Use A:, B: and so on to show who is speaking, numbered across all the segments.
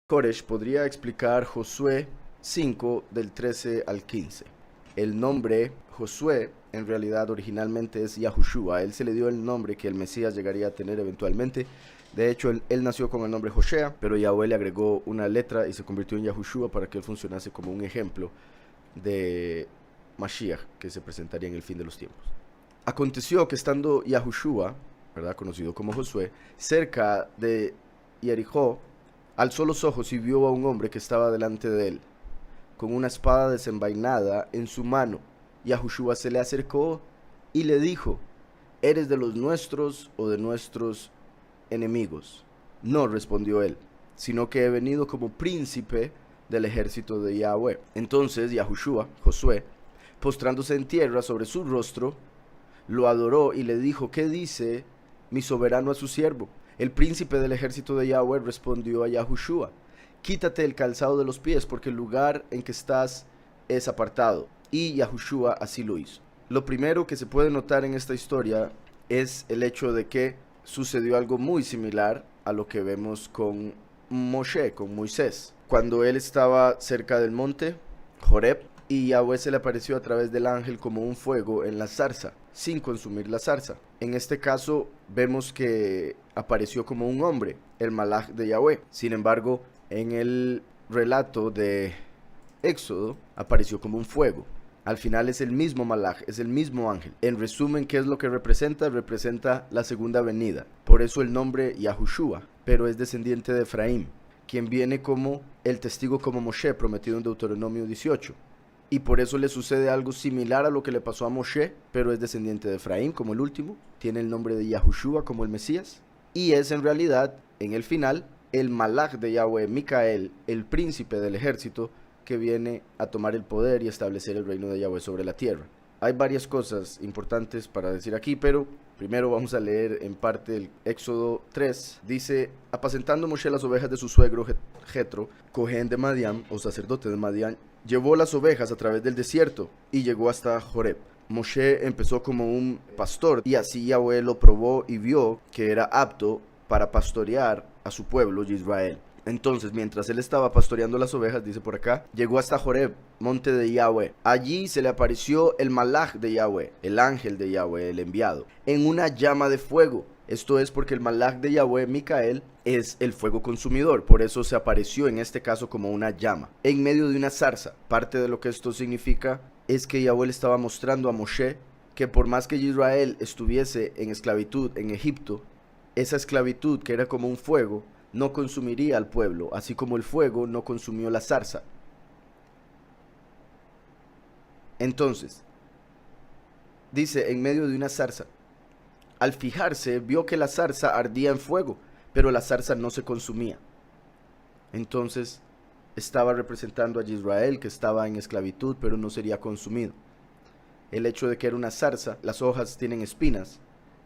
A: Koresh podría explicar Josué 5 del 13 al 15. El nombre Josué en realidad originalmente es Yahushua. A él se le dio el nombre que el Mesías llegaría a tener eventualmente. De hecho, él nació con el nombre Joshea, pero Yahweh le agregó una letra y se convirtió en Yahushua para que él funcionase como un ejemplo de Mashiach que se presentaría en el fin de los tiempos. Aconteció que estando Yahushua, ¿verdad?, conocido como Josué, cerca de Jericó, alzó los ojos y vio a un hombre que estaba delante de él, con una espada desenvainada en su mano. Yahushua se le acercó y le dijo: ¿eres de los nuestros o de nuestros enemigos? No, respondió él, sino que he venido como príncipe del ejército de Yahweh. Entonces Yahushua, Josué, postrándose en tierra sobre su rostro, lo adoró y le dijo: ¿qué dice mi soberano a su siervo? El príncipe del ejército de Yahweh respondió a Yahushua: quítate el calzado de los pies, porque el lugar en que estás es apartado. Y Yahushua así lo hizo. Lo primero que se puede notar en esta historia es el hecho de que sucedió algo muy similar a lo que vemos con Moshe, con Moisés. Cuando él estaba cerca del monte Joreb, y Yahweh se le apareció a través del ángel como un fuego en la zarza, sin consumir la zarza. En este caso vemos que apareció como un hombre, el malaj de Yahweh. Sin embargo, en el relato de Éxodo apareció como un fuego. Al final es el mismo malaj, es el mismo ángel. En resumen, ¿qué es lo que representa? Representa la segunda venida. Por eso el nombre Yahushua, pero es descendiente de Efraín, quien viene como el testigo como Moshe, prometido en Deuteronomio 18. Y por eso le sucede algo similar a lo que le pasó a Moshe, pero es descendiente de Efraín como el último, tiene el nombre de Yahushua como el Mesías, y es en realidad, en el final, el malaj de Yahweh, Micael, el príncipe del ejército, que viene a tomar el poder y establecer el reino de Yahweh sobre la tierra. Hay varias cosas importantes para decir aquí, pero primero vamos a leer en parte el Éxodo 3. Dice: apacentando Moshe las ovejas de su suegro Jetro, Cohen de Madián, o sacerdote de Madián, llevó las ovejas a través del desierto y llegó hasta Joreb. Moshe empezó como un pastor y así Yahweh lo probó y vio que era apto para pastorear a su pueblo Israel. Entonces, mientras él estaba pastoreando las ovejas, dice por acá, llegó hasta Joreb, monte de Yahweh. Allí se le apareció el malaj de Yahweh, el ángel de Yahweh, el enviado, en una llama de fuego. Esto es porque el malaj de Yahweh, Micael, es el fuego consumidor. Por eso se apareció en este caso como una llama, en medio de una zarza. Parte de lo que esto significa es que Yahweh le estaba mostrando a Moshe que por más que Israel estuviese en esclavitud en Egipto, esa esclavitud que era como un fuego, no consumiría al pueblo, así como el fuego no consumió la zarza. Entonces, dice, en medio de una zarza. Al fijarse, vio que la zarza ardía en fuego, pero la zarza no se consumía. Entonces, estaba representando a Israel, que estaba en esclavitud, pero no sería consumido. El hecho de que era una zarza, las hojas tienen espinas,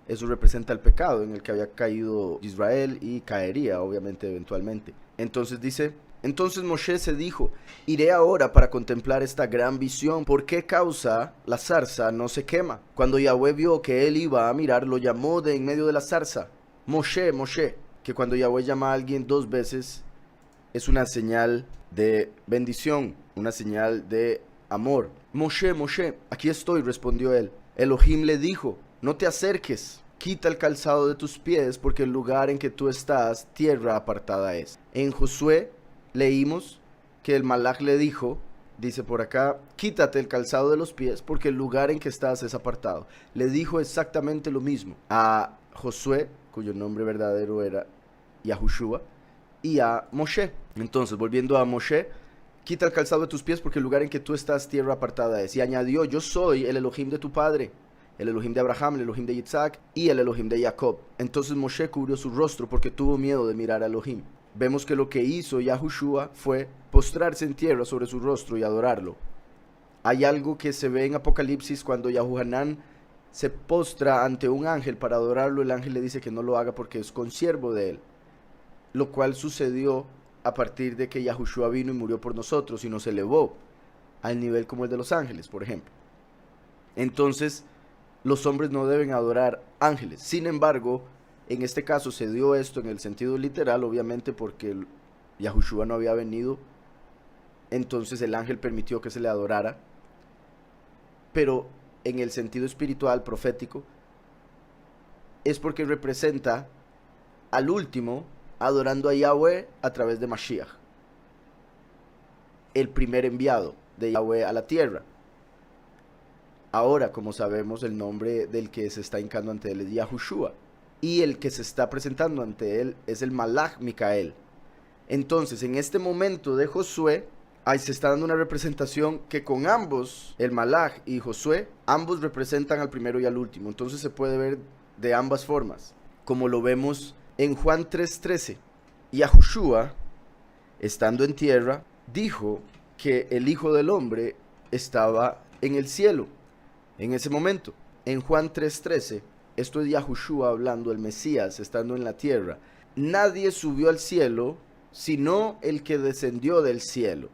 A: eso representa el pecado en el que había caído Israel y caería, obviamente, eventualmente. Entonces dice: entonces Moshe se dijo: iré ahora para contemplar esta gran visión. ¿Por qué causa la zarza no se quema? Cuando Yahweh vio que él iba a mirar, lo llamó de en medio de la zarza: Moshe, Moshe. Que cuando Yahweh llama a alguien dos veces es una señal de bendición, una señal de amor. Moshe, Moshe, aquí estoy, respondió él. Elohim le dijo: no te acerques, quita el calzado de tus pies, porque el lugar en que tú estás, tierra apartada es. En Josué leímos que el malaj le dijo, dice por acá, quítate el calzado de los pies, porque el lugar en que estás es apartado. Le dijo exactamente lo mismo a Josué, cuyo nombre verdadero era Yahushua, y a Moshe. Entonces, volviendo a Moshe, quita el calzado de tus pies, porque el lugar en que tú estás, tierra apartada es. Y añadió: yo soy el Elohim de tu padre, el Elohim de Abraham, el Elohim de Isaac y el Elohim de Jacob. Entonces Moshe cubrió su rostro porque tuvo miedo de mirar a Elohim. Vemos que lo que hizo Yahushua fue postrarse en tierra sobre su rostro y adorarlo. Hay algo que se ve en Apocalipsis cuando Yahuhanán se postra ante un ángel para adorarlo. El ángel le dice que no lo haga porque es consiervo de él, lo cual sucedió a partir de que Yahushua vino y murió por nosotros y nos elevó al nivel como el de los ángeles, por ejemplo. Entonces, los hombres no deben adorar ángeles. Sin embargo, en este caso se dio esto en el sentido literal, obviamente porque Yahushua no había venido, entonces el ángel permitió que se le adorara, pero en el sentido espiritual, profético, es porque representa al último adorando a Yahweh a través de Mashiach, el primer enviado de Yahweh a la tierra. Ahora, como sabemos, el nombre del que se está hincando ante él es Yahushua, y el que se está presentando ante él es el Malach Micael. Entonces, en este momento de Josué, ahí se está dando una representación que con ambos, el Malach y Josué, ambos representan al primero y al último. Entonces se puede ver de ambas formas, como lo vemos en Juan 3:13. Yahushua, estando en tierra, dijo que el Hijo del Hombre estaba en el cielo en ese momento. En Juan 3:13, esto es Yahushua hablando, el Mesías estando en la tierra. Nadie subió al cielo sino el que descendió del cielo.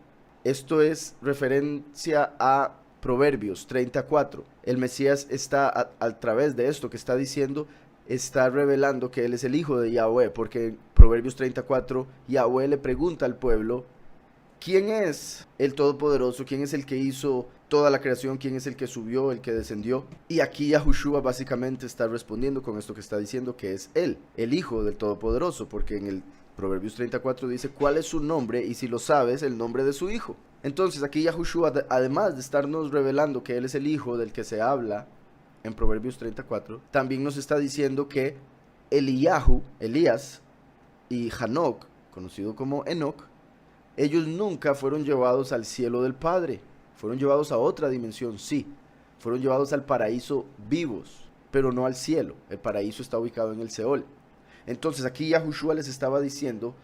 A: Esto es referencia a Proverbios 34. El Mesías está a través de esto que está diciendo, está revelando que él es el hijo de Yahweh, porque en Proverbios 34 Yahweh le pregunta al pueblo: ¿quién es el Todopoderoso? ¿Quién es el que hizo toda la creación? ¿Quién es el que subió, el que descendió? Y aquí Yahushua básicamente está respondiendo con esto que está diciendo, que es él, el Hijo del Todopoderoso, porque en el Proverbios 34 dice cuál es su nombre, y si lo sabes, el nombre de su hijo. Entonces aquí Yahushua, además de estarnos revelando que él es el hijo del que se habla en Proverbios 34, también nos está diciendo que Eliyahu, Elías y Hanok, conocido como Enoch, ellos nunca fueron llevados al cielo del Padre. Fueron llevados a otra dimensión, sí. Fueron llevados al paraíso vivos, pero no al cielo. El paraíso está ubicado en el Seol. Entonces aquí Yahushua les estaba diciendo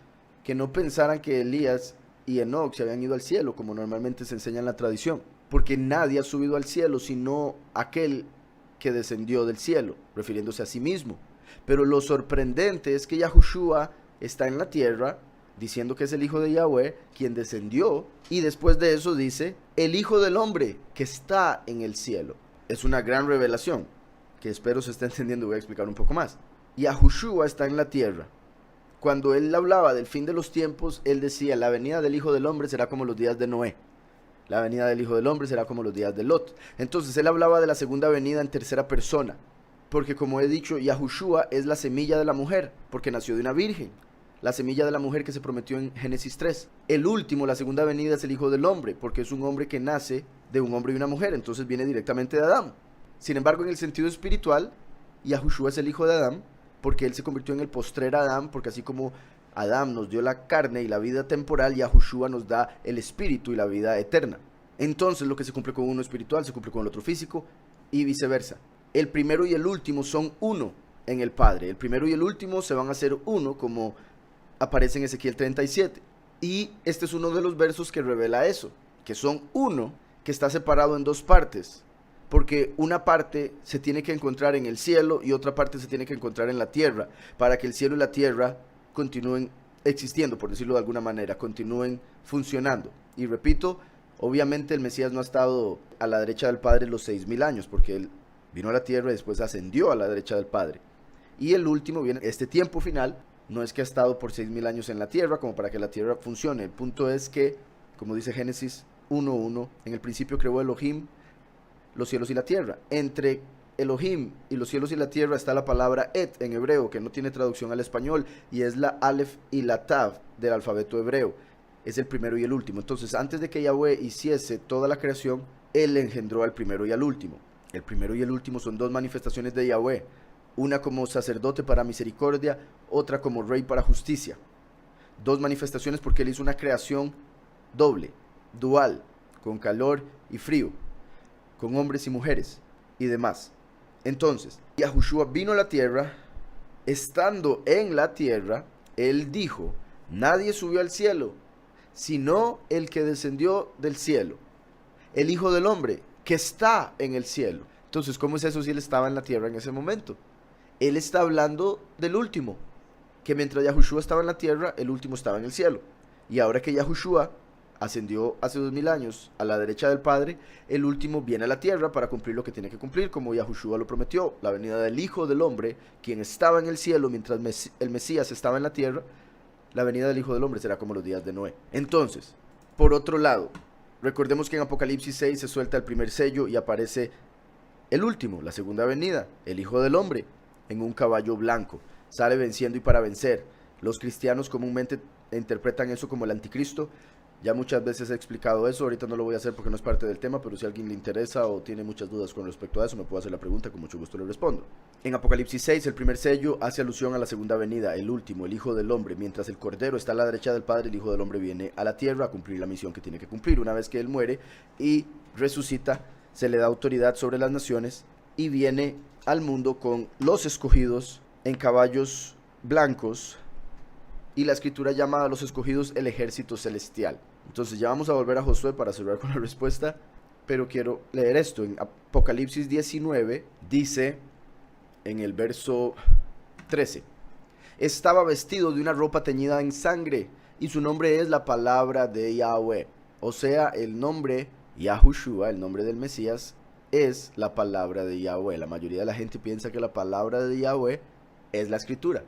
A: que no pensaran que Elías y Enoch se habían ido al cielo, como normalmente se enseña en la tradición, porque nadie ha subido al cielo sino aquel que descendió del cielo, refiriéndose a sí mismo. Pero lo sorprendente es que Yahushua está en la tierra, diciendo que es el Hijo de Yahweh, quien descendió, y después de eso dice, el Hijo del Hombre, que está en el cielo. Es una gran revelación, que espero se esté entendiendo. Voy a explicar un poco más. Yahushua está en la tierra. Cuando él hablaba del fin de los tiempos, él decía, la venida del Hijo del Hombre será como los días de Noé. La venida del Hijo del Hombre será como los días de Lot. Entonces él hablaba de la segunda venida en tercera persona, porque como he dicho, Yahushua es la semilla de la mujer, porque nació de una virgen. La semilla de la mujer que se prometió en Génesis 3. El último, la segunda venida, es el Hijo del Hombre, porque es un hombre que nace de un hombre y una mujer, entonces viene directamente de Adán. Sin embargo, en el sentido espiritual, Yahushua es el hijo de Adán, porque él se convirtió en el postrer Adán, porque así como Adán nos dio la carne y la vida temporal, Yahushua nos da el espíritu y la vida eterna. Entonces lo que se cumple con uno espiritual se cumple con el otro físico, y viceversa. El primero y el último son uno en el Padre. El primero y el último se van a hacer uno, como aparece en Ezequiel 37. Y este es uno de los versos que revela eso, que son uno, que está separado en dos partes, porque una parte se tiene que encontrar en el cielo y otra parte se tiene que encontrar en la tierra, para que el cielo y la tierra continúen existiendo, por decirlo de alguna manera, continúen funcionando. Y repito, obviamente el Mesías no ha estado a la derecha del Padre los 6.000 años, porque él vino a la tierra y después ascendió a la derecha del Padre. Y el último viene, este tiempo final, no es que ha estado por 6.000 años en la tierra como para que la tierra funcione. El punto es que, como dice Génesis 1:1, en el principio creó Elohim los cielos y la tierra. Entre Elohim y los cielos y la tierra está la palabra Et en hebreo, que no tiene traducción al español, y es la Aleph y la Tav del alfabeto hebreo. Es el primero y el último. Entonces, antes de que Yahweh hiciese toda la creación, él engendró al primero y al último. El primero y el último son dos manifestaciones de Yahweh, una como sacerdote para misericordia, otra como rey para justicia. Dos manifestaciones porque él hizo una creación doble, dual, con calor y frío, con hombres y mujeres y demás. Entonces, Yahushua vino a la tierra. Estando en la tierra, él dijo, nadie subió al cielo, sino el que descendió del cielo, el Hijo del Hombre, que está en el cielo. Entonces, ¿cómo es eso si él estaba en la tierra en ese momento? Él está hablando del último, que mientras Yahushua estaba en la tierra, el último estaba en el cielo. Y ahora que Yahushua ascendió hace 2.000 años a la derecha del Padre, el último viene a la tierra para cumplir lo que tiene que cumplir, como Yahushua lo prometió, la venida del Hijo del Hombre, quien estaba en el cielo mientras el Mesías estaba en la tierra, la venida del Hijo del Hombre será como los días de Noé. Entonces, por otro lado, recordemos que en Apocalipsis 6 se suelta el primer sello y aparece el último, la segunda venida, el Hijo del Hombre, en un caballo blanco. Sale venciendo y para vencer. Los cristianos comúnmente interpretan eso como el anticristo. Ya muchas veces he explicado eso, ahorita no lo voy a hacer porque no es parte del tema, pero si a alguien le interesa o tiene muchas dudas con respecto a eso, me puede hacer la pregunta, con mucho gusto le respondo. En Apocalipsis 6, el primer sello hace alusión a la segunda venida, el último, el Hijo del Hombre. Mientras el Cordero está a la derecha del Padre, el Hijo del Hombre viene a la tierra a cumplir la misión que tiene que cumplir. Una vez que Él muere y resucita, se le da autoridad sobre las naciones y viene al mundo con los escogidos en caballos blancos, y la escritura llama a los escogidos el ejército celestial. Entonces ya vamos a volver a Josué para cerrar con la respuesta, pero quiero leer esto. En Apocalipsis 19 dice en el verso 13: estaba vestido de una ropa teñida en sangre, y su nombre es la palabra de Yahweh. O sea, el nombre Yahushua, el nombre del Mesías, es la palabra de Yahweh. La mayoría de la gente piensa que la palabra de Yahweh es la escritura.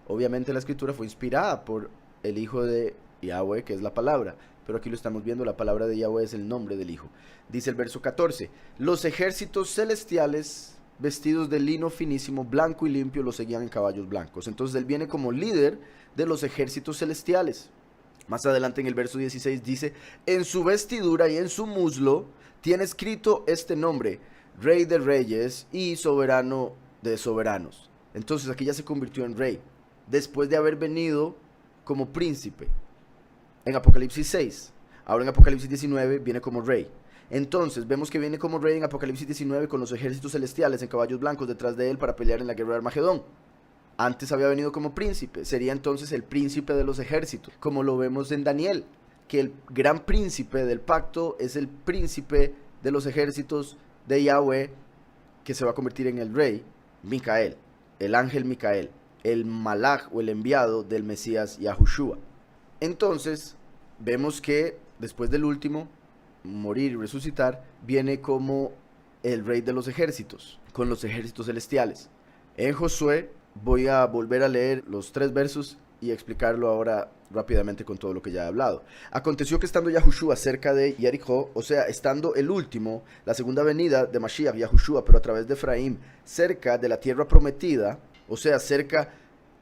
A: Obviamente la escritura fue inspirada por el Hijo de Yahweh, que es la palabra, pero aquí lo estamos viendo, la palabra de Yahweh es el nombre del Hijo. Dice el verso 14: los ejércitos celestiales, vestidos de lino finísimo, blanco y limpio, lo seguían en caballos blancos. Entonces él viene como líder de los ejércitos celestiales. Más adelante en el verso 16 dice: en su vestidura y en su muslo tiene escrito este nombre: Rey de Reyes y Soberano de Soberanos. Entonces aquí ya se convirtió en rey, después de haber venido como príncipe en Apocalipsis 6. Ahora en Apocalipsis 19 viene como rey. Entonces vemos que viene como rey en Apocalipsis 19 con los ejércitos celestiales en caballos blancos detrás de él para pelear en la guerra de Armagedón. Antes había venido como príncipe, sería entonces el príncipe de los ejércitos, como lo vemos en Daniel, que el gran príncipe del pacto es el príncipe de los ejércitos de Yahweh, que se va a convertir en el rey, Micael, el ángel Micael, el malaj o el enviado del Mesías Yahushua. Entonces vemos que después del último, morir y resucitar, viene como el rey de los ejércitos, con los ejércitos celestiales. En Josué voy a volver a leer los 3 versos y explicarlo ahora rápidamente con todo lo que ya he hablado. Aconteció que estando Yahushua cerca de Jericó, o sea, estando el último, la segunda venida de Mashiach, Yahushua, pero a través de Efraín, cerca de la tierra prometida, o sea, cerca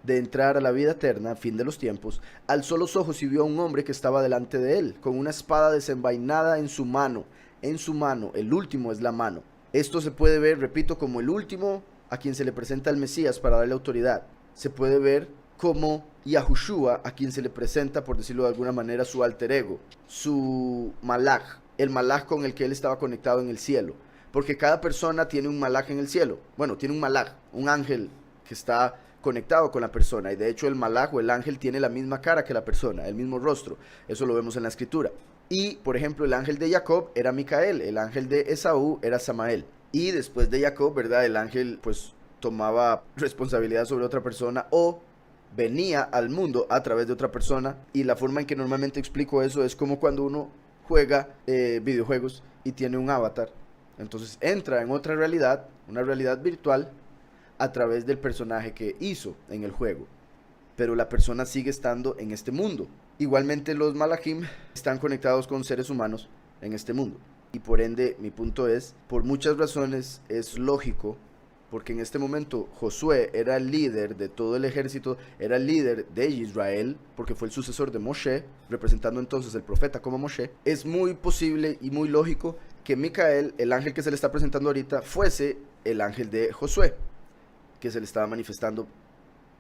A: de entrar a la vida eterna, fin de los tiempos, alzó los ojos y vio a un hombre que estaba delante de él, con una espada desenvainada en su mano, el último es la mano. Esto se puede ver, repito, como el último a quien se le presenta el Mesías para darle autoridad. Se puede ver como Yahushua, a quien se le presenta, por decirlo de alguna manera, su alter ego, su malaj, el malaj con el que él estaba conectado en el cielo. Porque cada persona tiene un malaj en el cielo. Bueno, tiene un malaj, un ángel que está conectado con la persona, y de hecho el malaj o el ángel tiene la misma cara que la persona, el mismo rostro. Eso lo vemos en la escritura. Y por ejemplo, el ángel de Jacob era Micael, el ángel de Esaú era Samael, y después de Jacob, ¿verdad?, el ángel pues tomaba responsabilidad sobre otra persona o venía al mundo a través de otra persona. Y la forma en que normalmente explico eso es como cuando uno juega videojuegos y tiene un avatar. Entonces entra en otra realidad, una realidad virtual, a través del personaje que hizo en el juego, pero la persona sigue estando en este mundo. Igualmente los malajim están conectados con seres humanos en este mundo, y por ende mi punto es, por muchas razones es lógico, porque en este momento Josué era el líder de todo el ejército, era el líder de Israel, porque fue el sucesor de Moshe, representando entonces el profeta como Moshe. Es muy posible y muy lógico que Micael, el ángel que se le está presentando ahorita, fuese el ángel de Josué, que se le estaba manifestando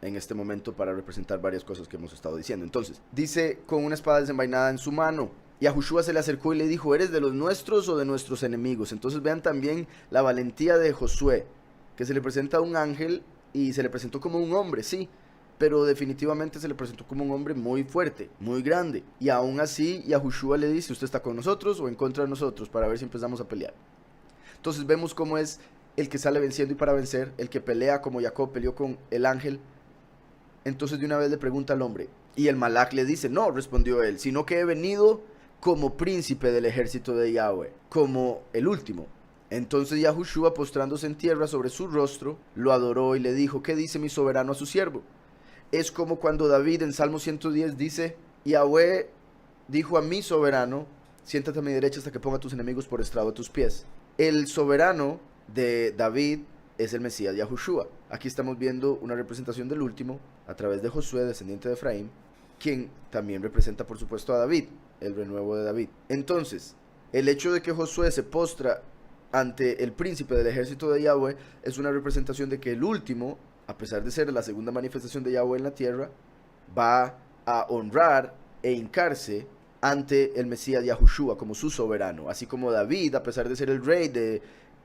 A: en este momento para representar varias cosas que hemos estado diciendo. Entonces, dice, con una espada desenvainada en su mano, y Yahushua se le acercó y le dijo: ¿eres de los nuestros o de nuestros enemigos? Entonces vean también la valentía de Josué, que se le presenta a un ángel y se le presentó como un hombre, sí, pero definitivamente se le presentó como un hombre muy fuerte, muy grande, y aún así Yahushua le dice: ¿usted está con nosotros o en contra de nosotros? Para ver si empezamos a pelear. Entonces vemos cómo es el que sale venciendo y para vencer, el que pelea como Jacob peleó con el ángel. Entonces de una vez le pregunta al hombre, y el malaj le dice: no, respondió él, sino que he venido como príncipe del ejército de Yahweh, como el último. Entonces Yahushua, postrándose en tierra sobre su rostro, lo adoró y le dijo: ¿qué dice mi soberano a su siervo? es como cuando David en Salmo 110 dice: Yahweh dijo a mi soberano, siéntate a mi derecha hasta que ponga a tus enemigos por estrado de tus pies. El soberano de David es el Mesías Yahushua. Aquí estamos viendo una representación del último a través de Josué, descendiente de Efraín, quien también representa por supuesto a David, el renuevo de David. Entonces, el hecho de que Josué se postra ante el príncipe del ejército de Yahweh es una representación de que el último, a pesar de ser la segunda manifestación de Yahweh en la tierra, va a honrar e hincarse ante el Mesías Yahushua como su soberano, así como David, a pesar de ser el rey de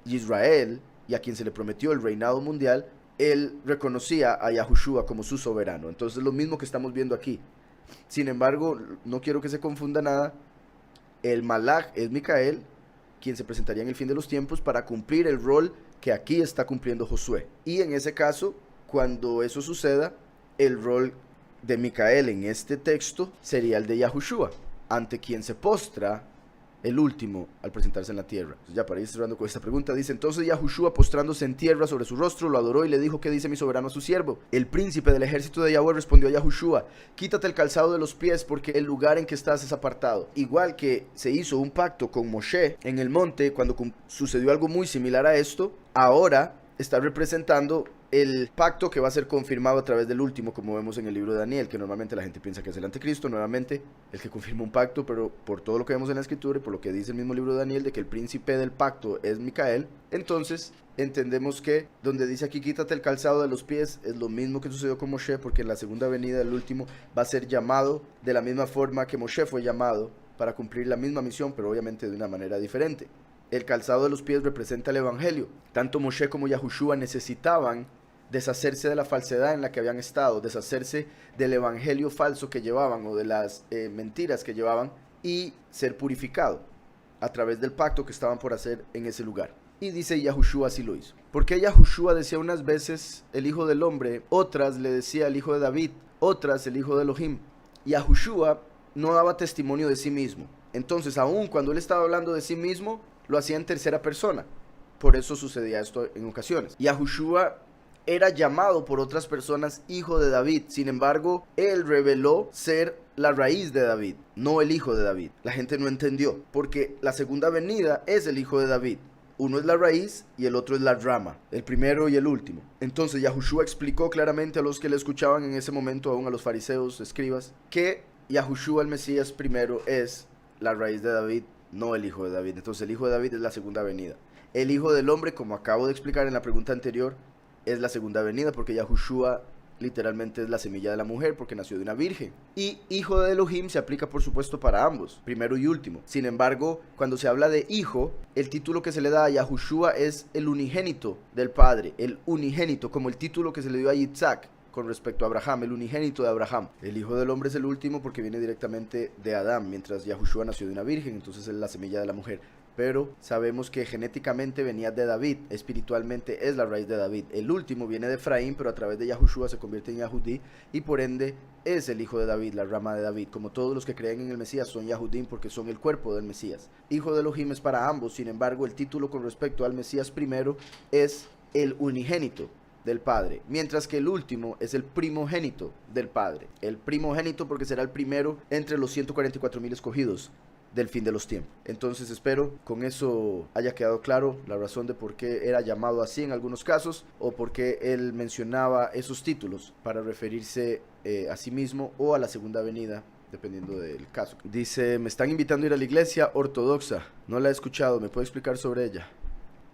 A: Israel y a quien se le prometió el reinado mundial, él reconocía a Yahushua como su soberano. Entonces es lo mismo que estamos viendo aquí. Sin embargo, no quiero que se confunda nada, el Malach es Micael, quien se presentaría en el fin de los tiempos para cumplir el rol que aquí está cumpliendo Josué. Y en ese caso, cuando eso suceda, el rol de Micael en este texto sería el de Yahushua, ante quien se postra el último al presentarse en la tierra. Entonces, ya para ir cerrando con esta pregunta, dice: entonces Yahushua, postrándose en tierra sobre su rostro, lo adoró y le dijo: ¿qué dice mi soberano a su siervo? El príncipe del ejército de Yahweh respondió a Yahushua: quítate el calzado de los pies, porque el lugar en que estás es apartado. Igual que se hizo un pacto con Moshe en el monte cuando sucedió algo muy similar a esto, ahora está representando el pacto que va a ser confirmado a través del último, como vemos en el libro de Daniel, que normalmente la gente piensa que es el anticristo, nuevamente el que confirma un pacto, pero por todo lo que vemos en la escritura y por lo que dice el mismo libro de Daniel de que el príncipe del pacto es Micael, entonces entendemos que donde dice aquí quítate el calzado de los pies es lo mismo que sucedió con Moshe, porque en la segunda venida del último va a ser llamado de la misma forma que Moshe fue llamado para cumplir la misma misión, pero obviamente de una manera diferente. El calzado de los pies representa el evangelio. Tanto Moshe como Yahushua necesitaban deshacerse de la falsedad en la que habían estado, deshacerse del evangelio falso que llevaban o de las mentiras que llevaban y ser purificado a través del pacto que estaban por hacer en ese lugar. Y dice Yahushua así lo hizo. Porque Yahushua decía unas veces el hijo del hombre, otras le decía el hijo de David, otras el hijo de Elohim. Yahushua no daba testimonio de sí mismo. Entonces, aun cuando él estaba hablando de sí mismo, lo hacía en tercera persona. Por eso sucedía esto en ocasiones. Yahushua era llamado por otras personas hijo de David. Sin embargo, él reveló ser la raíz de David, no el hijo de David. La gente no entendió, porque la segunda venida es el hijo de David. Uno es la raíz y el otro es la rama, el primero y el último. Entonces Yahushua explicó claramente a los que le escuchaban en ese momento, aún a los fariseos, escribas, que Yahushua el Mesías primero es la raíz de David, no el hijo de David. Entonces el hijo de David es la segunda venida. El hijo del hombre, como acabo de explicar en la pregunta anterior, es la segunda venida, porque Yahushua literalmente es la semilla de la mujer, porque nació de una virgen. Y hijo de Elohim se aplica por supuesto para ambos, primero y último. Sin embargo, cuando se habla de hijo, el título que se le da a Yahushua es el unigénito del Padre, el unigénito, como el título que se le dio a Yitzhak con respecto a Abraham, el unigénito de Abraham. El hijo del hombre es el último porque viene directamente de Adán, mientras Yahushua nació de una virgen, entonces es la semilla de la mujer. Pero sabemos que genéticamente venía de David, espiritualmente es la raíz de David. El último viene de Efraín, pero a través de Yahushua se convierte en Yahudí y por ende es el hijo de David, la rama de David. Como todos los que creen en el Mesías son Yahudim porque son el cuerpo del Mesías. Hijo de Elohim es para ambos, sin embargo el título con respecto al Mesías primero es el unigénito del Padre, mientras que el último es el primogénito del Padre. El primogénito porque será el primero entre los 144,000 escogidos del fin de los tiempos. Entonces espero con eso haya quedado claro la razón de por qué era llamado así en algunos casos o por qué él mencionaba esos títulos para referirse a sí mismo o a la segunda venida, dependiendo del caso. Dice, me están invitando a ir a la iglesia ortodoxa, no la he escuchado, ¿me puede explicar sobre ella?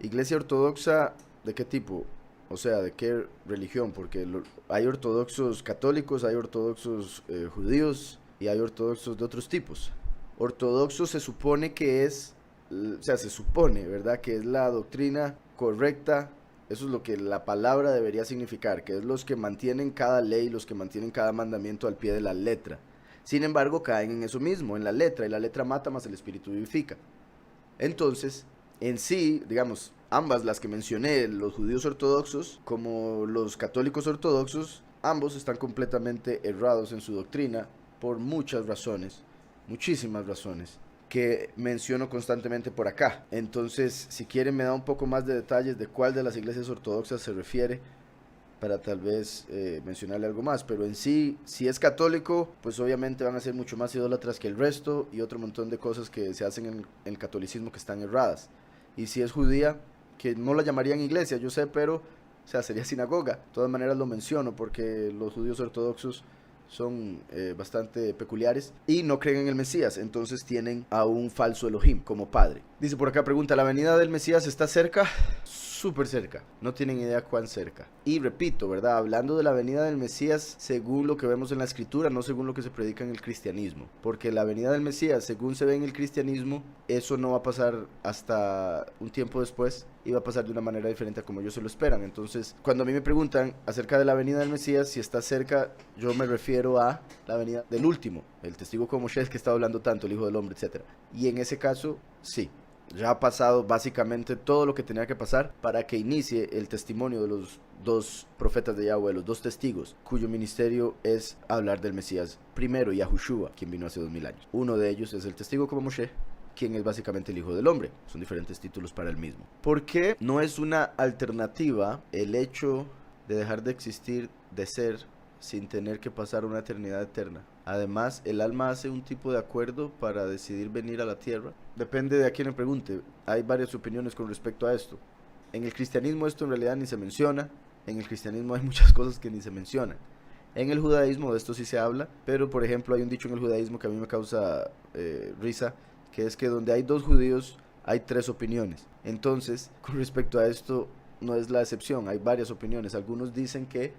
A: Iglesia ortodoxa, ¿de qué tipo? O sea, ¿de qué religión? Porque hay ortodoxos católicos, hay ortodoxos judíos y hay ortodoxos de otros tipos. Ortodoxo se supone que es, o sea, se supone, ¿verdad? Que es la doctrina correcta. Eso es lo que la palabra debería significar, que es los que mantienen cada ley, los que mantienen cada mandamiento al pie de la letra. Sin embargo, caen en eso mismo, en la letra, y la letra mata más el espíritu vivifica. Entonces, en sí, digamos, ambas las que mencioné, los judíos ortodoxos como los católicos ortodoxos, ambos están completamente errados en su doctrina por muchas razones. Muchísimas razones que menciono constantemente por acá. Entonces, si quieren me da un poco más de detalles de cuál de las iglesias ortodoxas se refiere para tal vez mencionarle algo más, pero en sí, si es católico, pues obviamente van a ser mucho más idólatras que el resto y otro montón de cosas que se hacen en el catolicismo que están erradas. Y si es judía, que no la llamarían iglesia, yo sé, pero, o sea, sería sinagoga. De todas maneras lo menciono porque los judíos ortodoxos son bastante peculiares y no creen en el Mesías, entonces tienen a un falso Elohim como padre. Dice por acá, pregunta, ¿la venida del Mesías está cerca? Súper cerca, no tienen idea cuán cerca. Y repito, ¿verdad? Hablando de la venida del Mesías según lo que vemos en la escritura, no según lo que se predica en el cristianismo, porque la venida del Mesías según se ve en el cristianismo, eso no va a pasar hasta un tiempo después y va a pasar de una manera diferente a como ellos se lo esperan. Entonces, cuando a mí me preguntan acerca de la venida del Mesías, si está cerca, yo me refiero a la venida del último, el testigo como Moshe que estaba hablando tanto, el Hijo del Hombre, etc. Y en ese caso, sí. Ya ha pasado básicamente todo lo que tenía que pasar para que inicie el testimonio de los dos profetas de Yahweh, los dos testigos, cuyo ministerio es hablar del Mesías primero, Yahushua, quien vino hace 2000 años. Uno de ellos es el testigo como Moshe, quien es básicamente el Hijo del Hombre. Son diferentes títulos para el mismo. ¿Por qué no es una alternativa el hecho de dejar de existir, de ser, sin tener que pasar una eternidad eterna? Además, el alma hace un tipo de acuerdo para decidir venir a la tierra. Depende de a quién le pregunte. Hay varias opiniones con respecto a esto. En el cristianismo esto en realidad ni se menciona. En el cristianismo hay muchas cosas que ni se mencionan. En el judaísmo de esto sí se habla, pero por ejemplo hay un dicho en el judaísmo que a mí me causa risa, que es que donde hay dos judíos hay tres opiniones. Entonces, con respecto a esto, no es la excepción, hay varias opiniones. Algunos dicen que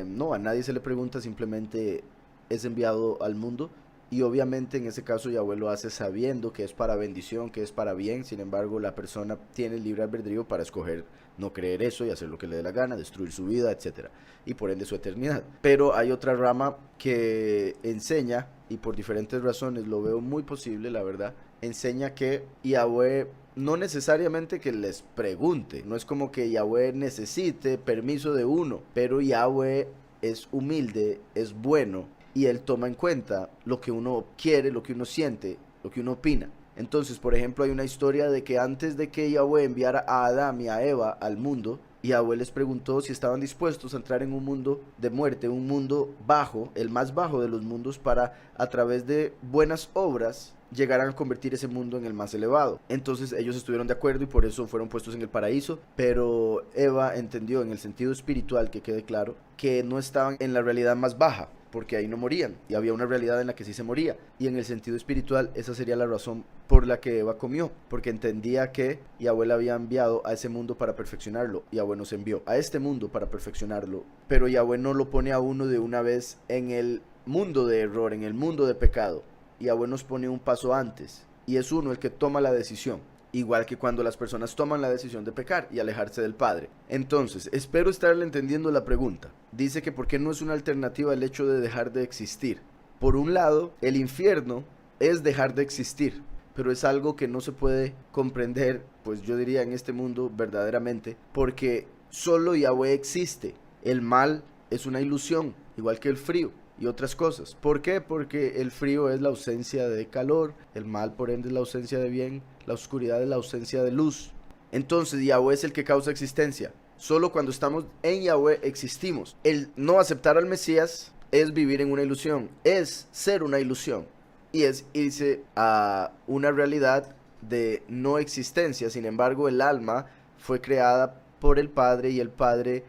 A: no, a nadie se le pregunta, simplemente es enviado al mundo y obviamente en ese caso Yahweh lo hace sabiendo que es para bendición, que es para bien. Sin embargo, la persona tiene el libre albedrío para escoger no creer eso y hacer lo que le dé la gana, destruir su vida, etcétera, y por ende su eternidad. Pero hay otra rama que enseña, y por diferentes razones lo veo muy posible, la verdad, enseña que Yahweh no necesariamente que les pregunte, no es como que Yahweh necesite permiso de uno, pero Yahweh es humilde, es bueno y él toma en cuenta lo que uno quiere, lo que uno siente, lo que uno opina. Entonces, por ejemplo, hay una historia de que antes de que Yahweh enviara a Adán y a Eva al mundo, Yahweh les preguntó si estaban dispuestos a entrar en un mundo de muerte, un mundo bajo, el más bajo de los mundos, para a través de buenas obras llegaran a convertir ese mundo en el más elevado. Entonces ellos estuvieron de acuerdo y por eso fueron puestos en el paraíso, pero Eva entendió en el sentido espiritual, que quede claro, que no estaban en la realidad más baja, porque ahí no morían, y había una realidad en la que sí se moría, y en el sentido espiritual esa sería la razón por la que Eva comió, porque entendía que Yahweh la había enviado a ese mundo para perfeccionarlo. Yahweh nos envió a este mundo para perfeccionarlo, pero Yahweh no lo pone a uno de una vez en el mundo de error, en el mundo de pecado. Yahweh nos pone un paso antes, y es uno el que toma la decisión. Igual que cuando las personas toman la decisión de pecar y alejarse del Padre. Entonces, espero estarle entendiendo la pregunta. Dice que por qué no es una alternativa el hecho de dejar de existir. Por un lado, el infierno es dejar de existir, pero es algo que no se puede comprender, pues yo diría en este mundo verdaderamente, porque solo Yahweh existe. El mal es una ilusión, igual que el frío y otras cosas. ¿Por qué? Porque el frío es la ausencia de calor, el mal por ende es la ausencia de bien, la oscuridad es la ausencia de luz. Entonces Yahweh es el que causa existencia. Solo cuando estamos en Yahweh existimos. El no aceptar al Mesías es vivir en una ilusión, es ser una ilusión y es irse a una realidad de no existencia. Sin embargo, el alma fue creada por el Padre y el Padre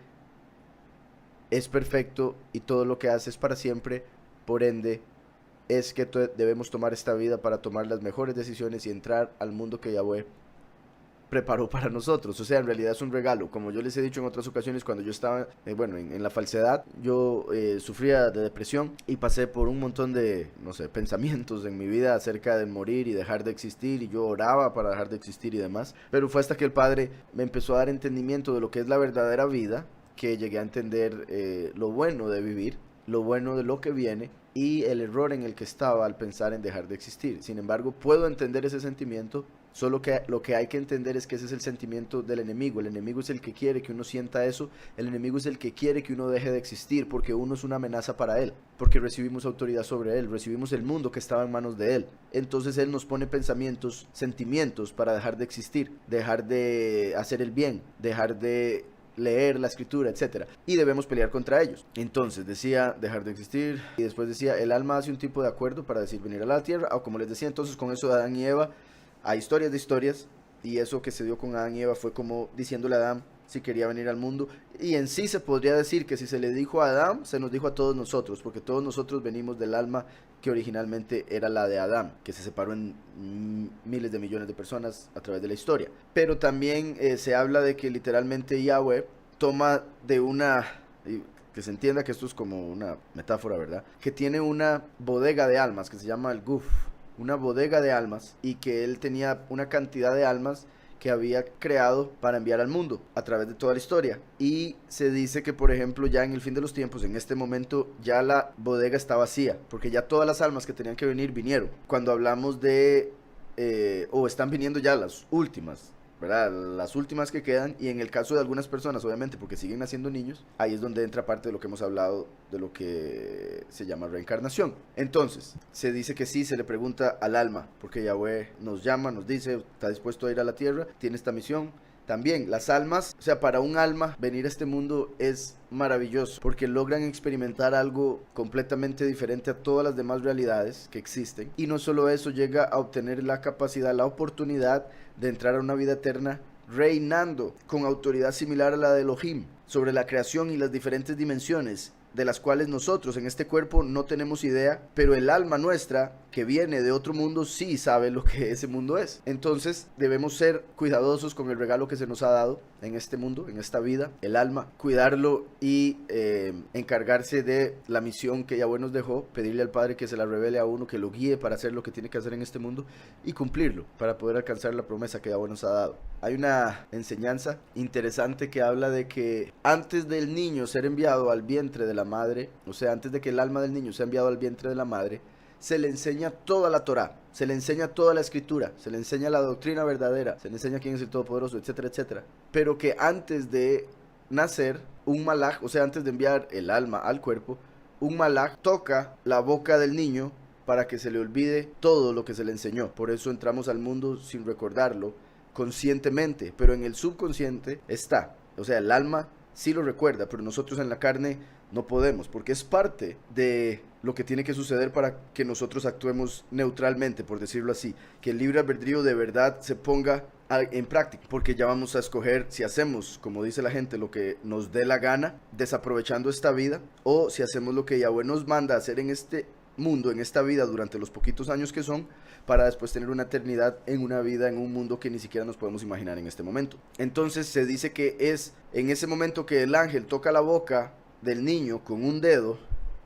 A: es perfecto y todo lo que hace es para siempre. Por ende, es que debemos tomar esta vida para tomar las mejores decisiones y entrar al mundo que Yahweh preparó para nosotros. O sea, en realidad es un regalo. Como yo les he dicho en otras ocasiones, cuando yo estaba en la falsedad, yo sufría de depresión y pasé por un montón de, no sé, pensamientos en mi vida acerca de morir y dejar de existir, y yo oraba para dejar de existir y demás. Pero fue hasta que el Padre me empezó a dar entendimiento de lo que es la verdadera vida, que llegué a entender lo bueno de vivir, lo bueno de lo que viene y el error en el que estaba al pensar en dejar de existir. Sin embargo, puedo entender ese sentimiento, solo que lo que hay que entender es que ese es el sentimiento del enemigo. El enemigo es el que quiere que uno sienta eso, el enemigo es el que quiere que uno deje de existir, porque uno es una amenaza para él, porque recibimos autoridad sobre él, recibimos el mundo que estaba en manos de él. Entonces él nos pone pensamientos, sentimientos para dejar de existir, dejar de hacer el bien, dejar de leer la escritura, etcétera, y debemos pelear contra ellos. Entonces decía dejar de existir, y después decía el alma hace un tipo de acuerdo para decir venir a la tierra, o como les decía, entonces con eso de Adán y Eva hay historias de historias, y eso que se dio con Adán y Eva fue como diciéndole a Adán si quería venir al mundo, y en sí se podría decir que si se le dijo a Adán, se nos dijo a todos nosotros, porque todos nosotros venimos del alma que originalmente era la de Adán, que se separó en miles de millones de personas a través de la historia. Pero también se habla de que literalmente Yahweh toma de una, que se entienda que esto es como una metáfora, ¿verdad? Que tiene una bodega de almas que se llama el Guf, una bodega de almas, y que él tenía una cantidad de almas que había creado para enviar al mundo a través de toda la historia. Y se dice que, por ejemplo, ya en el fin de los tiempos, en este momento, ya la bodega está vacía, porque ya todas las almas que tenían que venir vinieron. Cuando hablamos de, o están viniendo ya las últimas, ¿verdad? Las últimas que quedan, y en el caso de algunas personas, obviamente, porque siguen naciendo niños, ahí es donde entra parte de lo que hemos hablado, de lo que se llama reencarnación. Entonces, se dice que sí, se le pregunta al alma, porque Yahweh nos llama, nos dice, ¿está dispuesto a ir a la tierra? ¿Tiene esta misión? También las almas, o sea, para un alma venir a este mundo es maravilloso porque logran experimentar algo completamente diferente a todas las demás realidades que existen, y no solo eso, llega a obtener la capacidad, la oportunidad de entrar a una vida eterna reinando con autoridad similar a la de Elohim sobre la creación y las diferentes dimensiones de las cuales nosotros en este cuerpo no tenemos idea, pero el alma nuestra que viene de otro mundo sí sabe lo que ese mundo es. Entonces debemos ser cuidadosos con el regalo que se nos ha dado en este mundo, en esta vida, el alma, cuidarlo y encargarse de la misión que Yahweh nos dejó, pedirle al Padre que se la revele a uno, que lo guíe para hacer lo que tiene que hacer en este mundo y cumplirlo para poder alcanzar la promesa que Yahweh nos ha dado. Hay una enseñanza interesante que habla de que antes del niño ser enviado al vientre de la madre, o sea, antes de que el alma del niño sea enviado al vientre de la madre, se le enseña toda la Torá, se le enseña toda la escritura, se le enseña la doctrina verdadera, se le enseña quién es el Todopoderoso, etcétera, etcétera. Pero que antes de nacer, un malaj, o sea, antes de enviar el alma al cuerpo, un malaj toca la boca del niño para que se le olvide todo lo que se le enseñó. Por eso entramos al mundo sin recordarlo conscientemente, pero en el subconsciente está. O sea, el alma sí lo recuerda, pero nosotros en la carne no podemos, porque es parte de lo que tiene que suceder para que nosotros actuemos neutralmente, por decirlo así, que el libre albedrío de verdad se ponga en práctica, porque ya vamos a escoger si hacemos, como dice la gente, lo que nos dé la gana, desaprovechando esta vida, o si hacemos lo que Yahweh nos manda a hacer en este mundo, en esta vida, durante los poquitos años que son, para después tener una eternidad en una vida, en un mundo que ni siquiera nos podemos imaginar en este momento. Entonces se dice que es en ese momento que el ángel toca la boca del niño con un dedo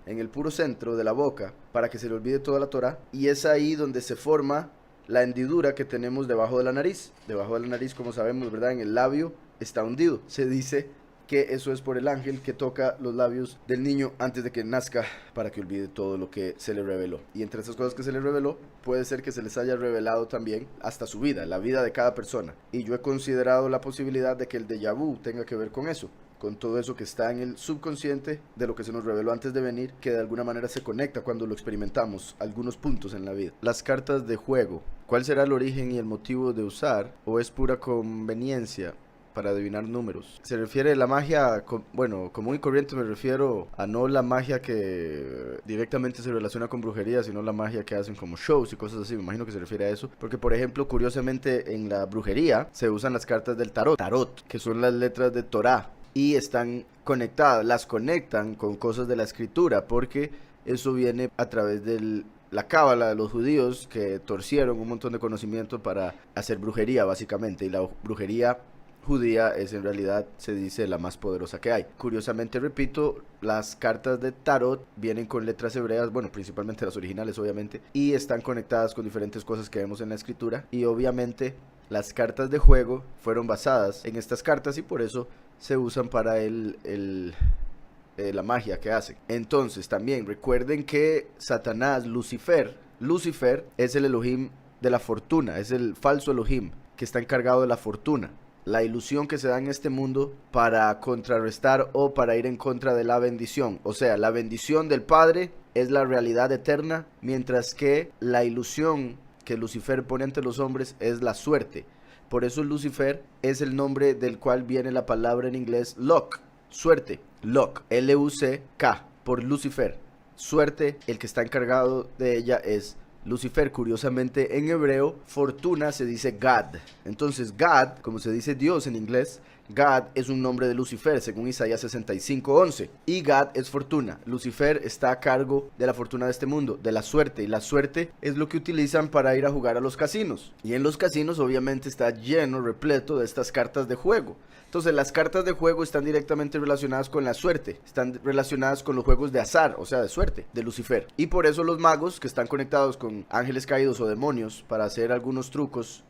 A: en el puro centro de la boca para que se le olvide toda la Torá, y es ahí donde se forma la hendidura que tenemos debajo de la nariz. Debajo de la nariz, como sabemos, ¿verdad? En el labio está hundido. Se dice que eso es por el ángel que toca los labios del niño antes de que nazca para que olvide todo lo que se le reveló. Y entre esas cosas que se le reveló, puede ser que se les haya revelado también hasta su vida, la vida de cada persona. Y yo he considerado la posibilidad de que el déjà vu tenga que ver con eso, con todo eso que está en el subconsciente de lo que se nos reveló antes de venir, que de alguna manera se conecta cuando lo experimentamos, algunos puntos en la vida. Las cartas de juego. ¿Cuál será el origen y el motivo de usar? ¿O es pura conveniencia para adivinar números? Se refiere a la magia, bueno, común y corriente, me refiero a no la magia que directamente se relaciona con brujería, sino la magia que hacen como shows y cosas así. Me imagino que se refiere a eso, porque por ejemplo, curiosamente, en la brujería se usan las cartas del tarot, que son las letras de Torah, y están conectadas, las conectan con cosas de la escritura, porque eso viene a través de la cábala de los judíos, que torcieron un montón de conocimiento para hacer brujería básicamente, y la brujería judía es en realidad, se dice, la más poderosa que hay. Curiosamente, repito, las cartas de tarot vienen con letras hebreas, bueno, principalmente las originales obviamente, y están conectadas con diferentes cosas que vemos en la escritura, y obviamente las cartas de juego fueron basadas en estas cartas y por eso se usan para la magia que hacen. Entonces también recuerden que Satanás, Lucifer es el Elohim de la fortuna, es el falso Elohim que está encargado de la fortuna, la ilusión que se da en este mundo para contrarrestar o para ir en contra de la bendición. O sea, la bendición del Padre es la realidad eterna, mientras que la ilusión que Lucifer pone ante los hombres es la suerte. Por eso Lucifer es el nombre del cual viene la palabra en inglés luck, suerte, luck, L-U-C-K, por Lucifer. Suerte, el que está encargado de ella es Lucifer. Curiosamente, en hebreo, fortuna se dice Gad. Entonces, Gad, como se dice Dios en inglés, Gad es un nombre de Lucifer, según Isaías 65:11. Y Gad es fortuna. Lucifer está a cargo de la fortuna de este mundo, de la suerte. Y la suerte es lo que utilizan para ir a jugar a los casinos. Y en los casinos, obviamente, está lleno, repleto de estas cartas de juego. Entonces, las cartas de juego están directamente relacionadas con la suerte, están relacionadas con los juegos de azar, o sea, de suerte, de Lucifer. Y por eso los magos que están conectados con ángeles caídos o demonios para hacer algunos trucos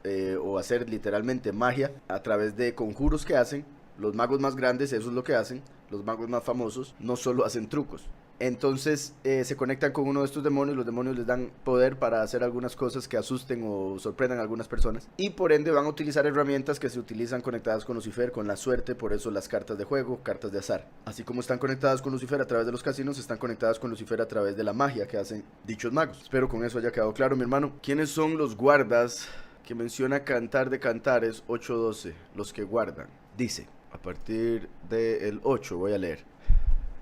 A: o hacer literalmente magia a través de conjuros que hacen, los magos más grandes, eso es lo que hacen, los magos más famosos, no solo hacen trucos. Entonces se conectan con uno de estos demonios, los demonios les dan poder para hacer algunas cosas que asusten o sorprendan a algunas personas, y por ende van a utilizar herramientas que se utilizan conectadas con Lucifer, con la suerte. Por eso las cartas de juego, cartas de azar, así como están conectadas con Lucifer a través de los casinos, están conectadas con Lucifer a través de la magia que hacen dichos magos. Espero con eso haya quedado claro, mi hermano. ¿Quiénes son los guardas que menciona Cantar de Cantares 8:12? Los que guardan. Dice, a partir del 8 voy a leer.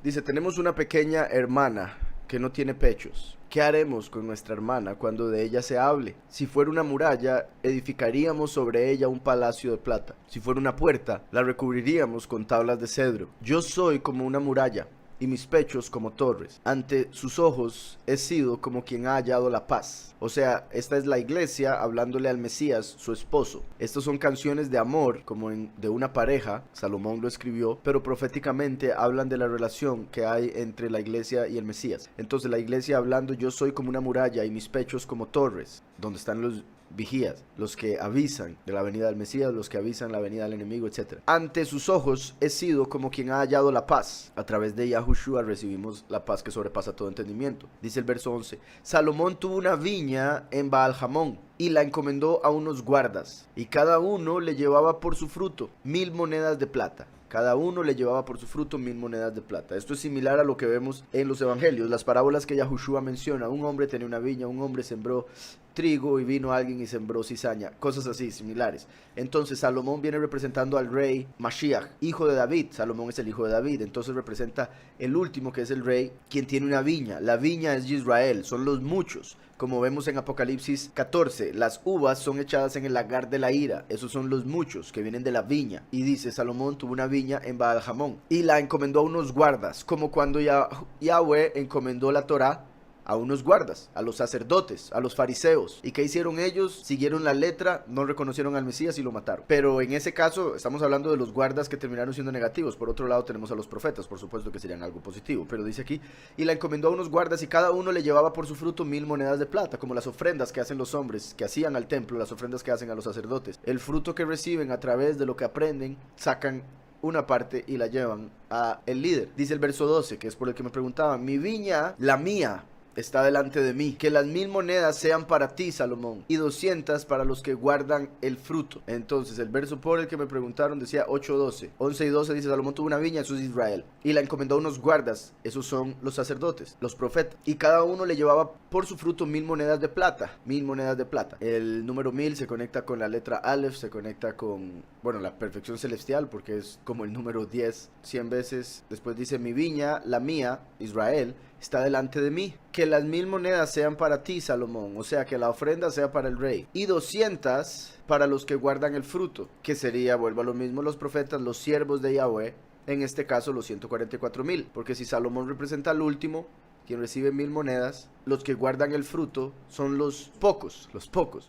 A: Dice, tenemos una pequeña hermana que no tiene pechos. ¿Qué haremos con nuestra hermana cuando de ella se hable? Si fuera una muralla, edificaríamos sobre ella un palacio de plata. Si fuera una puerta, la recubriríamos con tablas de cedro. Yo soy como una muralla, y mis pechos como torres. Ante sus ojos he sido como quien ha hallado la paz. O sea, esta es la iglesia hablándole al Mesías, su esposo. Estas son canciones de amor, como de una pareja. Salomón lo escribió, pero proféticamente hablan de la relación que hay entre la iglesia y el Mesías. Entonces la iglesia hablando, yo soy como una muralla y mis pechos como torres, donde están los vigías, los que avisan de la venida del Mesías, los que avisan la venida del enemigo, etc. Ante sus ojos he sido como quien ha hallado la paz. A través de Yahushua recibimos la paz que sobrepasa todo entendimiento. Dice el verso 11, Salomón tuvo una viña en Baal-Hamón y la encomendó a unos guardas, y cada uno le llevaba por su fruto 1000 monedas de plata. Cada uno le llevaba por su fruto 1000 monedas de plata. Esto es similar a lo que vemos en los evangelios, las parábolas que Yahushua menciona. Un hombre tenía una viña, un hombre sembró trigo y vino alguien y sembró cizaña, cosas así, similares. Entonces Salomón viene representando al rey Mashiach, hijo de David. Salomón es el hijo de David, entonces representa el último, que es el rey, quien tiene una viña. La viña es Israel, son los muchos. Como vemos en Apocalipsis 14, las uvas son echadas en el lagar de la ira. Esos son los muchos que vienen de la viña. Y dice, Salomón tuvo una viña en Baal-Hamón y la encomendó a unos guardas, como cuando Yahweh encomendó la Torá a unos guardas, a los sacerdotes, a los fariseos. ¿Y qué hicieron ellos? Siguieron la letra, no reconocieron al Mesías y lo mataron. Pero en ese caso estamos hablando de los guardas que terminaron siendo negativos. Por otro lado tenemos a los profetas, por supuesto que serían algo positivo. Pero dice aquí, y la encomendó a unos guardas y cada uno le llevaba por su fruto 1000 monedas de plata, como las ofrendas que hacen los hombres, que hacían al templo, las ofrendas que hacen a los sacerdotes. El fruto que reciben a través de lo que aprenden, sacan una parte y la llevan a el líder. Dice el verso 12, que es por el que me preguntaban, mi viña, la mía, está delante de mí. Que las 1000 monedas sean para ti, Salomón, y 200 para los que guardan el fruto. Entonces el verso por el que me preguntaron decía 8:12. 11 y 12 dice, Salomón tuvo una viña, eso es Israel, y la encomendó a unos guardas, esos son los sacerdotes, los profetas, y cada uno le llevaba por su fruto 1000 monedas de plata. 1000 monedas de plata. El número 1000 se conecta con la letra Aleph, se conecta con, bueno, la perfección celestial, porque es como el número 10, 100 veces. Después dice, mi viña, la mía, Israel, está delante de mí. Que las 1000 monedas sean para ti, Salomón, o sea, que la ofrenda sea para el rey, y 200 para los que guardan el fruto, que sería, vuelvo a lo mismo, los profetas, los siervos de Yahweh, en este caso los 144,000, porque si Salomón representa al último, quien recibe 1000 monedas, los que guardan el fruto son los pocos,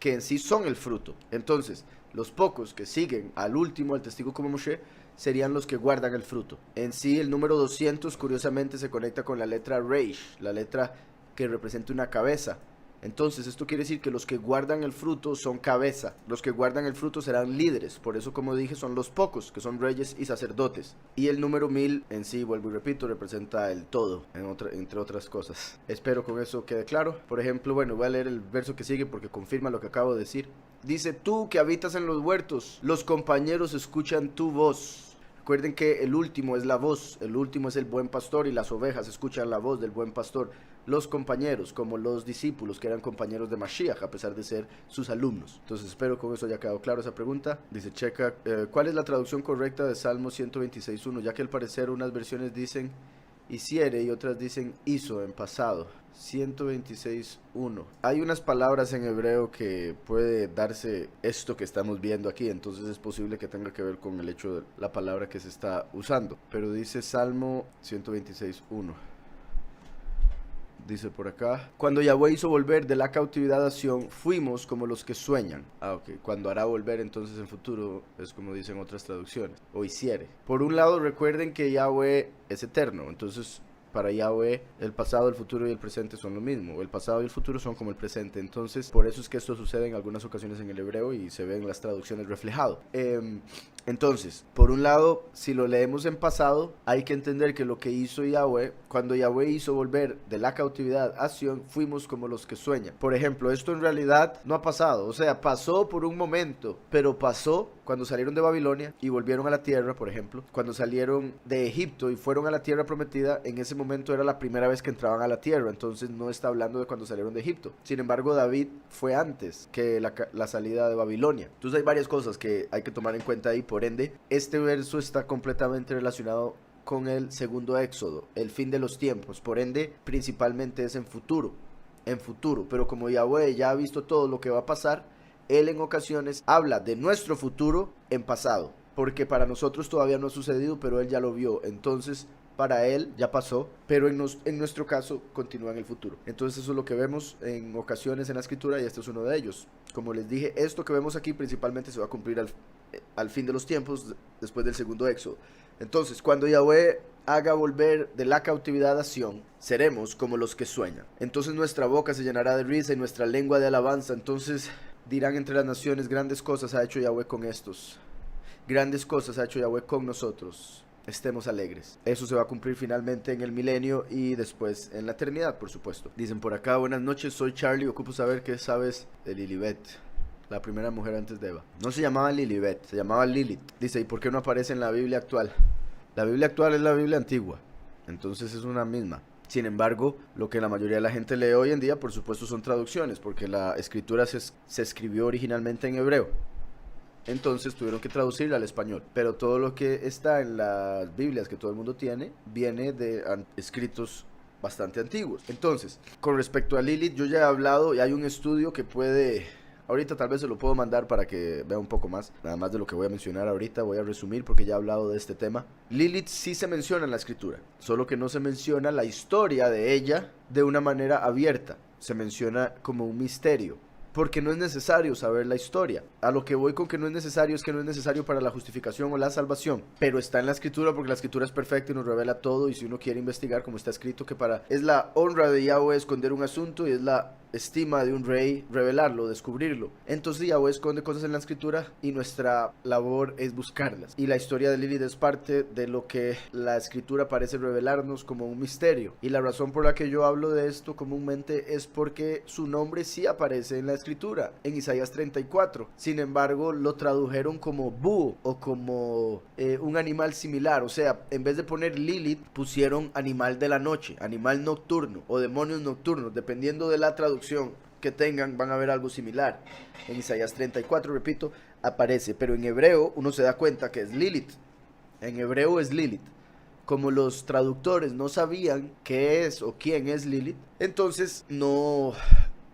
A: que en sí son el fruto. Entonces, los pocos que siguen al último, al testigo como Moshe, serían los que guardan el fruto. En sí, el número 200, curiosamente, se conecta con la letra Reish, la letra que representa una cabeza. Entonces, esto quiere decir que los que guardan el fruto son cabeza. Los que guardan el fruto serán líderes. Por eso, como dije, son los pocos, que son reyes y sacerdotes. Y el número 1000, en sí, vuelvo y repito, representa el todo, entre otras cosas. Espero con eso quede claro. Por ejemplo, bueno, voy a leer el verso que sigue porque confirma lo que acabo de decir. Dice, tú que habitas en los huertos, los compañeros escuchan tu voz. Recuerden que el último es la voz, el último es el buen pastor y las ovejas escuchan la voz del buen pastor. los compañeros, como los discípulos que eran compañeros de Mashiach, a pesar de ser sus alumnos. Entonces espero con eso haya quedado claro esa pregunta. Dice Checa, ¿cuál es la traducción correcta de Salmo 126.1? Ya que al parecer unas versiones dicen hiciere y otras dicen hizo en pasado. 126.1. Hay unas palabras en hebreo que puede darse esto que estamos viendo aquí, entonces es posible que tenga que ver con el hecho de la palabra que se está usando. Pero dice Salmo 126.1. Dice por acá, cuando Yahweh hizo volver de la cautividad a Sión, fuimos como los que sueñan. Ok, cuando hará volver entonces en futuro, es como dicen otras traducciones, o hiciere. Por un lado recuerden que Yahweh es eterno, entonces para Yahweh el pasado, el futuro y el presente son lo mismo. El pasado y el futuro son como el presente. Entonces por eso es que esto sucede en algunas ocasiones en el hebreo y se ve en las traducciones reflejado. Entonces, por un lado, si lo leemos en pasado, hay que entender que lo que hizo Yahweh, cuando Yahweh hizo volver de la cautividad a Sión, fuimos como los que sueñan. Por ejemplo, esto en realidad no ha pasado, o sea, pasó por un momento, pero pasó cuando salieron de Babilonia y volvieron a la tierra, por ejemplo. Cuando salieron de Egipto y fueron a la tierra prometida, en ese momento era la primera vez que entraban a la tierra, entonces no está hablando de cuando salieron de Egipto. Sin embargo, David fue antes que la salida de Babilonia. Entonces hay varias cosas que hay que tomar en cuenta ahí. Por ende, este verso está completamente relacionado con el segundo éxodo, el fin de los tiempos. Por ende, principalmente es en futuro, pero como Yahweh ya ha visto todo lo que va a pasar, él en ocasiones habla de nuestro futuro en pasado, porque para nosotros todavía no ha sucedido, pero él ya lo vio. Entonces para él ya pasó, pero en nuestro caso continúa en el futuro. Entonces eso es lo que vemos en ocasiones en la escritura y este es uno de ellos. Como les dije, esto que vemos aquí principalmente se va a cumplir al fin de los tiempos, después del segundo éxodo. Entonces, cuando Yahweh haga volver de la cautividad a Sión, seremos como los que sueñan. Entonces nuestra boca se llenará de risa y nuestra lengua de alabanza. Entonces dirán entre las naciones, grandes cosas ha hecho Yahweh con estos. Grandes cosas ha hecho Yahweh con nosotros. Estemos alegres. Eso se va a cumplir finalmente en el milenio y después en la eternidad, por supuesto. Dicen por acá, buenas noches, soy Charlie, ocupo saber qué sabes de Lilibet, la primera mujer antes de Eva. No se llamaba Lilibet, se llamaba Lilith. Dice, ¿y por qué no aparece en la Biblia actual? La Biblia actual es la Biblia antigua, entonces es una misma. Sin embargo, lo que la mayoría de la gente lee hoy en día, por supuesto, son traducciones, porque la escritura se escribió originalmente en hebreo. Entonces tuvieron que traducirla al español. Pero todo lo que está en las Biblias que todo el mundo tiene, viene de escritos bastante antiguos. Entonces, con respecto a Lilith, yo ya he hablado y hay un estudio que puede... Ahorita tal vez se lo puedo mandar para que vea un poco más. Nada más de lo que voy a mencionar ahorita, voy a resumir porque ya he hablado de este tema. Lilith sí se menciona en la escritura, solo que no se menciona la historia de ella de una manera abierta. Se menciona como un misterio, porque no es necesario saber la historia. A lo que voy con que no es necesario es que no es necesario para la justificación o la salvación, pero está en la escritura porque la escritura es perfecta y nos revela todo. Y si uno quiere investigar, como está escrito, que es la honra de Yahweh esconder un asunto y es la estima de un rey revelarlo, descubrirlo. Entonces Yahweh esconde cosas en la escritura y nuestra labor es buscarlas. Y la historia de Lilith es parte de lo que la escritura parece revelarnos como un misterio. Y la razón por la que yo hablo de esto comúnmente es porque su nombre sí aparece en la escritura, en Isaías 34. Sin embargo, lo tradujeron como búho o como un animal similar. O sea, en vez de poner Lilith, pusieron animal de la noche, animal nocturno o demonios nocturnos, dependiendo de la traducción que tengan, van a ver algo similar. En Isaías 34, repito, aparece, pero en hebreo uno se da cuenta que es Lilith. En hebreo es Lilith. Como los traductores no sabían qué es o quién es Lilith, entonces no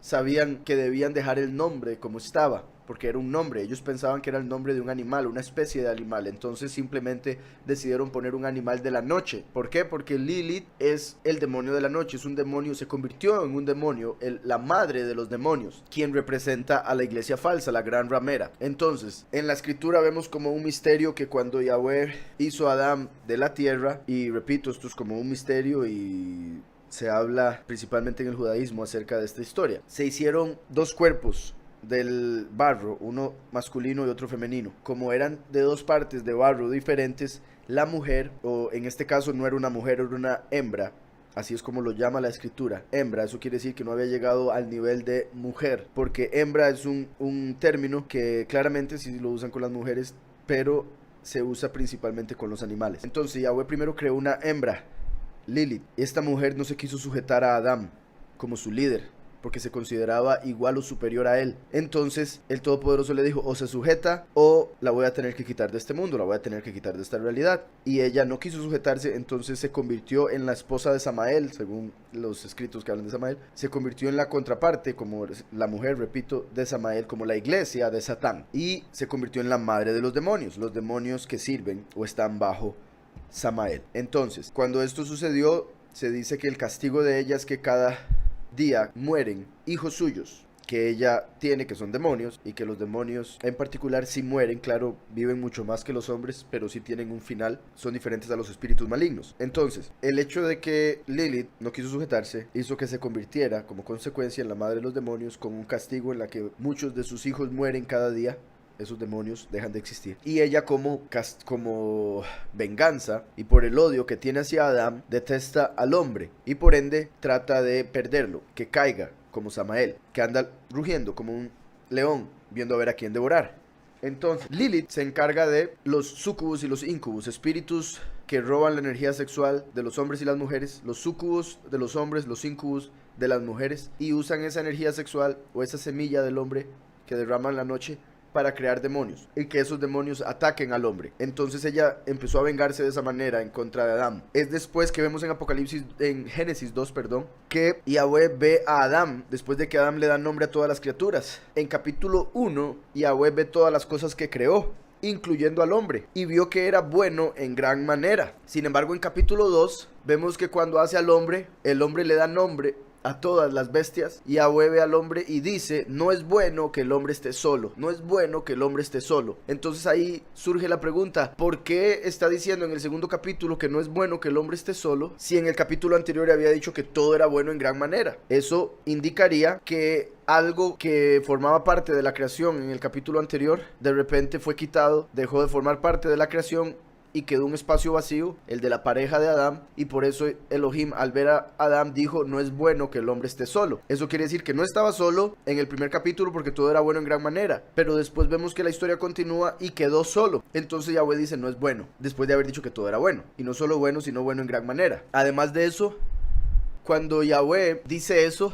A: sabían que debían dejar el nombre como estaba, porque era un nombre. Ellos pensaban que era el nombre de un animal, una especie de animal. Entonces simplemente decidieron poner un animal de la noche. ¿Por qué? Porque Lilith es el demonio de la noche, es un demonio, se convirtió en un demonio, la madre de los demonios, quien representa a la iglesia falsa, la gran ramera. Entonces, en la escritura vemos como un misterio que cuando Yahweh hizo a Adán de la tierra, y repito, esto es como un misterio y se habla principalmente en el judaísmo acerca de esta historia. Se hicieron dos cuerpos del barro, uno masculino y otro femenino. Como eran de dos partes de barro diferentes, la mujer, o en este caso no era una mujer, era una hembra, así es como lo llama la escritura, hembra. Eso quiere decir que no había llegado al nivel de mujer, porque hembra es un término que claramente sí lo usan con las mujeres, pero se usa principalmente con los animales. Entonces Yahweh primero creó una hembra, Lilith. Esta mujer no se quiso sujetar a Adán, como su líder, porque se consideraba igual o superior a él. Entonces el Todopoderoso le dijo, o se sujeta o la voy a tener que quitar de este mundo, la voy a tener que quitar de esta realidad. Y ella no quiso sujetarse, entonces se convirtió en la esposa de Samael, según los escritos que hablan de Samael. Se convirtió en la contraparte, como la mujer, repito, de Samael, como la iglesia de Satán. Y se convirtió en la madre de los demonios que sirven o están bajo Samael. Entonces, cuando esto sucedió, se dice que el castigo de ella es que cada día mueren hijos suyos que ella tiene, que son demonios, y que los demonios en particular si mueren, claro, viven mucho más que los hombres, pero si tienen un final, son diferentes a los espíritus malignos. Entonces, el hecho de que Lilith no quiso sujetarse hizo que se convirtiera como consecuencia en la madre de los demonios, con un castigo en la que muchos de sus hijos mueren cada día. Esos demonios dejan de existir. Y ella como venganza y por el odio que tiene hacia Adán, detesta al hombre y por ende trata de perderlo, que caiga como Samael, que anda rugiendo como un león viendo a ver a quién devorar. Entonces Lilith se encarga de los sucubus y los incubus, espíritus que roban la energía sexual de los hombres y las mujeres, los sucubus de los hombres, los incubus de las mujeres, y usan esa energía sexual o esa semilla del hombre que derraman la noche para crear demonios y que esos demonios ataquen al hombre. Entonces ella empezó a vengarse de esa manera en contra de Adán. Es después que vemos en Génesis 2, que Yahweh ve a Adán después de que Adán le da nombre a todas las criaturas. En capítulo 1, Yahweh ve todas las cosas que creó, incluyendo al hombre, y vio que era bueno en gran manera. Sin embargo, en capítulo 2 vemos que cuando hace al hombre, el hombre le da nombre a todas las bestias, y Yahweh ve al hombre y dice, no es bueno que el hombre esté solo, no es bueno que el hombre esté solo. Entonces ahí surge la pregunta, ¿por qué está diciendo en el segundo capítulo que no es bueno que el hombre esté solo, si en el capítulo anterior había dicho que todo era bueno en gran manera? Eso indicaría que algo que formaba parte de la creación en el capítulo anterior, de repente fue quitado, dejó de formar parte de la creación, y quedó un espacio vacío, el de la pareja de Adán, y por eso Elohim al ver a Adán dijo, no es bueno que el hombre esté solo. Eso quiere decir que no estaba solo en el primer capítulo porque todo era bueno en gran manera, pero después vemos que la historia continúa y quedó solo. Entonces Yahweh dice, no es bueno, después de haber dicho que todo era bueno, y no solo bueno, sino bueno en gran manera. Además de eso, cuando Yahweh dice eso,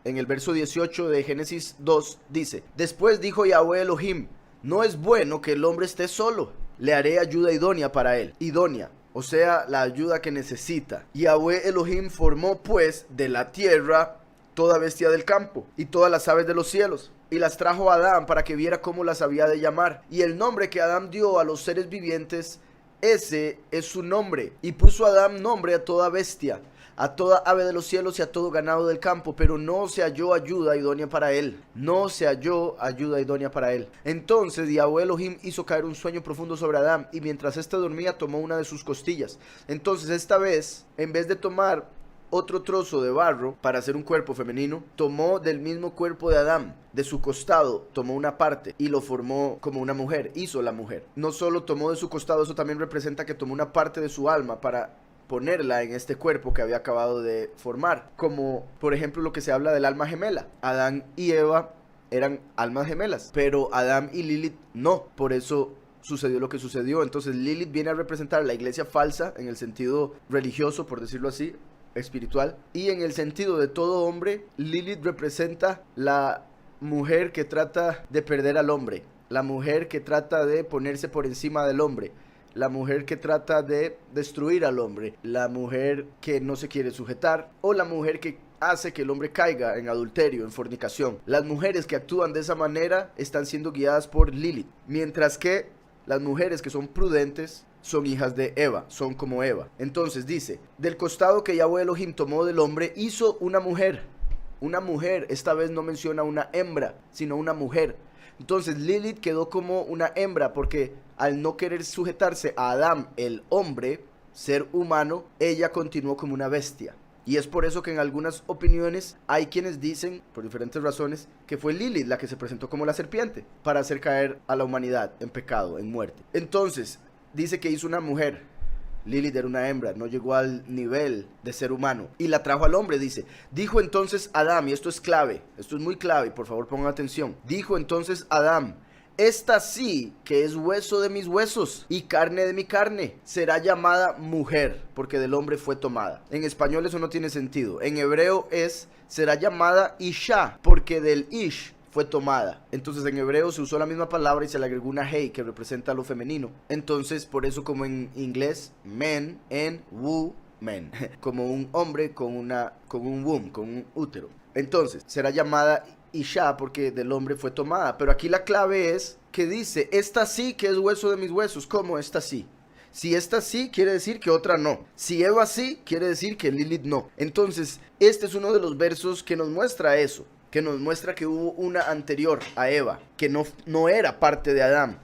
A: en el verso 18 de Génesis 2, dice, después dijo Yahweh Elohim, no es bueno que el hombre esté solo. Le haré ayuda idónea para él. Idónea, o sea, la ayuda que necesita. Yahweh Elohim formó pues de la tierra toda bestia del campo y todas las aves de los cielos, y las trajo a Adán para que viera cómo las había de llamar. Y el nombre que Adán dio a los seres vivientes, ese es su nombre. Y puso Adán nombre a toda bestia, a toda ave de los cielos y a todo ganado del campo, pero no se halló ayuda idónea para él. No se halló ayuda idónea para él. Entonces Yahweh Elohim hizo caer un sueño profundo sobre Adán, y mientras éste dormía tomó una de sus costillas. Entonces esta vez, en vez de tomar otro trozo de barro para hacer un cuerpo femenino, tomó del mismo cuerpo de Adán, de su costado, tomó una parte y lo formó como una mujer, hizo la mujer. No solo tomó de su costado, eso también representa que tomó una parte de su alma para ponerla en este cuerpo que había acabado de formar, como por ejemplo lo que se habla del alma gemela. Adán y Eva eran almas gemelas, pero Adán y Lilith no, por eso sucedió lo que sucedió. Entonces Lilith viene a representar la iglesia falsa en el sentido religioso, por decirlo así, espiritual, y en el sentido de todo hombre, Lilith representa la mujer que trata de perder al hombre, la mujer que trata de ponerse por encima del hombre, la mujer que trata de destruir al hombre, la mujer que no se quiere sujetar, o la mujer que hace que el hombre caiga en adulterio, en fornicación. Las mujeres que actúan de esa manera están siendo guiadas por Lilith, mientras que las mujeres que son prudentes son hijas de Eva, son como Eva. Entonces dice, del costado que Yahweh Elohim tomó del hombre, hizo una mujer. Una mujer, esta vez no menciona una hembra, sino una mujer. Entonces Lilith quedó como una hembra porque al no querer sujetarse a Adán, el hombre, ser humano, ella continuó como una bestia. Y es por eso que en algunas opiniones hay quienes dicen, por diferentes razones, que fue Lilith la que se presentó como la serpiente para hacer caer a la humanidad en pecado, en muerte. Entonces, dice que hizo una mujer. Lilith era una hembra, no llegó al nivel de ser humano y la trajo al hombre, dice. Dijo entonces Adán, y esto es clave, esto es muy clave, por favor pongan atención. Dijo entonces Adán, esta sí, que es hueso de mis huesos y carne de mi carne, será llamada mujer, porque del hombre fue tomada. En español eso no tiene sentido. En hebreo será llamada Isha, porque del Ish fue tomada. Entonces en hebreo se usó la misma palabra y se le agregó una hey que representa lo femenino. Entonces por eso, como en inglés, men en woman, como un hombre con un womb, con un útero. Entonces será llamada Isha porque del hombre fue tomada. Pero aquí la clave es que dice, esta sí que es hueso de mis huesos. ¿Cómo esta sí? Si esta sí, quiere decir que otra no. Si Eva sí, quiere decir que Lilith no. Entonces este es uno de los versos que nos muestra eso, que nos muestra que hubo una anterior a Eva, que no era parte de Adán,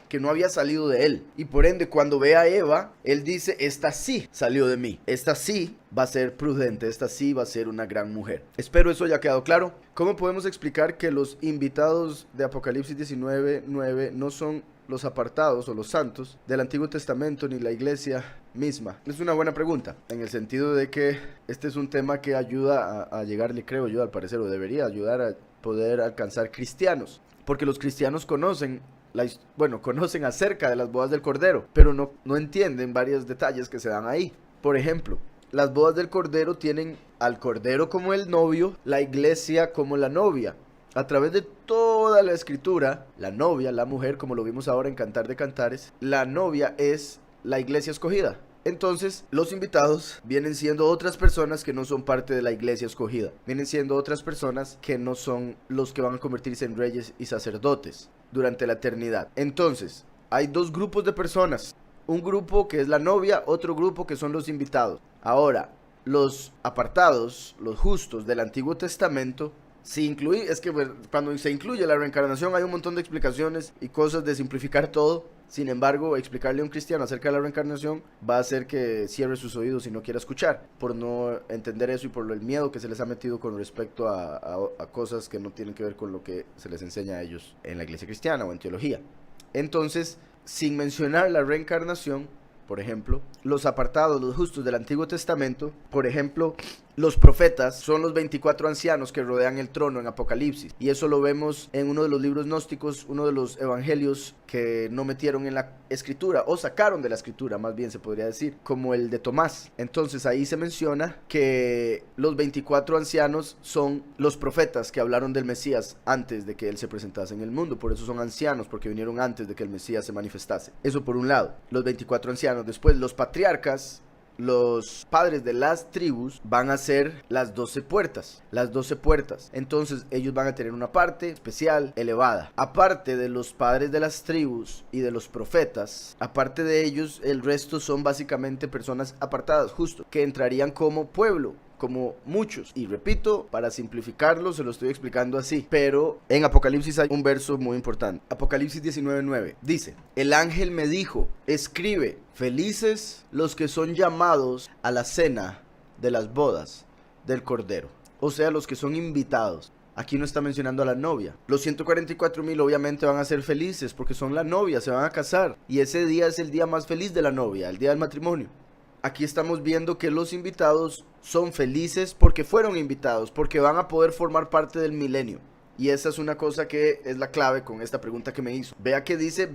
A: que no había salido de él. Y por ende, cuando ve a Eva, él dice, esta sí salió de mí. Esta sí va a ser prudente, esta sí va a ser una gran mujer. Espero eso haya quedado claro. ¿Cómo podemos explicar que los invitados de Apocalipsis 19:9 no son los apartados o los santos del Antiguo Testamento ni la iglesia misma? Es una buena pregunta, en el sentido de que este es un tema que ayuda a llegarle, creo yo, al parecer, o debería ayudar a poder alcanzar cristianos, porque los cristianos conocen acerca de las bodas del Cordero, pero no entienden varios detalles que se dan ahí. Por ejemplo, las bodas del Cordero tienen al Cordero como el novio, la iglesia como la novia. A través de toda la escritura, la novia, la mujer, como lo vimos ahora en Cantar de Cantares, la novia es la iglesia escogida. Entonces, los invitados vienen siendo otras personas que no son parte de la iglesia escogida. Vienen siendo otras personas que no son los que van a convertirse en reyes y sacerdotes durante la eternidad. Entonces, hay dos grupos de personas. Un grupo que es la novia, otro grupo que son los invitados. Ahora, los apartados, los justos del Antiguo Testamento, cuando se incluye la reencarnación hay un montón de explicaciones y cosas de simplificar todo. Sin embargo, explicarle a un cristiano acerca de la reencarnación va a hacer que cierre sus oídos y no quiera escuchar, por no entender eso y por el miedo que se les ha metido con respecto a cosas que no tienen que ver con lo que se les enseña a ellos en la iglesia cristiana o en teología. Entonces, sin mencionar la reencarnación, por ejemplo, los apartados, los justos del Antiguo Testamento, por ejemplo, los profetas son los 24 ancianos que rodean el trono en Apocalipsis. Y eso lo vemos en uno de los libros gnósticos, uno de los evangelios que no metieron en la escritura, o sacaron de la escritura, más bien se podría decir, como el de Tomás. Entonces ahí se menciona que los 24 ancianos son los profetas que hablaron del Mesías antes de que él se presentase en el mundo. Por eso son ancianos, porque vinieron antes de que el Mesías se manifestase. Eso por un lado, los 24 ancianos. Después los patriarcas, los padres de las tribus, van a ser las 12 puertas. Las 12 puertas. Entonces ellos van a tener una parte especial, elevada. Aparte de los padres de las tribus y de los profetas, aparte de ellos, el resto son básicamente personas apartadas, justo, que entrarían como pueblo, como muchos. Y repito, para simplificarlo, se lo estoy explicando así. Pero en Apocalipsis hay un verso muy importante. Apocalipsis 19:9 dice: el ángel me dijo, escribe, felices los que son llamados a la cena de las bodas del Cordero. O sea, los que son invitados. Aquí no está mencionando a la novia. Los 144,000 obviamente van a ser felices porque son la novia, se van a casar. Y ese día es el día más feliz de la novia, el día del matrimonio. Aquí estamos viendo que los invitados son felices porque fueron invitados, porque van a poder formar parte del milenio. Y esa es una cosa que es la clave con esta pregunta que me hizo. Vea que dice,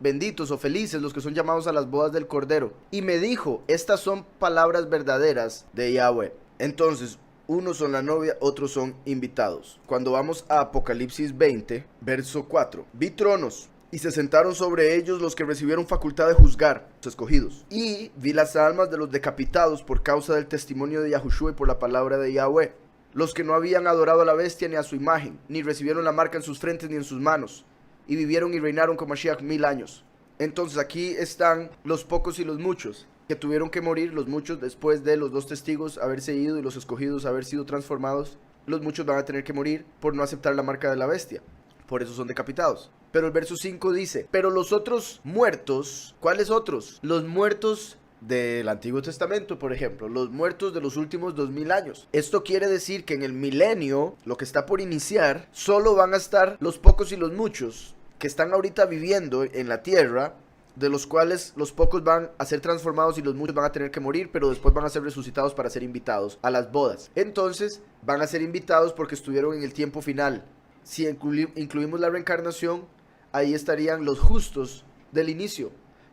A: benditos o felices los que son llamados a las bodas del Cordero. Y me dijo, estas son palabras verdaderas de Yahweh. Entonces, unos son la novia, otros son invitados. Cuando vamos a Apocalipsis 20, verso 4. Vi tronos, y se sentaron sobre ellos los que recibieron facultad de juzgar, los escogidos. Y vi las almas de los decapitados por causa del testimonio de Yahushua y por la palabra de Yahweh, los que no habían adorado a la bestia ni a su imagen, ni recibieron la marca en sus frentes ni en sus manos, y vivieron y reinaron con Mashiach 1000 años. Entonces aquí están los pocos y los muchos, que tuvieron que morir, los muchos después de los dos testigos haberse ido y los escogidos haber sido transformados. Los muchos van a tener que morir por no aceptar la marca de la bestia. Por eso son decapitados. Pero el verso 5 dice, pero los otros muertos, ¿cuáles otros? Los muertos del Antiguo Testamento, por ejemplo, los muertos de los últimos 2000 años. Esto quiere decir que en el milenio, lo que está por iniciar, solo van a estar los pocos y los muchos que están ahorita viviendo en la tierra, de los cuales los pocos van a ser transformados y los muchos van a tener que morir, pero después van a ser resucitados para ser invitados a las bodas. Entonces, van a ser invitados porque estuvieron en el tiempo final. Si incluimos la reencarnación, ahí estarían los justos del inicio.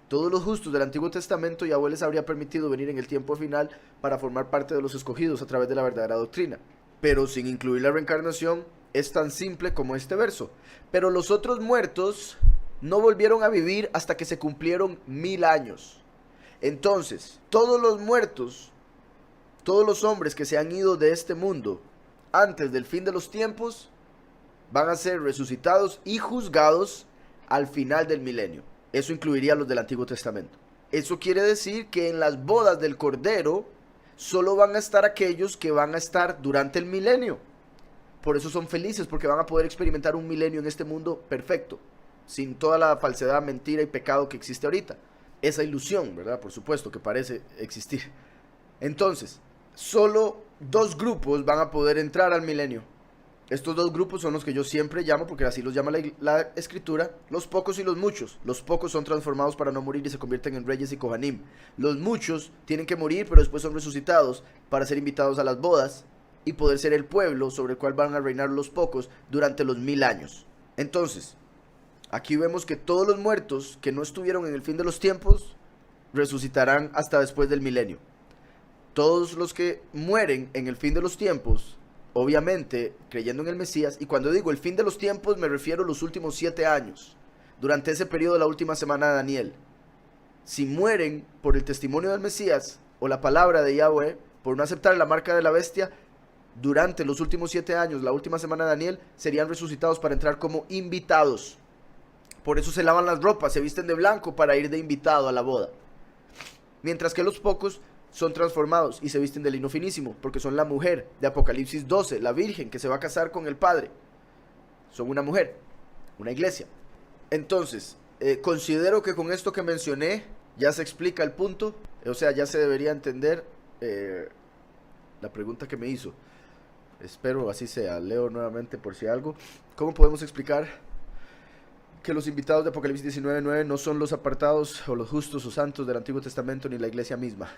A: Todos los justos del Antiguo Testamento, Yahweh les habría permitido venir en el tiempo final para formar parte de los escogidos a través de la verdadera doctrina. Pero sin incluir la reencarnación, es tan simple como este verso. Pero los otros muertos no volvieron a vivir hasta que se cumplieron 1000 años. Entonces, todos los muertos, todos los hombres que se han ido de este mundo antes del fin de los tiempos, van a ser resucitados y juzgados al final del milenio. Eso incluiría a los del Antiguo Testamento. Eso quiere decir que en las bodas del Cordero solo van a estar aquellos que van a estar durante el milenio. Por eso son felices, porque van a poder experimentar un milenio en este mundo perfecto, sin toda la falsedad, mentira y pecado que existe ahorita. Esa ilusión, ¿verdad? Por supuesto, que parece existir. Entonces, solo 2 grupos van a poder entrar al milenio. Estos 2 grupos son los que yo siempre llamo, porque así los llama la escritura, los pocos y los muchos. Los pocos son transformados para no morir y se convierten en reyes y kohanim. Los muchos tienen que morir, pero después son resucitados para ser invitados a las bodas y poder ser el pueblo sobre el cual van a reinar los pocos durante los 1000 años. Entonces, aquí vemos que todos los muertos que no estuvieron en el fin de los tiempos resucitarán hasta después del milenio. Todos los que mueren en el fin de los tiempos, obviamente creyendo en el Mesías, y cuando digo el fin de los tiempos me refiero a los últimos 7 años, durante ese periodo de la última semana de Daniel. Si mueren por el testimonio del Mesías o la palabra de Yahweh, por no aceptar la marca de la bestia, durante los últimos 7 años, la última semana de Daniel, serían resucitados para entrar como invitados. Por eso se lavan las ropas, se visten de blanco para ir de invitado a la boda. Mientras que los pocos son transformados y se visten de lino finísimo, porque son la mujer de Apocalipsis 12, la virgen que se va a casar con el Padre. Son una mujer, una iglesia. Entonces, considero que con esto que mencioné ya se explica el punto, o sea, ya se debería entender la pregunta que me hizo. Espero así sea. Leo nuevamente por si algo. ¿Cómo podemos explicar que los invitados de Apocalipsis 19:9 no son los apartados o los justos o santos del Antiguo Testamento ni la iglesia misma?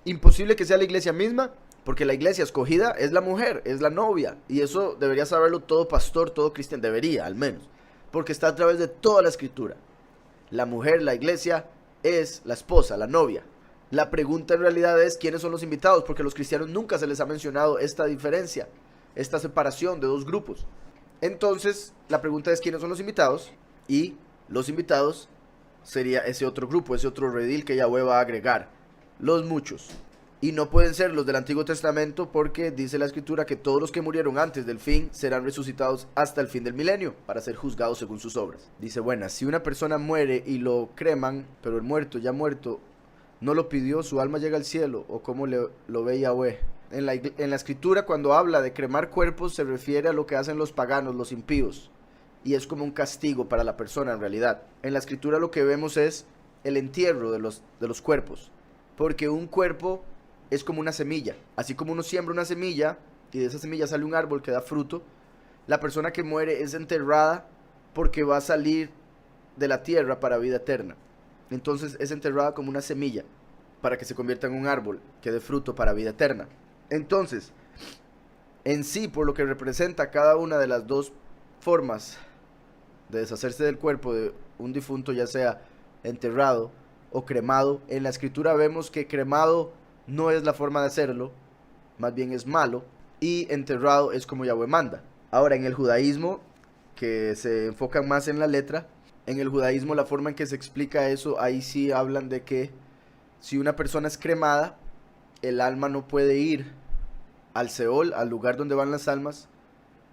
A: Imposible que sea la iglesia misma, porque la iglesia escogida es la mujer, es la novia, y eso debería saberlo todo pastor, todo cristiano, debería al menos, porque está a través de toda la escritura. La mujer, la iglesia, es la esposa, la novia. La pregunta en realidad es quiénes son los invitados, porque a los cristianos nunca se les ha mencionado esta diferencia, esta separación de 2 grupos. Entonces, la pregunta es quiénes son los invitados, y los invitados sería ese otro grupo, ese otro redil que Yahweh va a agregar, los muchos. Y no pueden ser los del Antiguo Testamento, porque dice la escritura que todos los que murieron antes del fin serán resucitados hasta el fin del milenio para ser juzgados según sus obras. Dice, bueno, si una persona muere y lo creman, pero el muerto, ya muerto, no lo pidió, su alma llega al cielo, o cómo lo ve Yahweh. En la escritura, cuando habla de cremar cuerpos, se refiere a lo que hacen los paganos, los impíos, y es como un castigo para la persona en realidad. En la escritura lo que vemos es el entierro de los cuerpos, porque un cuerpo es como una semilla. Así como uno siembra una semilla y de esa semilla sale un árbol que da fruto, la persona que muere es enterrada porque va a salir de la tierra para vida eterna. Entonces es enterrada como una semilla para que se convierta en un árbol que dé fruto para vida eterna. Entonces, en sí, por lo que representa cada una de las 2 formas de deshacerse del cuerpo de un difunto, ya sea enterrado o cremado, en la escritura vemos que cremado no es la forma de hacerlo, más bien es malo, y enterrado es como Yahweh manda. Ahora, en el judaísmo, que se enfocan más en la letra, en el judaísmo la forma en que se explica eso, ahí sí hablan de que si una persona es cremada, el alma no puede ir al Seol, al lugar donde van las almas,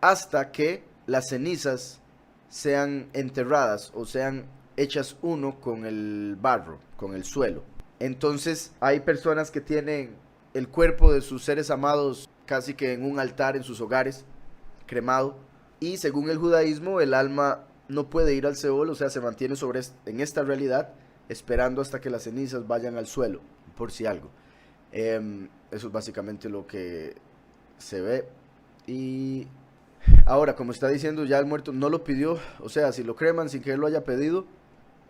A: hasta que las cenizas sean enterradas o sean hechas uno con el barro, con el suelo. Entonces hay personas que tienen el cuerpo de sus seres amados casi que en un altar en sus hogares, cremado, y según el judaísmo el alma no puede ir al Seol, o sea, se mantiene en esta realidad, esperando hasta que las cenizas vayan al suelo, por si algo. Eso es básicamente lo que se ve. Y ahora, como está diciendo, ya el muerto no lo pidió, o sea, si lo creman sin que él lo haya pedido,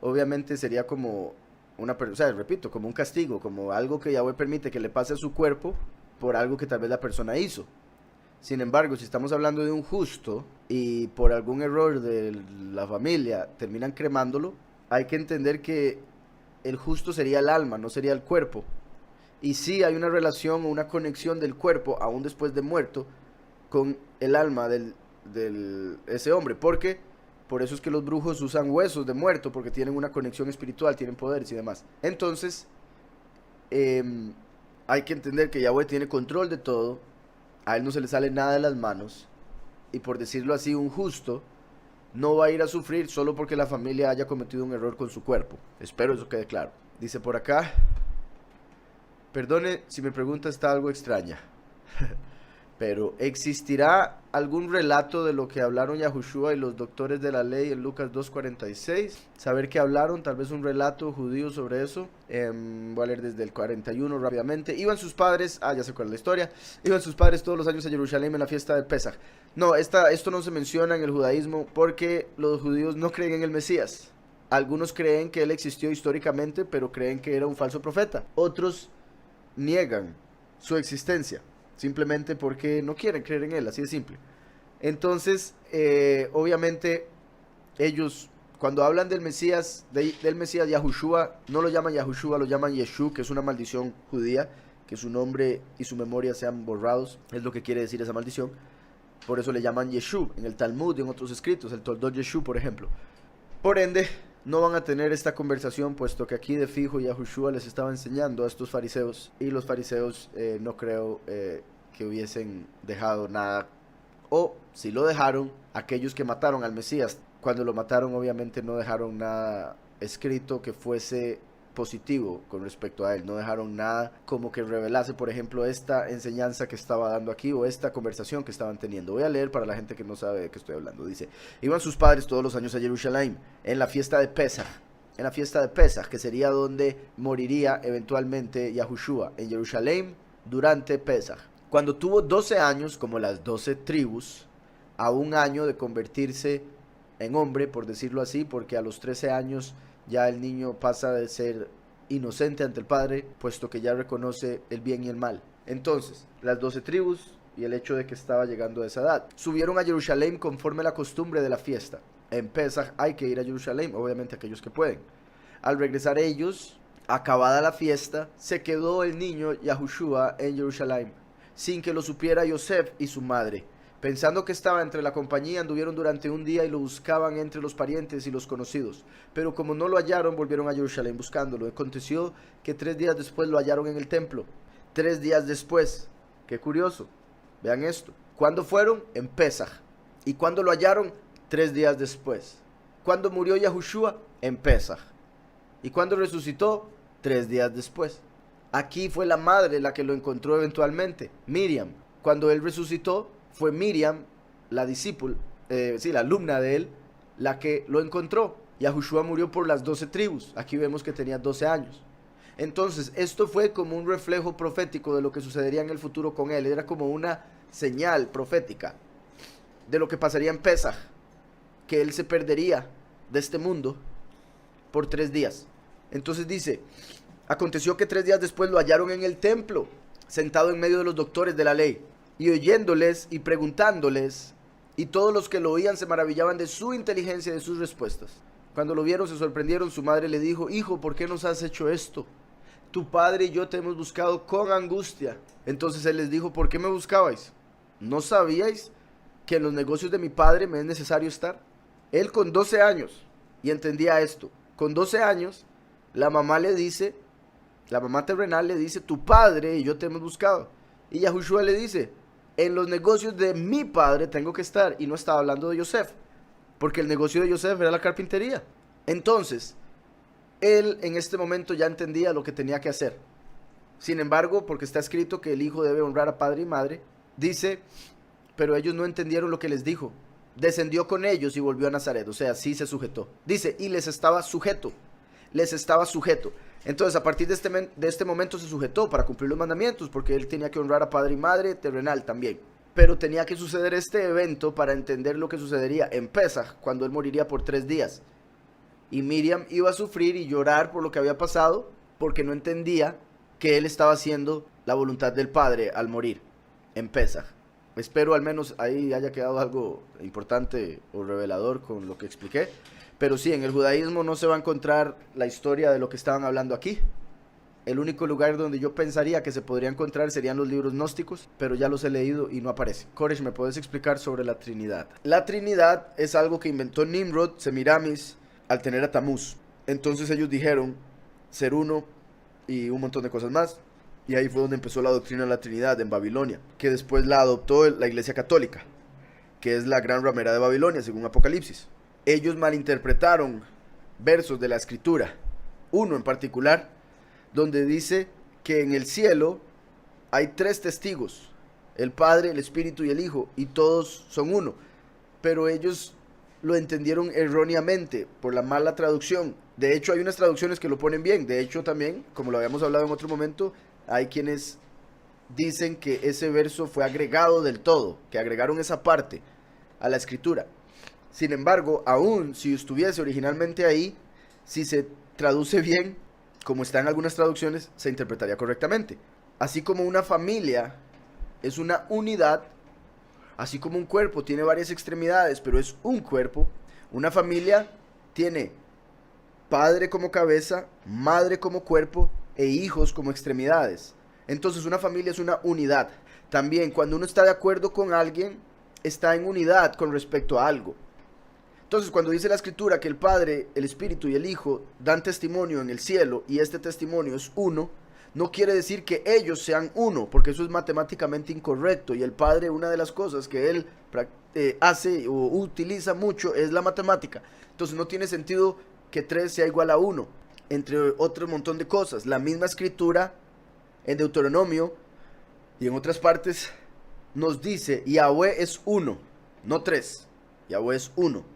A: obviamente sería como o sea, repito, como un castigo, como algo que Yahweh permite que le pase a su cuerpo por algo que tal vez la persona hizo. Sin embargo, si estamos hablando de un justo y por algún error de la familia terminan cremándolo, hay que entender que el justo sería el alma, no sería el cuerpo. Y sí hay una relación o una conexión del cuerpo, aún después de muerto, con el alma ese hombre. Porque por eso es que los brujos usan huesos de muerto, porque tienen una conexión espiritual, tienen poderes y demás. Entonces, hay que entender que Yahweh tiene control de todo, a él no se le sale nada de las manos, y por decirlo así, un justo no va a ir a sufrir solo porque la familia haya cometido un error con su cuerpo. Espero eso quede claro. Dice por acá, perdone si mi pregunta está algo extraña, pero ¿existirá algún relato de lo que hablaron Yahushua y los doctores de la ley en Lucas 2:46? Saber qué hablaron, tal vez un relato judío sobre eso. Voy a leer desde el 41 rápidamente. Iban sus padres, ya sé cuál es la historia. Iban sus padres todos los años a Jerusalén en la fiesta del Pesaj. No, esto no se menciona en el judaísmo porque los judíos no creen en el Mesías. Algunos creen que él existió históricamente, pero creen que era un falso profeta. Otros niegan su existencia, simplemente porque no quieren creer en él, así de simple. Entonces, obviamente, ellos, cuando hablan del Mesías Yahushua, no lo llaman Yahushua, lo llaman Yeshu, que es una maldición judía, que su nombre y su memoria sean borrados, es lo que quiere decir esa maldición. Por eso le llaman Yeshu, en el Talmud y en otros escritos, el Toldot Yeshu, por ejemplo. Por ende, no van a tener esta conversación, puesto que aquí de fijo Yahushua les estaba enseñando a estos fariseos, y los fariseos no creo que hubiesen dejado nada, o si lo dejaron, aquellos que mataron al Mesías, cuando lo mataron obviamente no dejaron nada escrito que fuese positivo con respecto a él, no dejaron nada como que revelase, por ejemplo, esta enseñanza que estaba dando aquí o esta conversación que estaban teniendo. Voy a leer para la gente que no sabe de qué estoy hablando. Dice, iban sus padres todos los años a Jerusalén en la fiesta de Pesaj, que sería donde moriría eventualmente Yahushua, en Jerusalén durante Pesaj. Cuando tuvo 12 años, como las 12 tribus, a un año de convertirse en hombre, por decirlo así, porque a los 13 años ya el niño pasa de ser inocente ante el padre, puesto que ya reconoce el bien y el mal. Entonces, las 12 tribus y el hecho de que estaba llegando a esa edad, subieron a Jerusalén conforme a la costumbre de la fiesta. En Pesaj hay que ir a Jerusalén, obviamente aquellos que pueden. Al regresar ellos, acabada la fiesta, se quedó el niño Yahushua en Jerusalén, sin que lo supiera Yosef y su madre. Pensando que estaba entre la compañía, anduvieron durante un día y lo buscaban entre los parientes y los conocidos. Pero como no lo hallaron, volvieron a Jerusalén buscándolo. Aconteció que 3 días después lo hallaron en el templo. 3 días después. Qué curioso. Vean esto. ¿Cuándo fueron? En Pesaj. ¿Y cuándo lo hallaron? 3 días después. ¿Cuándo murió Yahushua? En Pesaj. ¿Y cuándo resucitó? 3 días después. Aquí fue la madre la que lo encontró eventualmente, Miriam. Cuando él resucitó, fue Miriam, la discípula, la alumna de él, la que lo encontró. Yahushua murió por las 12 tribus. Aquí vemos que tenía 12 años. Entonces, esto fue como un reflejo profético de lo que sucedería en el futuro con él. Era como una señal profética de lo que pasaría en Pesaj, que él se perdería de este mundo por 3 días. Entonces dice, aconteció que 3 días después lo hallaron en el templo, sentado en medio de los doctores de la ley, y oyéndoles y preguntándoles, y todos los que lo oían se maravillaban de su inteligencia y de sus respuestas. Cuando lo vieron se sorprendieron. Su madre le dijo, hijo, ¿por qué nos has hecho esto? Tu padre y yo te hemos buscado con angustia. Entonces él les dijo, ¿por qué me buscabais? ¿No sabíais que en los negocios de mi padre me es necesario estar? Él con 12 años, y entendía esto, con 12 años, la mamá terrenal le dice, tu padre y yo te hemos buscado. Y Yahushua le dice, en los negocios de mi padre tengo que estar. Y no estaba hablando de Yosef, porque el negocio de Yosef era la carpintería. Entonces, él en este momento ya entendía lo que tenía que hacer. Sin embargo, porque está escrito que el hijo debe honrar a padre y madre, dice, pero ellos no entendieron lo que les dijo. Descendió con ellos y volvió a Nazaret, o sea, sí se sujetó. Dice, y les estaba sujeto. Entonces, a partir de este momento se sujetó para cumplir los mandamientos, porque él tenía que honrar a padre y madre terrenal también. Pero tenía que suceder este evento para entender lo que sucedería en Pesaj, cuando él moriría por 3 días. Y Miriam iba a sufrir y llorar por lo que había pasado, porque no entendía que él estaba haciendo la voluntad del Padre al morir en Pesaj. Espero al menos ahí haya quedado algo importante o revelador con lo que expliqué. Pero sí, en el judaísmo no se va a encontrar la historia de lo que estaban hablando aquí. El único lugar donde yo pensaría que se podría encontrar serían los libros gnósticos, pero ya los he leído y no aparece. Koresh, ¿me puedes explicar sobre la Trinidad? La Trinidad es algo que inventó Nimrod, Semiramis, al tener a Tamuz. Entonces ellos dijeron ser uno y un montón de cosas más. Y ahí fue donde empezó la doctrina de la Trinidad en Babilonia, que después la adoptó la Iglesia Católica, que es la gran ramera de Babilonia, según Apocalipsis. Ellos malinterpretaron versos de la Escritura, uno en particular, donde dice que en el cielo hay 3 testigos, el Padre, el Espíritu y el Hijo, y todos son uno. Pero ellos lo entendieron erróneamente por la mala traducción. De hecho, hay unas traducciones que lo ponen bien. De hecho, también, como lo habíamos hablado en otro momento, hay quienes dicen que ese verso fue agregado del todo, que agregaron esa parte a la escritura. Sin embargo, aún si estuviese originalmente ahí, si se traduce bien, como está en algunas traducciones, se interpretaría correctamente. Así como una familia es una unidad, así como un cuerpo tiene varias extremidades, pero es un cuerpo, una familia tiene padre como cabeza, madre como cuerpo e hijos como extremidades. Entonces una familia es una unidad. También cuando uno está de acuerdo con alguien, está en unidad con respecto a algo. Entonces cuando dice la escritura que el Padre, el Espíritu y el Hijo dan testimonio en el cielo y este testimonio es uno, no quiere decir que ellos sean uno, porque eso es matemáticamente incorrecto. Y el Padre, una de las cosas que él hace o utiliza mucho es la matemática. Entonces no tiene sentido que 3 sea igual a 1, entre otro montón de cosas. La misma escritura en Deuteronomio y en otras partes nos dice Yahweh es 1, no 3. Yahweh es 1.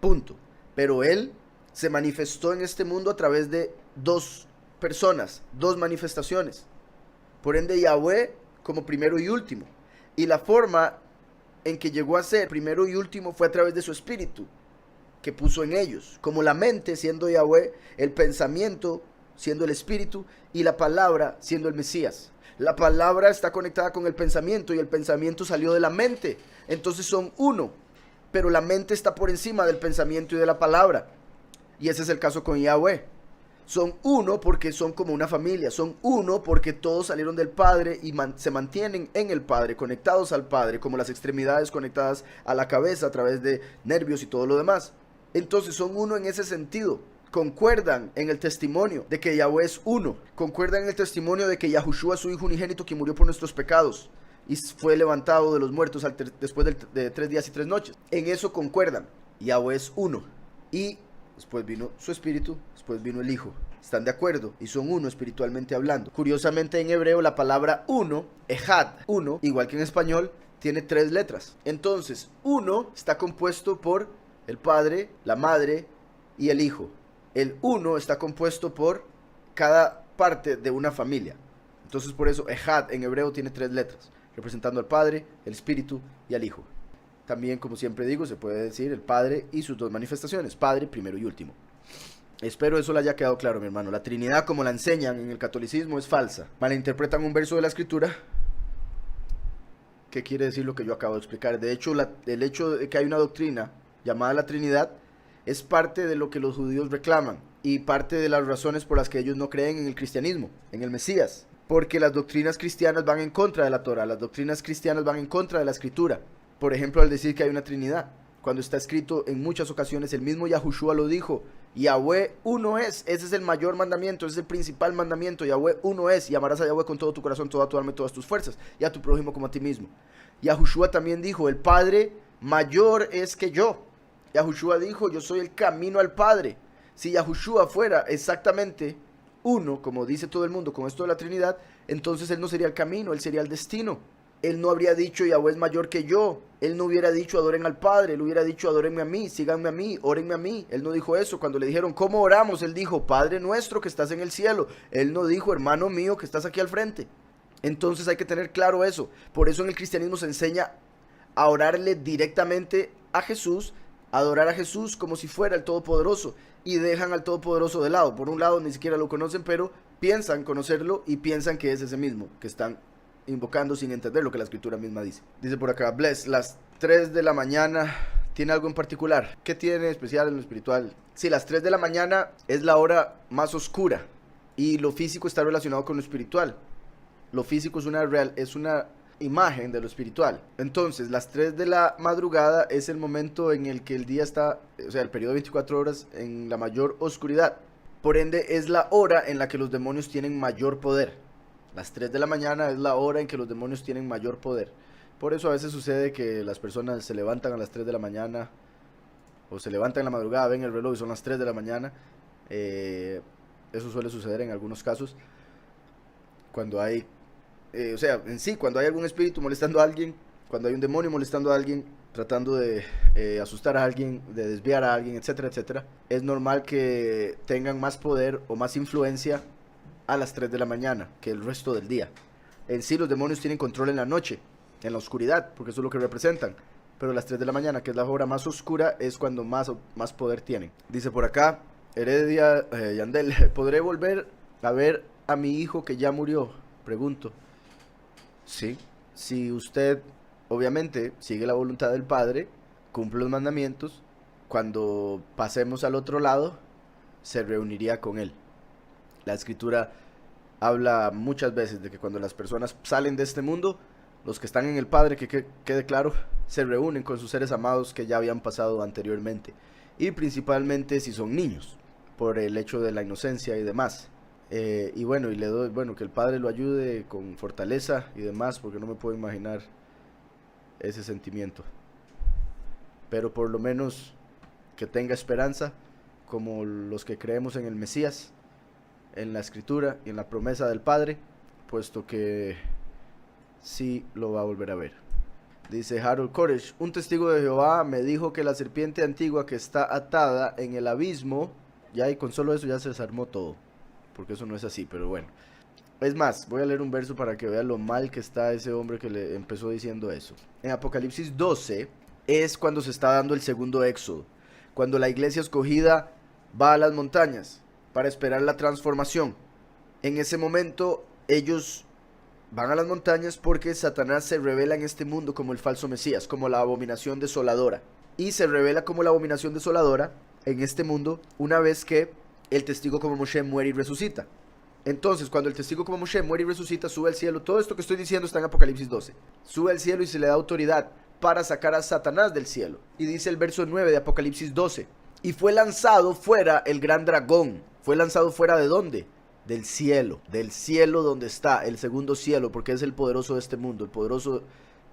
A: Punto. Pero él se manifestó en este mundo a través de 2 personas, 2 manifestaciones. Por ende, Yahweh como primero y último. Y la forma en que llegó a ser primero y último fue a través de su espíritu que puso en ellos. Como la mente siendo Yahweh, el pensamiento siendo el espíritu y la palabra siendo el Mesías. La palabra está conectada con el pensamiento y el pensamiento salió de la mente. Entonces son uno. Pero la mente está por encima del pensamiento y de la palabra. Y ese es el caso con Yahweh. Son uno porque son como una familia. Son uno porque todos salieron del Padre y se mantienen en el Padre, conectados al Padre, como las extremidades conectadas a la cabeza a través de nervios y todo lo demás. Entonces son uno en ese sentido. Concuerdan en el testimonio de que Yahweh es uno. Concuerdan en el testimonio de que Yahushua es su Hijo unigénito que murió por nuestros pecados y fue levantado de los muertos después de 3 días y 3 noches. En eso concuerdan. Yahweh es uno. Y después vino su espíritu, después vino el Hijo. Están de acuerdo y son uno espiritualmente hablando. Curiosamente en hebreo la palabra uno, ejad, uno, igual que en español, tiene 3 letras. Entonces, uno está compuesto por el Padre, la Madre y el Hijo. El uno está compuesto por cada parte de una familia. Entonces por eso ejad en hebreo tiene 3 letras, representando al Padre, el Espíritu y al Hijo. También, como siempre digo, se puede decir el Padre y sus 2 manifestaciones, Padre, primero y último. Espero eso le haya quedado claro, mi hermano. La Trinidad, como la enseñan en el catolicismo, es falsa. Malinterpretan un verso de la Escritura que quiere decir lo que yo acabo de explicar. De hecho, el hecho de que hay una doctrina llamada la Trinidad es parte de lo que los judíos reclaman y parte de las razones por las que ellos no creen en el cristianismo, en el Mesías. Porque las doctrinas cristianas van en contra de la Torah, las doctrinas cristianas van en contra de la Escritura. Por ejemplo, al decir que hay una Trinidad, cuando está escrito en muchas ocasiones, el mismo Yahushua lo dijo, Yahweh uno es, ese es el mayor mandamiento, ese es el principal mandamiento, Yahweh uno es, y amarás a Yahweh con todo tu corazón, toda tu alma y todas tus fuerzas, y a tu prójimo como a ti mismo. Yahushua también dijo, el Padre mayor es que yo. Yahushua dijo, yo soy el camino al Padre. Si Yahushua fuera exactamente uno, como dice todo el mundo con esto de la Trinidad, entonces él no sería el camino, él sería el destino. Él no habría dicho Yahweh es mayor que yo. Él no hubiera dicho adoren al Padre. Él hubiera dicho adórenme a mí, síganme a mí, órenme a mí. Él no dijo eso. Cuando le dijeron ¿cómo oramos? Él dijo Padre nuestro que estás en el cielo. Él no dijo hermano mío que estás aquí al frente. Entonces hay que tener claro eso. Por eso en el cristianismo se enseña a orarle directamente a Jesús, a adorar a Jesús como si fuera el Todopoderoso. Y dejan al Todopoderoso de lado. Por un lado ni siquiera lo conocen, pero piensan conocerlo y piensan que es ese mismo que están invocando sin entender lo que la escritura misma dice. Dice por acá, Bless, las 3 de la mañana, ¿tiene algo en particular? ¿Qué tiene especial en lo espiritual? Sí, las 3 de la mañana es la hora más oscura y lo físico está relacionado con lo espiritual. Lo físico es una imagen de lo espiritual. Entonces, las 3 de la madrugada es el momento en el que el día está, o sea, el periodo de 24 horas en la mayor oscuridad. Por ende, es la hora en la que los demonios tienen mayor poder. Las 3 de la mañana es la hora en que los demonios tienen mayor poder. Por eso a veces sucede que las personas se levantan a las 3 de la mañana o se levantan en la madrugada, ven el reloj y son las 3 de la mañana. Eso suele suceder en algunos casos cuando hay, cuando hay algún espíritu molestando a alguien, cuando hay un demonio molestando a alguien, tratando de asustar a alguien, de desviar a alguien, etcétera, etcétera. Es normal que tengan más poder o más influencia a las 3 de la mañana que el resto del día. En sí, los demonios tienen control en la noche, en la oscuridad, porque eso es lo que representan. Pero las 3 de la mañana, que es la hora más oscura, es cuando más poder tienen. Dice por acá, Heredia Yandel, ¿podré volver a ver a mi hijo que ya murió? Pregunto. Sí, si usted obviamente sigue la voluntad del Padre, cumple los mandamientos, cuando pasemos al otro lado, se reuniría con él. La escritura habla muchas veces de que cuando las personas salen de este mundo, los que están en el Padre, que quede claro, se reúnen con sus seres amados que ya habían pasado anteriormente. Y principalmente si son niños, por el hecho de la inocencia y demás. Y le doy, que el Padre lo ayude con fortaleza y demás, porque no me puedo imaginar ese sentimiento. Pero por lo menos que tenga esperanza, como los que creemos en el Mesías, en la escritura y en la promesa del Padre, puesto que sí lo va a volver a ver. Dice Harold Koresh, un testigo de Jehová me dijo que la serpiente antigua que está atada en el abismo, ya y con solo eso ya se desarmó todo, porque eso no es así, pero bueno. Es más, voy a leer un verso para que vean lo mal que está ese hombre que le empezó diciendo eso. En Apocalipsis 12 es cuando se está dando el segundo éxodo, cuando la iglesia escogida va a las montañas para esperar la transformación. En ese momento ellos van a las montañas porque Satanás se revela en este mundo como el falso Mesías, como la abominación desoladora. Y se revela como la abominación desoladora en este mundo una vez que el testigo como Moshe muere y resucita. Entonces, cuando el testigo como Moshe muere y resucita, sube al cielo. Todo esto que estoy diciendo está en Apocalipsis 12. Sube al cielo y se le da autoridad para sacar a Satanás del cielo. Y dice el verso 9 de Apocalipsis 12. Y fue lanzado fuera el gran dragón. ¿Fue lanzado fuera de dónde? Del cielo donde está, el segundo cielo, porque es el poderoso de este mundo, el poderoso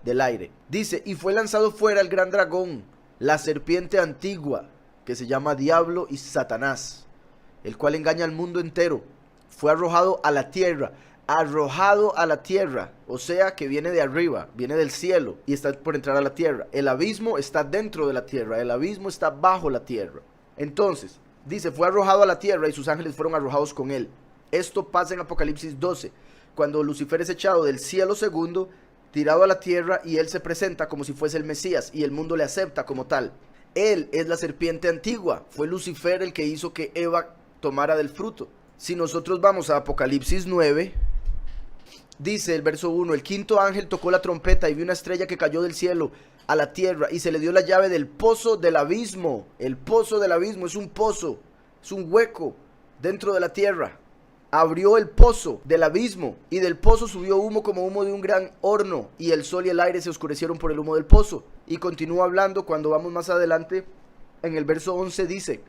A: del aire. Dice, y fue lanzado fuera el gran dragón, la serpiente antigua, que se llama Diablo y Satanás, el cual engaña al mundo entero. Fue arrojado a la tierra, o sea que viene de arriba, viene del cielo y está por entrar a la tierra. El abismo está dentro de la tierra, el abismo está bajo la tierra. Entonces, dice, fue arrojado a la tierra y sus ángeles fueron arrojados con él. Esto pasa en Apocalipsis 12, cuando Lucifer es echado del cielo segundo, tirado a la tierra, y él se presenta como si fuese el Mesías, y el mundo le acepta como tal. Él es la serpiente antigua, fue Lucifer el que hizo que Eva tomara del fruto. Si nosotros vamos a Apocalipsis 9, dice el verso 1, el quinto ángel tocó la trompeta y vio una estrella que cayó del cielo a la tierra, y se le dio la llave del pozo del abismo. El pozo del abismo es un pozo, es un hueco dentro de la tierra. Abrió el pozo del abismo, y del pozo subió humo como humo de un gran horno, y el sol y el aire se oscurecieron por el humo del pozo. Y continúa hablando cuando vamos más adelante. En el verso 11 dice,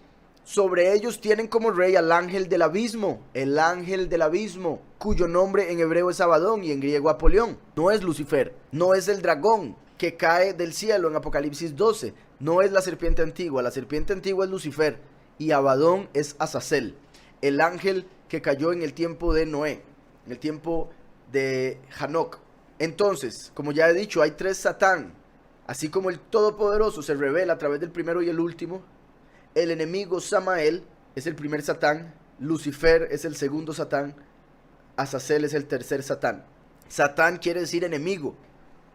A: sobre ellos tienen como rey al ángel del abismo, el ángel del abismo, cuyo nombre en hebreo es Abadón y en griego Apolión. No es Lucifer, no es el dragón que cae del cielo en Apocalipsis 12, no es la serpiente antigua. La serpiente antigua es Lucifer y Abadón es Azazel, el ángel que cayó en el tiempo de Noé, en el tiempo de Hanoc. Entonces, como ya he dicho, hay 3 Satán. Así como el Todopoderoso se revela a través del primero y el último, el enemigo Samael es el primer Satán, Lucifer es el segundo Satán, Azazel es el tercer Satán. Satán quiere decir enemigo.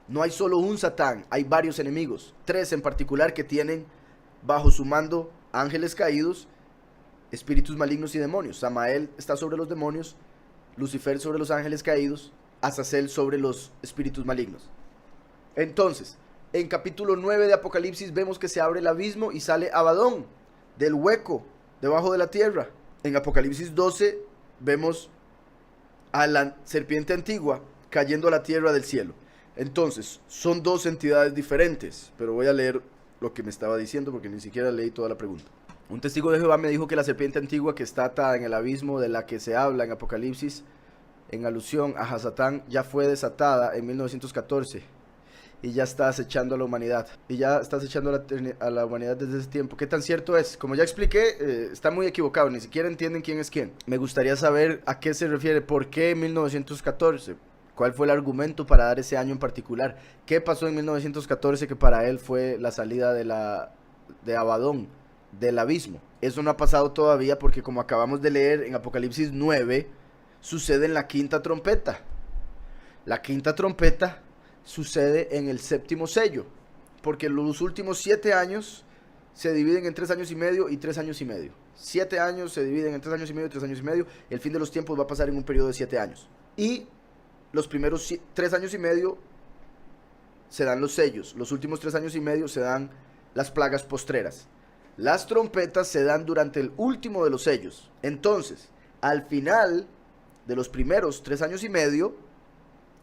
A: No hay solo un Satán, hay varios enemigos, 3 en particular que tienen bajo su mando ángeles caídos, espíritus malignos y demonios. Samael está sobre los demonios, Lucifer sobre los ángeles caídos Azazel sobre los espíritus malignos. Entonces, en capítulo 9 de Apocalipsis vemos que se abre el abismo y sale Abadón del hueco debajo de la tierra. En Apocalipsis 12 vemos a la serpiente antigua cayendo a la tierra del cielo. Entonces, son dos entidades diferentes, pero voy a leer lo que me estaba diciendo porque ni siquiera leí toda la pregunta. Un testigo de Jehová me dijo que la serpiente antigua que está atada en el abismo de la que se habla en Apocalipsis, en alusión a Hasatán, ya fue desatada en 1914 y ya está acechando a la humanidad. Y ya está acechando a la humanidad desde ese tiempo. ¿Qué tan cierto es? Como ya expliqué, está muy equivocado, ni siquiera entienden quién es quién. Me gustaría saber a qué se refiere, por qué 1914. ¿Cuál fue el argumento para dar ese año en particular? ¿Qué pasó en 1914 que para él fue la salida de Abadón, del abismo? Eso no ha pasado todavía porque, como acabamos de leer en Apocalipsis 9, sucede en la quinta trompeta. La quinta trompeta sucede en el séptimo sello, porque los últimos 7 años se dividen en 3 años y medio y 3 años y medio. 7 años se dividen en 3 años y medio y 3 años y medio. El fin de los tiempos va a pasar en un periodo de 7 años. Y los primeros 3 años y medio se dan los sellos. Los últimos 3 años y medio se dan las plagas postreras. Las trompetas se dan durante el último de los sellos. Entonces, al final de los primeros 3 años y medio,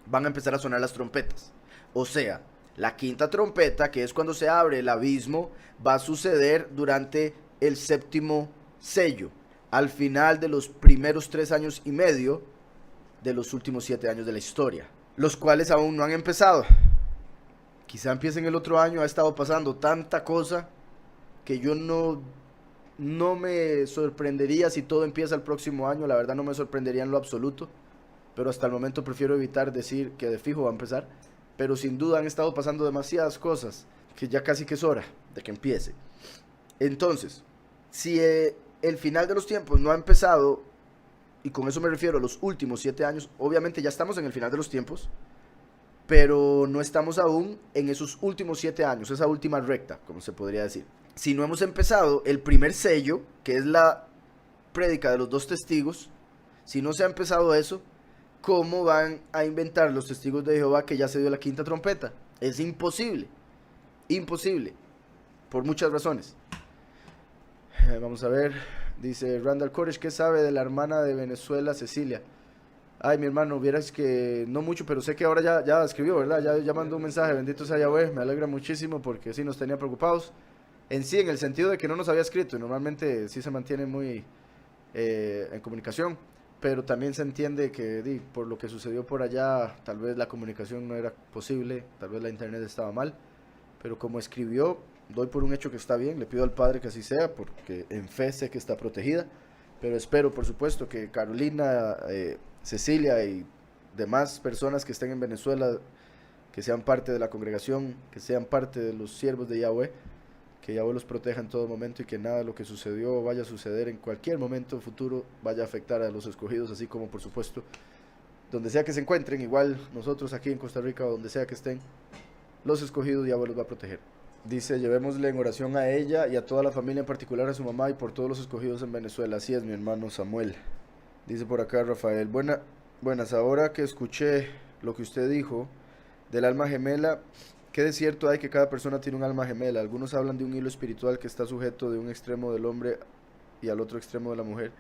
A: van a empezar a sonar las trompetas. O sea, la quinta trompeta, que es cuando se abre el abismo, va a suceder durante el séptimo sello, al final de los primeros 3 años y medio de los últimos 7 años de la historia, los cuales aún no han empezado. Quizá empiecen el otro año. Ha estado pasando tanta cosa que yo no me sorprendería si todo empieza el próximo año. La verdad no me sorprendería en lo absoluto, pero hasta el momento prefiero evitar decir que de fijo va a empezar. Pero sin duda han estado pasando demasiadas cosas que ya casi que es hora de que empiece. Entonces, si el final de los tiempos no ha empezado, y con eso me refiero a los últimos 7 años, obviamente ya estamos en el final de los tiempos, pero no estamos aún en esos últimos 7 años, esa última recta, como se podría decir. Si no hemos empezado el primer sello, que es la prédica de los 2 testigos, si no se ha empezado eso, ¿cómo van a inventar los testigos de Jehová que ya se dio la quinta trompeta? Es imposible, imposible, por muchas razones. Vamos a ver, dice Randall Koresh, ¿qué sabe de la hermana de Venezuela, Cecilia? Ay, mi hermano, vieras que no mucho, pero sé que ahora ya escribió, ¿verdad? Ya mandó un mensaje, bendito sea Yahweh, me alegra muchísimo porque sí nos tenía preocupados. En sí, en el sentido de que no nos había escrito, y normalmente sí se mantiene muy en comunicación, pero también se entiende que por lo que sucedió por allá, tal vez la comunicación no era posible, tal vez la internet estaba mal, pero como escribió, doy por un hecho que está bien, le pido al Padre que así sea, porque en fe sé que está protegida, pero espero, por supuesto, que Carolina, Cecilia y demás personas que estén en Venezuela, que sean parte de la congregación, que sean parte de los siervos de Yahweh, que Yahweh los proteja en todo momento y que nada de lo que sucedió vaya a suceder en cualquier momento futuro vaya a afectar a los escogidos, así como por supuesto donde sea que se encuentren, igual nosotros aquí en Costa Rica o donde sea que estén, los escogidos Yahweh los va a proteger. Dice, llevémosle en oración a ella y a toda la familia, en particular a su mamá y por todos los escogidos en Venezuela. Así es, mi hermano Samuel. Dice por acá Rafael, buenas, ahora que escuché lo que usted dijo del alma gemela, ¿qué de cierto hay que cada persona tiene un alma gemela? Algunos hablan de un hilo espiritual que está sujeto de un extremo del hombre y al otro extremo de la mujer,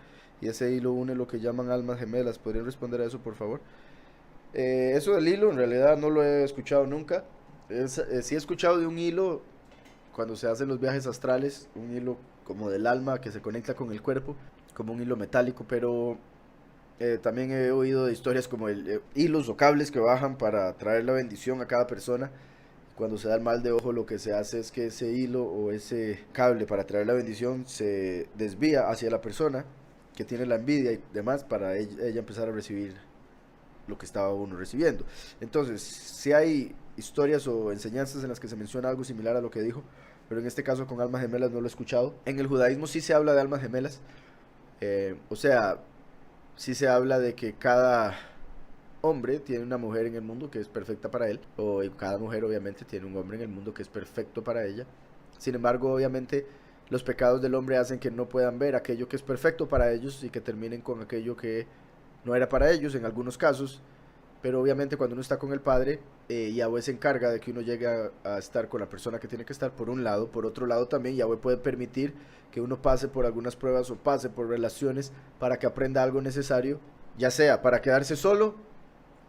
A: y ese hilo une lo que llaman almas gemelas. ¿Podrían responder a eso, por favor? Eso del hilo, en realidad no lo he escuchado nunca. Sí he escuchado de un hilo cuando se hacen los viajes astrales, un hilo como del alma que se conecta con el cuerpo, como un hilo metálico, pero también he oído de historias como hilos o cables que bajan para traer la bendición a cada persona. Cuando se da el mal de ojo, lo que se hace es que ese hilo o ese cable para traer la bendición se desvía hacia la persona que tiene la envidia y demás, para ella empezar a recibir lo que estaba uno recibiendo. Entonces, si hay historias o enseñanzas en las que se menciona algo similar a lo que dijo, pero en este caso con almas gemelas no lo he escuchado. En el judaísmo sí se habla de almas gemelas, o sea, sí se habla de que cada hombre tiene una mujer en el mundo que es perfecta para él, o cada mujer obviamente tiene un hombre en el mundo que es perfecto para ella. Sin embargo, obviamente los pecados del hombre hacen que no puedan ver aquello que es perfecto para ellos y que terminen con aquello que no era para ellos en algunos casos, pero obviamente cuando uno está con el Padre, Yahweh se encarga de que uno llegue a estar con la persona que tiene que estar, por un lado. Por otro lado también Yahweh puede permitir que uno pase por algunas pruebas o pase por relaciones para que aprenda algo necesario, ya sea para quedarse solo,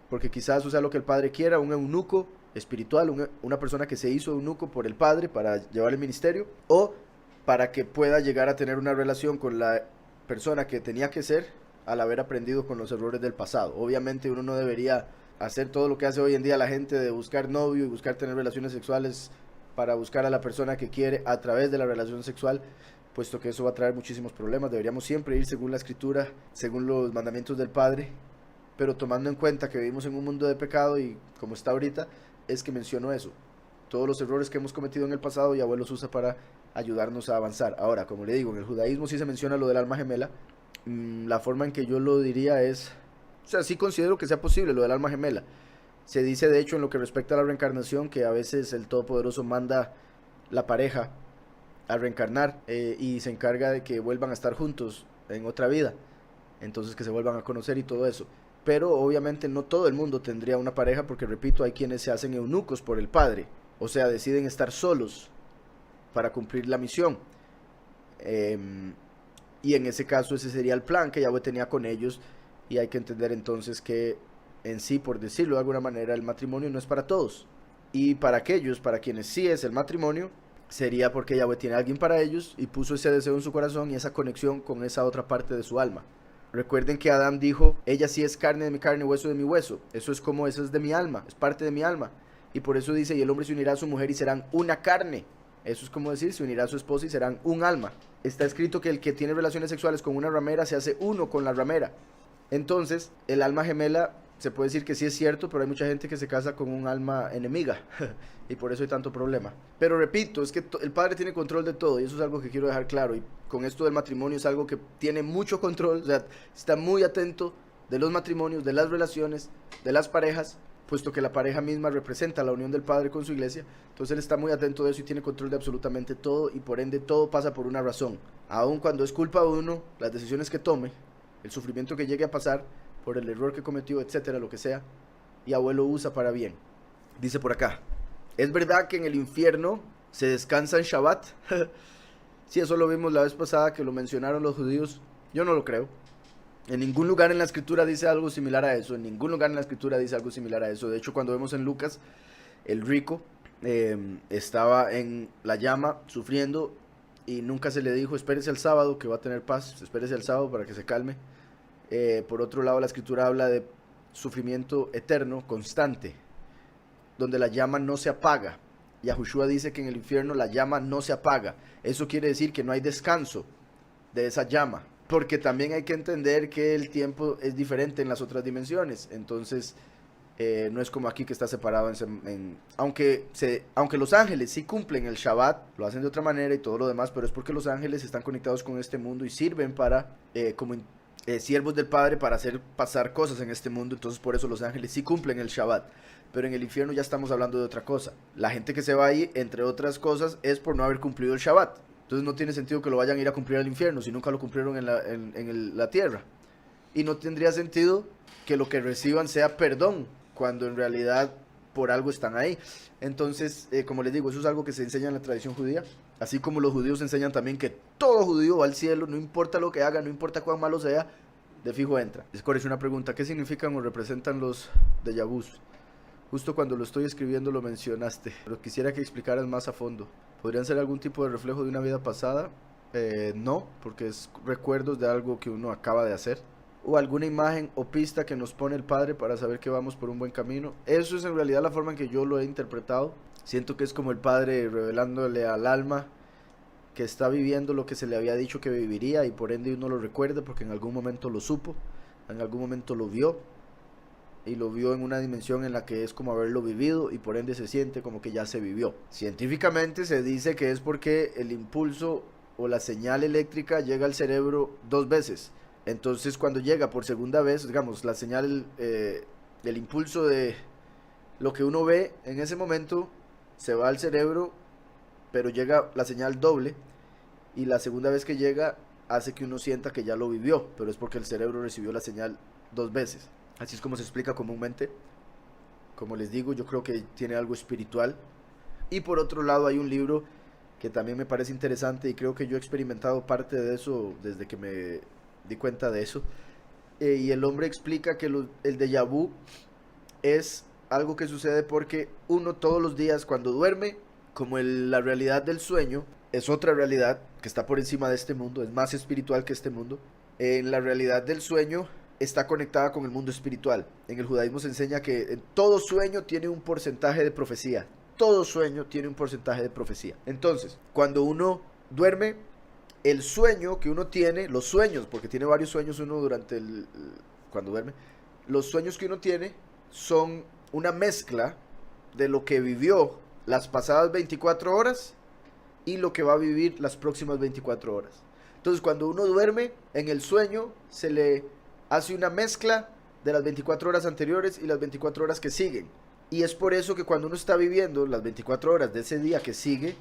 A: porque quizás eso sea lo que el Padre quiera, un eunuco espiritual, una persona que se hizo eunuco por el Padre para llevar el ministerio, o para que pueda llegar a tener una relación con la persona que tenía que ser al haber aprendido con los errores del pasado. Obviamente uno no debería hacer todo lo que hace hoy en día la gente de buscar novio y buscar tener relaciones sexuales para buscar a la persona que quiere a través de la relación sexual, puesto que eso va a traer muchísimos problemas. Deberíamos siempre ir según la escritura, según los mandamientos del Padre, pero tomando en cuenta que vivimos en un mundo de pecado y como está ahorita, es que menciono eso. Todos los errores que hemos cometido en el pasado, Yahweh los usa para ayudarnos a avanzar. Ahora, como le digo, en el judaísmo sí se menciona lo del alma gemela. La forma en que yo lo diría es, o sea, sí considero que sea posible lo del alma gemela. Se dice de hecho en lo que respecta a la reencarnación que a veces el Todopoderoso manda la pareja a reencarnar y se encarga de que vuelvan a estar juntos en otra vida, entonces que se vuelvan a conocer y todo eso. Pero obviamente no todo el mundo tendría una pareja, porque repito, hay quienes se hacen eunucos por el Padre, o sea, deciden estar solos para cumplir la misión. Y en ese caso ese sería el plan que Yahweh tenía con ellos, y hay que entender entonces que en sí, por decirlo de alguna manera, el matrimonio no es para todos. Y para aquellos, para quienes sí es el matrimonio, sería porque Yahweh tiene a alguien para ellos y puso ese deseo en su corazón y esa conexión con esa otra parte de su alma. Recuerden que Adán dijo, ella sí es carne de mi carne, hueso de mi hueso. Eso es como, eso es de mi alma, es parte de mi alma. Y por eso dice, y el hombre se unirá a su mujer y serán una carne. Eso es como decir, se unirá a su esposa y serán un alma. Está escrito que el que tiene relaciones sexuales con una ramera se hace uno con la ramera. Entonces, el alma gemela se puede decir que sí es cierto, pero hay mucha gente que se casa con un alma enemiga y por eso hay tanto problema. Pero repito, es que el Padre tiene control de todo y eso es algo que quiero dejar claro. Y con esto del matrimonio es algo que tiene mucho control, o sea, está muy atento de los matrimonios, de las relaciones, de las parejas, puesto que la pareja misma representa la unión del Padre con su iglesia. Entonces él está muy atento de eso y tiene control de absolutamente todo, y por ende todo pasa por una razón. Aun cuando es culpa de uno, las decisiones que tome, el sufrimiento que llegue a pasar por el error que cometió, etcétera, lo que sea, Yahweh lo usa para bien. Dice por acá, ¿es verdad que en el infierno se descansa en Shabbat? Sí, eso lo vimos la vez pasada que lo mencionaron los judíos. Yo no lo creo. En ningún lugar en la escritura dice algo similar a eso. En ningún lugar en la escritura dice algo similar a eso. De hecho, cuando vemos en Lucas, el rico estaba en la llama sufriendo y nunca se le dijo, espérese al sábado que va a tener paz, espérese al sábado para que se calme. Por otro lado, la escritura habla de sufrimiento eterno, constante, donde la llama no se apaga. Yahushua dice que en el infierno la llama no se apaga. Eso quiere decir que no hay descanso de esa llama, porque también hay que entender que el tiempo es diferente en las otras dimensiones. Entonces no es como aquí que está separado aunque los ángeles sí cumplen el Shabbat, lo hacen de otra manera y todo lo demás, pero es porque los ángeles están conectados con este mundo y sirven para como siervos del Padre para hacer pasar cosas en este mundo. Entonces por eso los ángeles sí cumplen el Shabbat. Pero en el infierno ya estamos hablando de otra cosa. La gente que se va ahí, entre otras cosas, es por no haber cumplido el Shabbat. Entonces no tiene sentido que lo vayan a ir a cumplir al infierno si nunca lo cumplieron en la tierra. Y no tendría sentido que lo que reciban sea perdón, cuando en realidad por algo están ahí. Entonces, como les digo, eso es algo que se enseña en la tradición judía. Así como los judíos enseñan también que todo judío va al cielo, no importa lo que haga, no importa cuán malo sea, de fijo entra. Les corre una pregunta, ¿qué significan o representan los déjà vus? Justo cuando lo estoy escribiendo lo mencionaste, pero quisiera que explicaras más a fondo. ¿Podrían ser algún tipo de reflejo de una vida pasada? No, porque es recuerdos de algo que uno acaba de hacer. O alguna imagen o pista que nos pone el Padre para saber que vamos por un buen camino. Eso es en realidad la forma en que yo lo he interpretado. Siento que es como el Padre revelándole al alma que está viviendo lo que se le había dicho que viviría, y por ende uno lo recuerda porque en algún momento lo supo, en algún momento lo vio, y lo vio en una dimensión en la que es como haberlo vivido, y por ende se siente como que ya se vivió. Científicamente se dice que es porque el impulso o la señal eléctrica llega al cerebro 2 veces. Entonces cuando llega por segunda vez, digamos, la señal, el impulso de lo que uno ve en ese momento se va al cerebro, pero llega la señal doble, y la segunda vez que llega hace que uno sienta que ya lo vivió, pero es porque el cerebro recibió la señal 2 veces. Así es como se explica comúnmente. Como les digo, yo creo que tiene algo espiritual. Y por otro lado hay un libro que también me parece interesante y creo que yo he experimentado parte de eso desde que me di cuenta de eso. Y el hombre explica que el déjà vu es algo que sucede porque uno todos los días cuando duerme, como la realidad del sueño es otra realidad que está por encima de este mundo, es más espiritual que este mundo, en la realidad del sueño está conectada con el mundo espiritual. En el judaísmo se enseña que todo sueño tiene un porcentaje de profecía. Todo sueño tiene un porcentaje de profecía. Entonces, cuando uno duerme, el sueño que uno tiene, los sueños, porque tiene varios sueños uno cuando duerme, los sueños que uno tiene son una mezcla de lo que vivió las pasadas 24 horas y lo que va a vivir las próximas 24 horas. Entonces, cuando uno duerme, en el sueño se le hace una mezcla de las 24 horas anteriores y las 24 horas que siguen. Y es por eso que cuando uno está viviendo las 24 horas de ese día que sigue,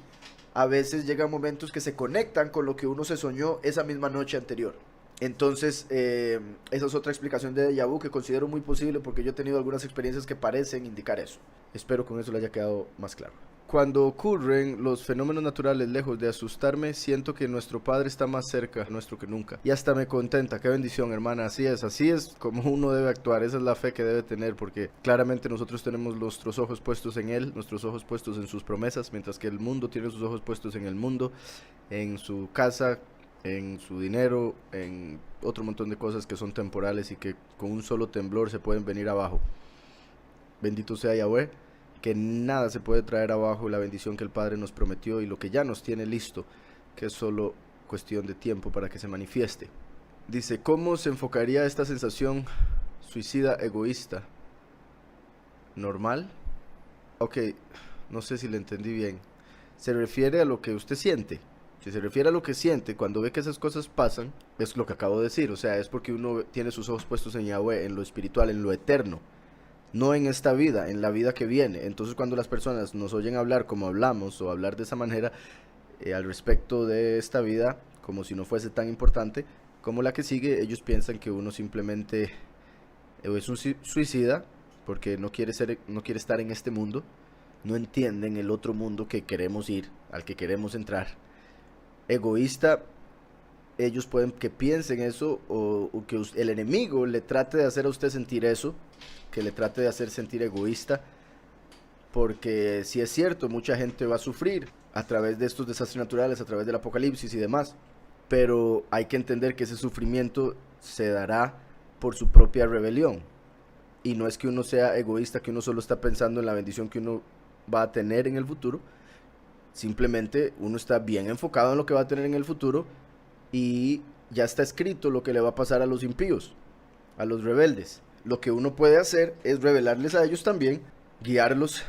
A: a veces llegan momentos que se conectan con lo que uno se soñó esa misma noche anterior. Entonces, esa es otra explicación de déjà vu que considero muy posible porque yo he tenido algunas experiencias que parecen indicar eso. Espero con eso le haya quedado más claro. Cuando ocurren los fenómenos naturales, lejos de asustarme, siento que nuestro Padre está más cerca nuestro que nunca. Y hasta me contenta. Qué bendición, hermana. Así es como uno debe actuar. Esa es la fe que debe tener, porque claramente nosotros tenemos nuestros ojos puestos en Él, nuestros ojos puestos en sus promesas, mientras que el mundo tiene sus ojos puestos en el mundo, en su casa, en su dinero, en otro montón de cosas que son temporales y que con un solo temblor se pueden venir abajo. Bendito sea Yahweh, que nada se puede traer abajo la bendición que el Padre nos prometió y lo que ya nos tiene listo, que es solo cuestión de tiempo para que se manifieste. Dice, ¿cómo se enfocaría esta sensación suicida egoísta? ¿Normal? Ok, no sé si le entendí bien. Se refiere a lo que usted siente. Si se refiere a lo que siente cuando ve que esas cosas pasan, es lo que acabo de decir. O sea, es porque uno tiene sus ojos puestos en Yahweh, en lo espiritual, en lo eterno. No en esta vida, en la vida que viene. Entonces cuando las personas nos oyen hablar como hablamos o hablar de esa manera al respecto de esta vida, como si no fuese tan importante como la que sigue, ellos piensan que uno simplemente es un suicida porque no quiere estar en este mundo, no entienden el otro mundo que queremos ir, al que queremos entrar. Egoísta, ellos pueden que piensen eso o que el enemigo le trate de hacer a usted sentir eso, que le trate de hacer sentir egoísta, porque si es cierto, mucha gente va a sufrir a través de estos desastres naturales, a través del apocalipsis y demás, pero hay que entender que ese sufrimiento se dará por su propia rebelión, y no es que uno sea egoísta, que uno solo está pensando en la bendición que uno va a tener en el futuro, simplemente uno está bien enfocado en lo que va a tener en el futuro, y ya está escrito lo que le va a pasar a los impíos, a los rebeldes. Lo que uno puede hacer es revelarles a ellos también, guiarlos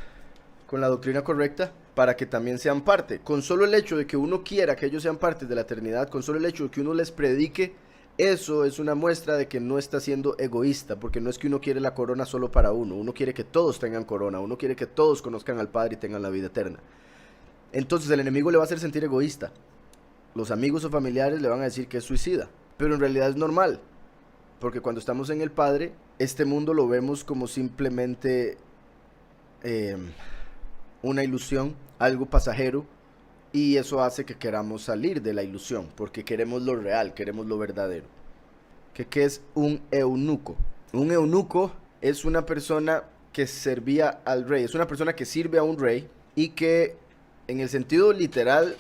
A: con la doctrina correcta para que también sean parte. Con solo el hecho de que uno quiera que ellos sean parte de la eternidad, con solo el hecho de que uno les predique, eso es una muestra de que no está siendo egoísta, porque no es que uno quiere la corona solo para uno quiere que todos tengan corona, uno quiere que todos conozcan al Padre y tengan la vida eterna. Entonces el enemigo le va a hacer sentir egoísta. Los amigos o familiares le van a decir que es suicida, pero en realidad es normal, porque cuando estamos en el Padre, este mundo lo vemos como simplemente una ilusión, algo pasajero, y eso hace que queramos salir de la ilusión, porque queremos lo real, queremos lo verdadero. ¿Qué es un eunuco? Un eunuco es una persona que servía al rey, es una persona que sirve a un rey y que en el sentido literal,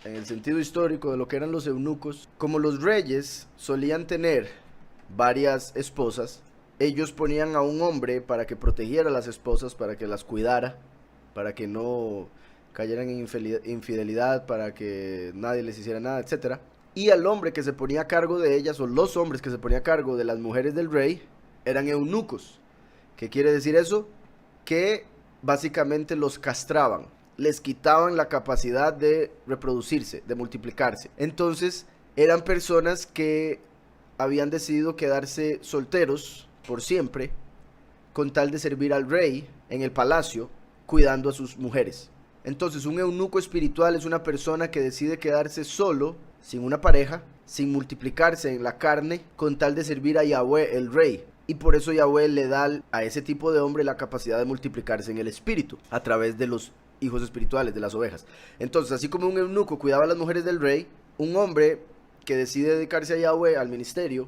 A: en el sentido histórico de lo que eran los eunucos, como los reyes solían tener varias esposas, ellos ponían a un hombre para que protegiera a las esposas, para que las cuidara, para que no cayeran en infidelidad, para que nadie les hiciera nada, etc. Y al hombre que se ponía a cargo de ellas, o los hombres que se ponían a cargo de las mujeres del rey, eran eunucos. ¿Qué quiere decir eso? Que básicamente los castraban, les quitaban la capacidad de reproducirse, de multiplicarse. Entonces eran personas que habían decidido quedarse solteros por siempre, con tal de servir al rey en el palacio, cuidando a sus mujeres. Entonces un eunuco espiritual es una persona que decide quedarse solo, sin una pareja, sin multiplicarse en la carne, con tal de servir a Yahweh el rey. Y por eso Yahweh le da a ese tipo de hombre la capacidad de multiplicarse en el espíritu, a través de los hijos espirituales, de las ovejas. Entonces, así como un eunuco cuidaba a las mujeres del rey, un hombre que decide dedicarse a Yahweh, al ministerio,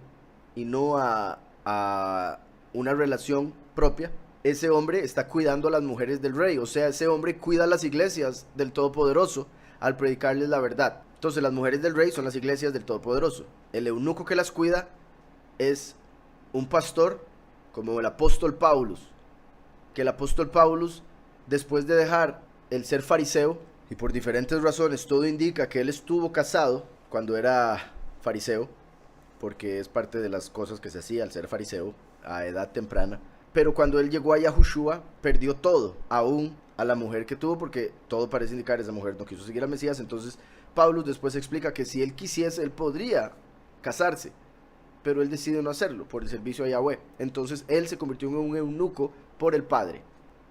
A: y no a una relación propia, ese hombre está cuidando a las mujeres del rey. O sea, ese hombre cuida a las iglesias del Todopoderoso al predicarles la verdad. Entonces, las mujeres del rey son las iglesias del Todopoderoso. El eunuco que las cuida es un pastor, como el apóstol Paulus, que el apóstol Paulus, después de dejar el ser fariseo, y por diferentes razones todo indica que él estuvo casado cuando era fariseo, porque es parte de las cosas que se hacía al ser fariseo a edad temprana, pero cuando él llegó a Yahushua perdió todo, aún a la mujer que tuvo, porque todo parece indicar esa mujer no quiso seguir al Mesías. Entonces Paulus después explica que si él quisiese, él podría casarse, pero él decide no hacerlo por el servicio a Yahweh. Entonces él se convirtió en un eunuco por el Padre.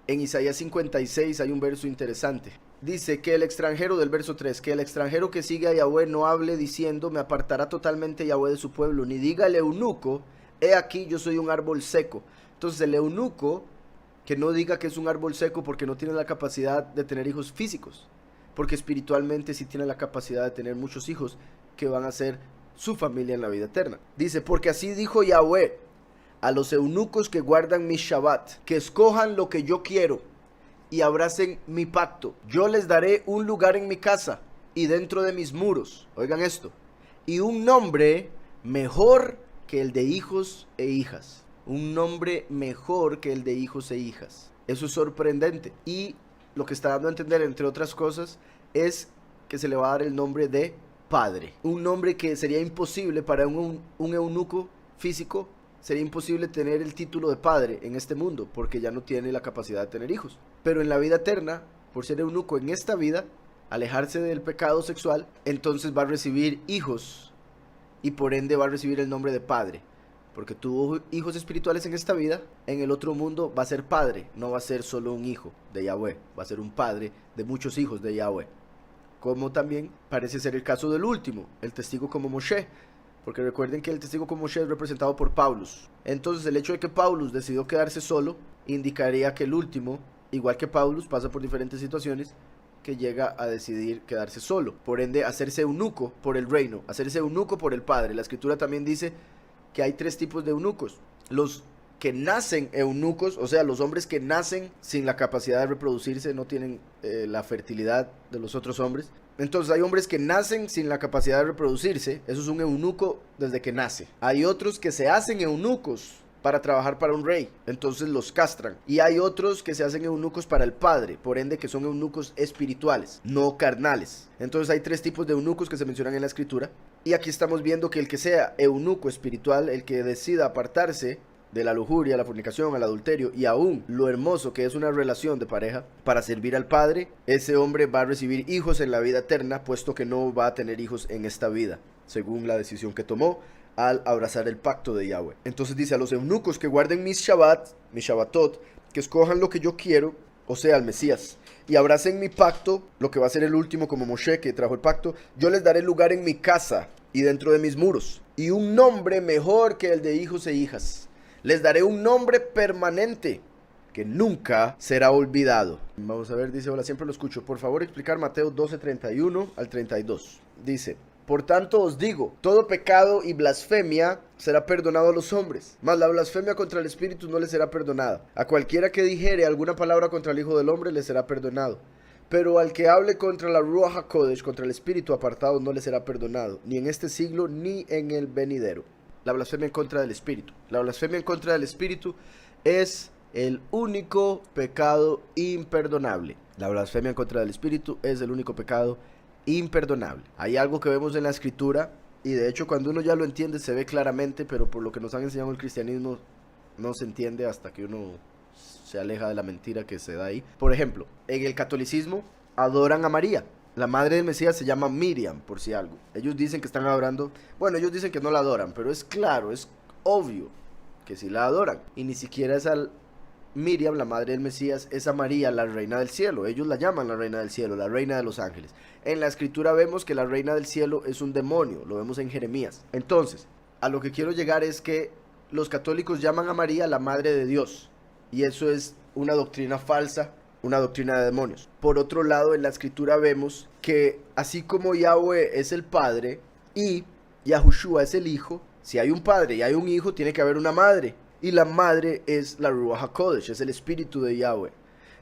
A: En Isaías 56 hay un verso interesante. Dice que el extranjero, del verso 3, que el extranjero que sigue a Yahweh no hable diciendo, me apartará totalmente Yahweh de su pueblo, ni diga el eunuco, he aquí yo soy un árbol seco. Entonces el eunuco, que no diga que es un árbol seco porque no tiene la capacidad de tener hijos físicos, porque espiritualmente sí tiene la capacidad de tener muchos hijos que van a ser su familia en la vida eterna. Dice, porque así dijo Yahweh a los eunucos que guardan mi Shabbat, que escojan lo que yo quiero y abracen mi pacto. Yo les daré un lugar en mi casa y dentro de mis muros. Oigan esto. Y un nombre mejor que el de hijos e hijas. Un nombre mejor que el de hijos e hijas. Eso es sorprendente. Y lo que está dando a entender, entre otras cosas, es que se le va a dar el nombre de padre. Un nombre que sería imposible para un eunuco físico. Sería imposible tener el título de padre en este mundo, porque ya no tiene la capacidad de tener hijos. Pero en la vida eterna, por ser eunuco en esta vida, alejarse del pecado sexual, entonces va a recibir hijos, y por ende va a recibir el nombre de padre, porque tuvo hijos espirituales en esta vida. En el otro mundo va a ser padre, no va a ser solo un hijo de Yahweh, va a ser un padre de muchos hijos de Yahweh. Como también parece ser el caso del último, el testigo como Moshe. Porque recuerden que el testigo como Moshe es representado por Paulus. Entonces el hecho de que Paulus decidió quedarse solo indicaría que el último, igual que Paulus, pasa por diferentes situaciones que llega a decidir quedarse solo. Por ende, hacerse eunuco por el reino, hacerse eunuco por el Padre. La Escritura también dice que hay tres tipos de eunucos. Los que nacen eunucos, o sea, los hombres que nacen sin la capacidad de reproducirse, no tienen la fertilidad de los otros hombres. Entonces hay hombres que nacen sin la capacidad de reproducirse, eso es un eunuco desde que nace. Hay otros que se hacen eunucos para trabajar para un rey, entonces los castran. Y hay otros que se hacen eunucos para el Padre, por ende que son eunucos espirituales, no carnales. Entonces hay tres tipos de eunucos que se mencionan en la Escritura. Y aquí estamos viendo que el que sea eunuco espiritual, el que decida apartarse de la lujuria, la fornicación, el adulterio y aún lo hermoso que es una relación de pareja para servir al Padre, ese hombre va a recibir hijos en la vida eterna, puesto que no va a tener hijos en esta vida, según la decisión que tomó al abrazar el pacto de Yahweh. Entonces dice, a los eunucos que guarden mis Shabbat, mis Shabbatot, que escojan lo que yo quiero, o sea, al Mesías, y abracen mi pacto, lo que va a ser el último como Moshe que trajo el pacto, yo les daré lugar en mi casa y dentro de mis muros, y un nombre mejor que el de hijos e hijas. Les daré un nombre permanente que nunca será olvidado. Vamos a ver, dice, hola, siempre lo escucho. Por favor, explicar Mateo 12:31 al 32. Dice, por tanto os digo, todo pecado y blasfemia será perdonado a los hombres, mas la blasfemia contra el Espíritu no le será perdonada. A cualquiera que dijere alguna palabra contra el Hijo del Hombre le será perdonado. Pero al que hable contra la Ruach HaKodesh, contra el Espíritu apartado, no le será perdonado, ni en este siglo ni en el venidero. La blasfemia en contra del Espíritu. La blasfemia en contra del Espíritu es el único pecado imperdonable. La blasfemia en contra del Espíritu es el único pecado imperdonable. Hay algo que vemos en la Escritura, y de hecho cuando uno ya lo entiende se ve claramente, pero por lo que nos han enseñado el cristianismo no se entiende hasta que uno se aleja de la mentira que se da ahí. Por ejemplo, en el catolicismo adoran a María. La madre del Mesías se llama Miriam, por si algo. Ellos dicen que están adorando. Bueno, ellos dicen que no la adoran, pero es claro, es obvio que sí la adoran. Y ni siquiera es a Miriam, la madre del Mesías, es a María, la reina del cielo. Ellos la llaman la reina del cielo, la reina de los ángeles. En la Escritura vemos que la reina del cielo es un demonio. Lo vemos en Jeremías. Entonces, a lo que quiero llegar es que los católicos llaman a María la Madre de Dios. Y eso es una doctrina falsa, una doctrina de demonios. Por otro lado, en la escritura vemos que así como Yahweh es el Padre y Yahushua es el Hijo, si hay un Padre y hay un Hijo, tiene que haber una Madre. Y la Madre es la Ruach HaKodesh, es el Espíritu de Yahweh.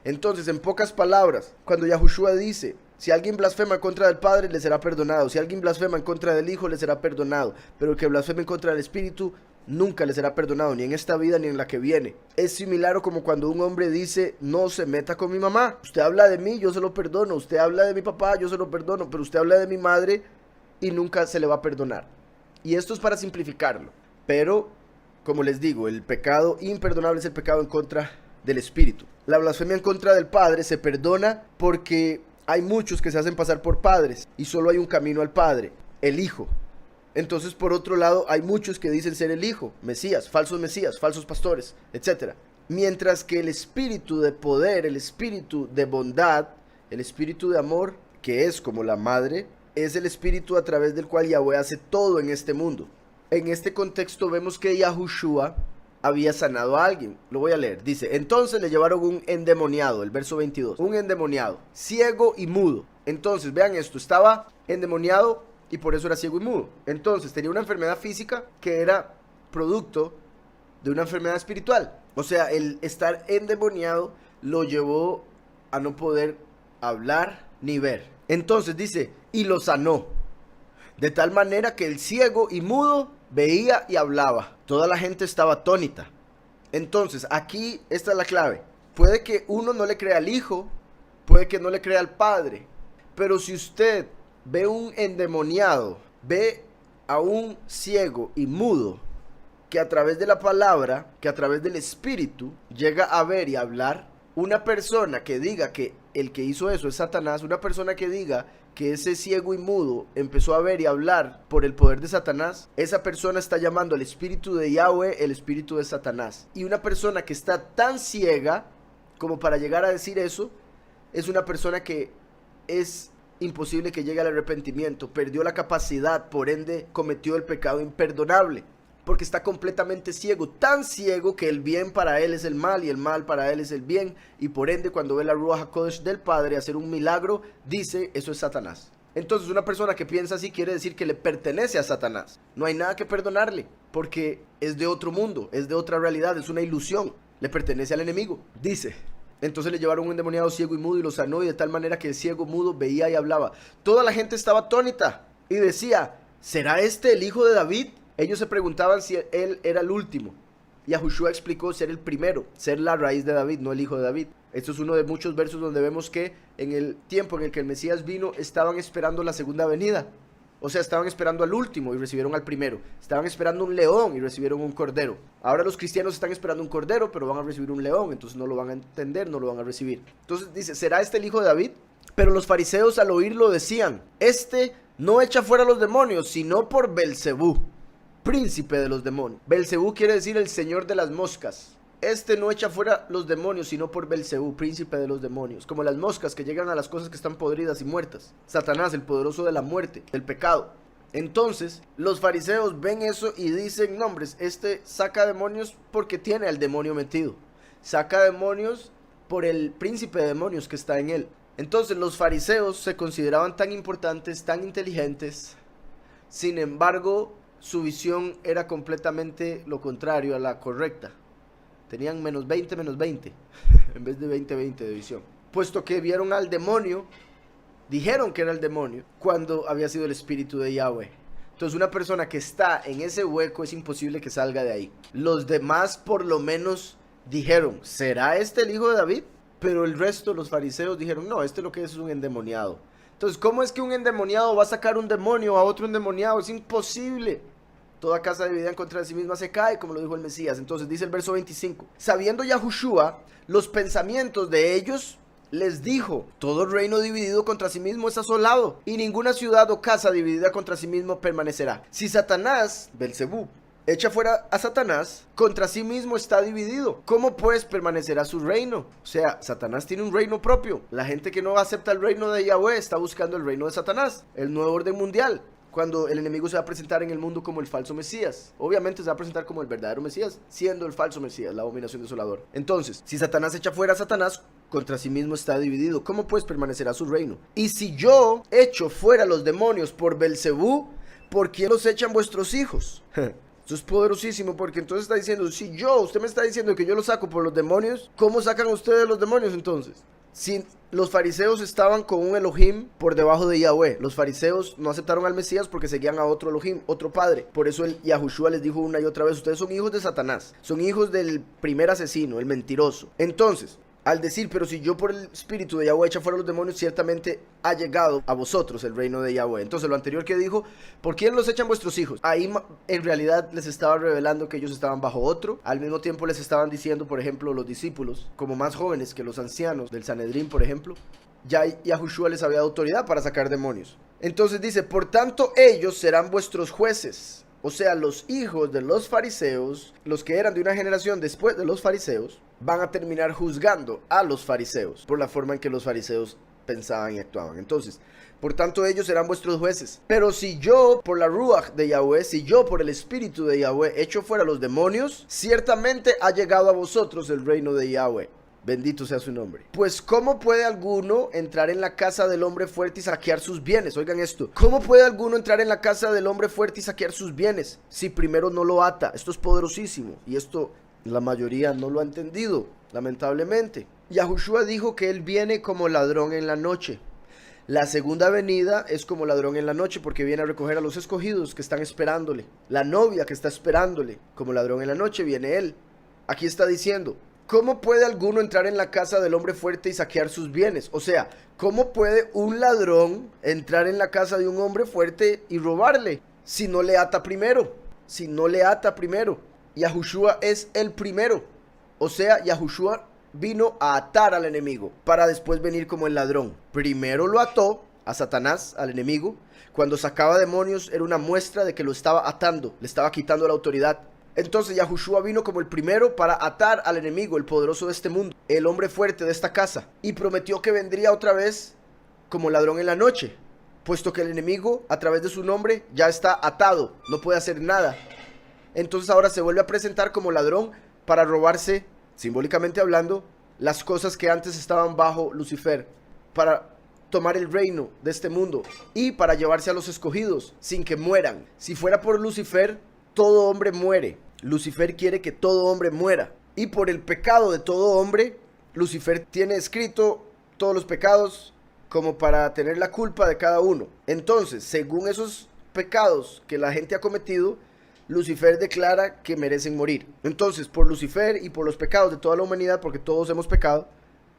A: Entonces, en pocas palabras, cuando Yahushua dice, si alguien blasfema en contra del Padre, le será perdonado. Si alguien blasfema en contra del Hijo, le será perdonado. Pero el que blasfeme en contra del Espíritu, nunca le será perdonado, ni en esta vida ni en la que viene. Es similar a como cuando un hombre dice, no se meta con mi mamá. Usted habla de mí, yo se lo perdono. Usted habla de mi papá, yo se lo perdono. Pero usted habla de mi madre y nunca se le va a perdonar. Y esto es para simplificarlo. Pero, como les digo, el pecado imperdonable es el pecado en contra del Espíritu. La blasfemia en contra del Padre se perdona porque hay muchos que se hacen pasar por padres y solo hay un camino al Padre, el Hijo. Entonces, por otro lado, hay muchos que dicen ser el Hijo, Mesías, falsos pastores, etc. Mientras que el espíritu de poder, el espíritu de bondad, el espíritu de amor, que es como la madre, es el espíritu a través del cual Yahweh hace todo en este mundo. En este contexto vemos que Yahushua había sanado a alguien. Lo voy a leer. Dice, entonces le llevaron un endemoniado, el verso 22. Un endemoniado, ciego y mudo. Entonces, vean esto, estaba endemoniado y por eso era ciego y mudo. Entonces tenía una enfermedad física que era producto de una enfermedad espiritual. O sea, el estar endemoniado lo llevó a no poder hablar ni ver. Entonces dice, y lo sanó, de tal manera que el ciego y mudo veía y hablaba. Toda la gente estaba atónita. Entonces aquí esta es la clave. Puede que uno no le crea al Hijo, puede que no le crea al Padre, pero si usted ve un endemoniado, ve a un ciego y mudo, que a través de la palabra, que a través del Espíritu, llega a ver y a hablar, una persona que diga que el que hizo eso es Satanás, una persona que diga que ese ciego y mudo empezó a ver y a hablar por el poder de Satanás, esa persona está llamando al espíritu de Yahweh el espíritu de Satanás. Y una persona que está tan ciega como para llegar a decir eso, es una persona que es imposible que llegue al arrepentimiento, perdió la capacidad, por ende cometió el pecado imperdonable, porque está completamente ciego, tan ciego que el bien para él es el mal y el mal para él es el bien, y por ende cuando ve la Ruach HaKodesh del Padre hacer un milagro, dice, eso es Satanás. Entonces una persona que piensa así quiere decir que le pertenece a Satanás. No hay nada que perdonarle, porque es de otro mundo, es de otra realidad, es una ilusión, le pertenece al enemigo. Dice, entonces le llevaron un endemoniado ciego y mudo y lo sanó, y de tal manera que el ciego mudo veía y hablaba. Toda la gente estaba atónita y decía, ¿será este el hijo de David? Ellos se preguntaban si él era el último. Yahushua explicó ser el primero, ser la raíz de David, no el hijo de David. Esto es uno de muchos versos donde vemos que en el tiempo en el que el Mesías vino, estaban esperando la segunda venida. O sea, estaban esperando al último y recibieron al primero. Estaban esperando un león y recibieron un cordero. Ahora los cristianos están esperando un cordero, pero van a recibir un león. Entonces no lo van a entender, no lo van a recibir. Entonces dice, ¿será este el hijo de David? Pero los fariseos al oírlo decían, este no echa fuera a los demonios, sino por Belcebú, príncipe de los demonios. Belcebú quiere decir el señor de las moscas. Este no echa fuera los demonios, sino por Belcebú, príncipe de los demonios. Como las moscas que llegan a las cosas que están podridas y muertas. Satanás, el poderoso de la muerte, del pecado. Entonces, los fariseos ven eso y dicen, no, hombre, este saca demonios porque tiene al demonio metido. Saca demonios por el príncipe de demonios que está en él. Entonces, los fariseos se consideraban tan importantes, tan inteligentes. Sin embargo, su visión era completamente lo contrario a la correcta. Tenían menos 20 en vez de 20 de visión. Puesto que vieron al demonio, dijeron que era el demonio, cuando había sido el espíritu de Yahweh. Entonces una persona que está en ese hueco es imposible que salga de ahí. Los demás por lo menos dijeron, ¿será este el hijo de David? Pero el resto, los fariseos, dijeron, no, este lo que es un endemoniado. Entonces, ¿cómo es que un endemoniado va a sacar un demonio a otro endemoniado? Es imposible. Toda casa dividida en contra de sí misma se cae, como lo dijo el Mesías. Entonces dice el verso 25. Sabiendo Yahushua los pensamientos de ellos, les dijo, todo reino dividido contra sí mismo es asolado, y ninguna ciudad o casa dividida contra sí mismo permanecerá. Si Satanás, Belcebú, echa fuera a Satanás, contra sí mismo está dividido. ¿Cómo pues permanecerá su reino? O sea, Satanás tiene un reino propio. La gente que no acepta el reino de Yahweh está buscando el reino de Satanás, el nuevo orden mundial. cuando el enemigo se va a presentar en el mundo como el falso Mesías. Obviamente se va a presentar como el verdadero Mesías, siendo el falso Mesías, la abominación desoladora. Entonces, si Satanás echa fuera a Satanás, contra sí mismo está dividido. ¿Cómo pues permanecerá su reino? Y si yo echo fuera los demonios por Belcebú, ¿por quién los echan vuestros hijos? Esto es poderosísimo, porque entonces está diciendo, si usted me está diciendo que yo los saco por los demonios, ¿cómo sacan ustedes los demonios entonces? Si los fariseos estaban con un Elohim por debajo de Yahweh, los fariseos no aceptaron al Mesías porque seguían a otro Elohim, otro padre. Por eso el Yahushua les dijo una y otra vez, ustedes son hijos de Satanás, son hijos del primer asesino, el mentiroso. Entonces, al decir, pero si yo por el espíritu de Yahweh echa fuera los demonios, ciertamente ha llegado a vosotros el reino de Yahweh. Entonces lo anterior que dijo, ¿por quién los echan vuestros hijos? Ahí en realidad les estaba revelando que ellos estaban bajo otro. Al mismo tiempo les estaban diciendo, por ejemplo, los discípulos, como más jóvenes que los ancianos del Sanedrín, por ejemplo, ya Yahushua les había dado autoridad para sacar demonios. Entonces dice, por tanto ellos serán vuestros jueces. O sea, los hijos de los fariseos, los que eran de una generación después de los fariseos, van a terminar juzgando a los fariseos por la forma en que los fariseos pensaban y actuaban. Entonces, por tanto ellos serán vuestros jueces. Pero si yo por la Ruach de Yahweh, si yo por el espíritu de Yahweh echo fuera los demonios, ciertamente ha llegado a vosotros el reino de Yahweh. Bendito sea su nombre. Pues ¿cómo puede alguno entrar en la casa del hombre fuerte y saquear sus bienes? Oigan esto. ¿Cómo puede alguno entrar en la casa del hombre fuerte y saquear sus bienes si primero no lo ata? Esto es poderosísimo. Y esto la mayoría no lo ha entendido, lamentablemente. Yahushua dijo que él viene como ladrón en la noche. La segunda venida es como ladrón en la noche porque viene a recoger a los escogidos que están esperándole. La novia que está esperándole. Como ladrón en la noche viene él. Aquí está diciendo, ¿cómo puede alguno entrar en la casa del hombre fuerte y saquear sus bienes? O sea, ¿cómo puede un ladrón entrar en la casa de un hombre fuerte y robarle si no le ata primero? Si no le ata primero. Yahushua es el primero. O sea, Yahushua vino a atar al enemigo para después venir como el ladrón. Primero lo ató a Satanás, al enemigo. Cuando sacaba demonios era una muestra de que lo estaba atando, le estaba quitando la autoridad. Entonces Yahushua vino como el primero para atar al enemigo, el poderoso de este mundo, el hombre fuerte de esta casa. Y prometió que vendría otra vez como ladrón en la noche, puesto que el enemigo a través de su nombre ya está atado, no puede hacer nada. Entonces ahora se vuelve a presentar como ladrón para robarse, simbólicamente hablando, las cosas que antes estaban bajo Lucifer, para tomar el reino de este mundo y para llevarse a los escogidos sin que mueran. Si fuera por Lucifer, todo hombre muere. Lucifer quiere que todo hombre muera. Y por el pecado de todo hombre, Lucifer tiene escrito todos los pecados como para tener la culpa de cada uno. Entonces, según esos pecados que la gente ha cometido, Lucifer declara que merecen morir. Entonces, por Lucifer y por los pecados de toda la humanidad, porque todos hemos pecado,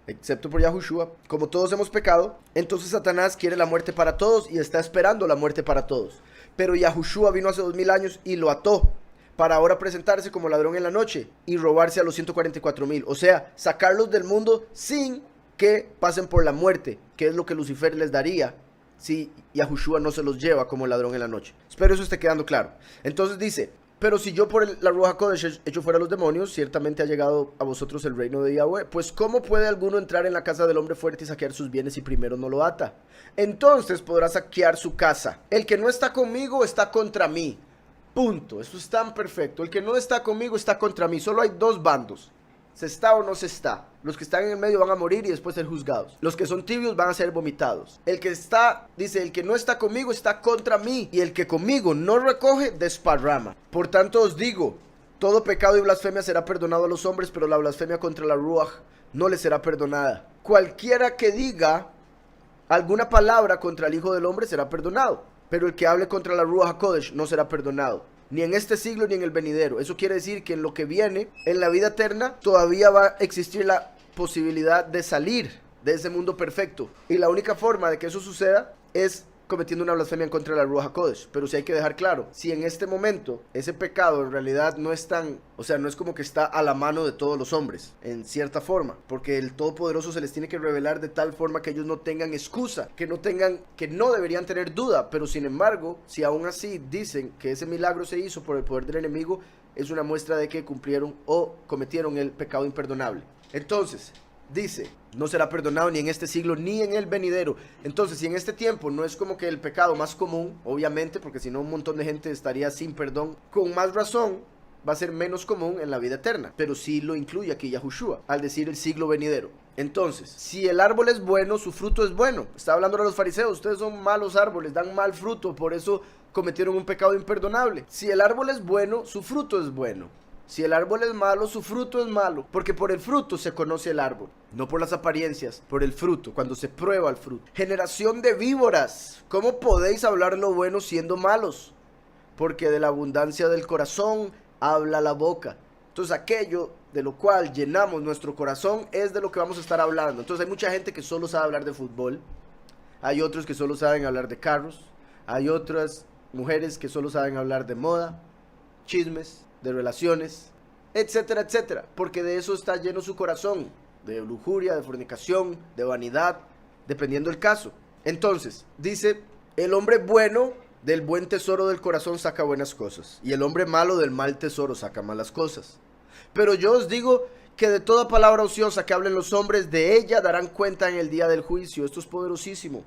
A: excepto por Yahushua, como todos hemos pecado, entonces Satanás quiere la muerte para todos y está esperando la muerte para todos. Pero Yahushua vino hace 2000 años y lo ató para ahora presentarse como ladrón en la noche y robarse a los 144,000. O sea, sacarlos del mundo sin que pasen por la muerte, que es lo que Lucifer les daría si Yahushua no se los lleva como ladrón en la noche. Espero eso esté quedando claro. Entonces dice, pero si yo por la Ruach HaKodesh echo fuera los demonios, ciertamente ha llegado a vosotros el reino de Yahweh. Pues ¿cómo puede alguno entrar en la casa del hombre fuerte y saquear sus bienes si primero no lo ata? Entonces podrá saquear su casa. El que no está conmigo está contra mí. Punto. Eso es tan perfecto. El que no está conmigo está contra mí. Solo hay dos bandos. ¿Se está o no se está? Los que están en el medio van a morir y después ser juzgados. Los que son tibios van a ser vomitados. El que está, dice, el que no está conmigo está contra mí. Y el que conmigo no recoge, desparrama. Por tanto os digo, todo pecado y blasfemia será perdonado a los hombres, pero la blasfemia contra la Ruach no les será perdonada. Cualquiera que diga alguna palabra contra el Hijo del Hombre será perdonado. Pero el que hable contra la Ruach HaKodesh no será perdonado. Ni en este siglo ni en el venidero. Eso quiere decir que en lo que viene, en la vida eterna, todavía va a existir la posibilidad de salir de ese mundo perfecto. Y la única forma de que eso suceda es cometiendo una blasfemia en contra de la Ruach HaKodesh. Pero sí hay que dejar claro, si en este momento ese pecado en realidad no es tan, o sea, no es como que está a la mano de todos los hombres, en cierta forma, porque el Todopoderoso se les tiene que revelar de tal forma que ellos no tengan excusa, que no deberían tener duda. Pero sin embargo, si aún así dicen que ese milagro se hizo por el poder del enemigo, es una muestra de que cumplieron o cometieron el pecado imperdonable. Entonces, dice, no será perdonado ni en este siglo ni en el venidero. Entonces, si en este tiempo no es como que el pecado más común, obviamente, porque si no un montón de gente estaría sin perdón, con más razón va a ser menos común en la vida eterna. Pero sí lo incluye aquí Yahushua, al decir el siglo venidero. Entonces, si el árbol es bueno, su fruto es bueno. Está hablando a los fariseos, ustedes son malos árboles, dan mal fruto, por eso cometieron un pecado imperdonable. Si el árbol es bueno, su fruto es bueno. Si el árbol es malo, su fruto es malo, porque por el fruto se conoce el árbol, no por las apariencias, por el fruto, cuando se prueba el fruto. Generación de víboras, ¿cómo podéis hablar lo bueno siendo malos? Porque de la abundancia del corazón habla la boca. Entonces aquello de lo cual llenamos nuestro corazón es de lo que vamos a estar hablando. Entonces hay mucha gente que solo sabe hablar de fútbol, hay otros que solo saben hablar de carros, hay otras mujeres que solo saben hablar de moda, chismes, de relaciones, etcétera, etcétera, porque de eso está lleno su corazón, de lujuria, de fornicación, de vanidad, dependiendo del caso. Entonces, dice, el hombre bueno del buen tesoro del corazón saca buenas cosas, y el hombre malo del mal tesoro saca malas cosas. Pero yo os digo que de toda palabra ociosa que hablen los hombres, de ella darán cuenta en el día del juicio. Esto es poderosísimo.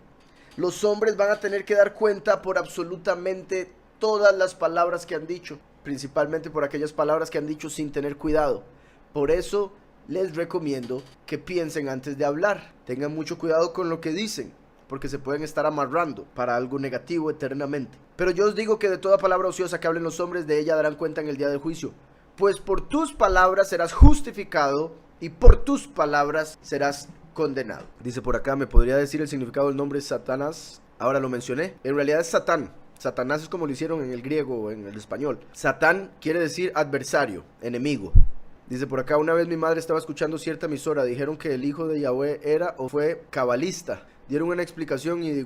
A: Los hombres van a tener que dar cuenta por absolutamente todas las palabras que han dicho, principalmente por aquellas palabras que han dicho sin tener cuidado. Por eso les recomiendo que piensen antes de hablar. Tengan mucho cuidado con lo que dicen, porque se pueden estar amarrando para algo negativo eternamente. Pero yo os digo que de toda palabra ociosa que hablen los hombres, de ella darán cuenta en el día del juicio. Pues por tus palabras serás justificado y por tus palabras serás condenado. Dice por acá, ¿me podría decir el significado del nombre Satanás? Ahora lo mencioné. En realidad es Satán. Satanás es como lo hicieron en el griego o en el español. Satán quiere decir adversario, enemigo. Dice por acá, una vez mi madre estaba escuchando cierta emisora, dijeron que el hijo de Yahweh era o fue cabalista. Dieron una explicación y de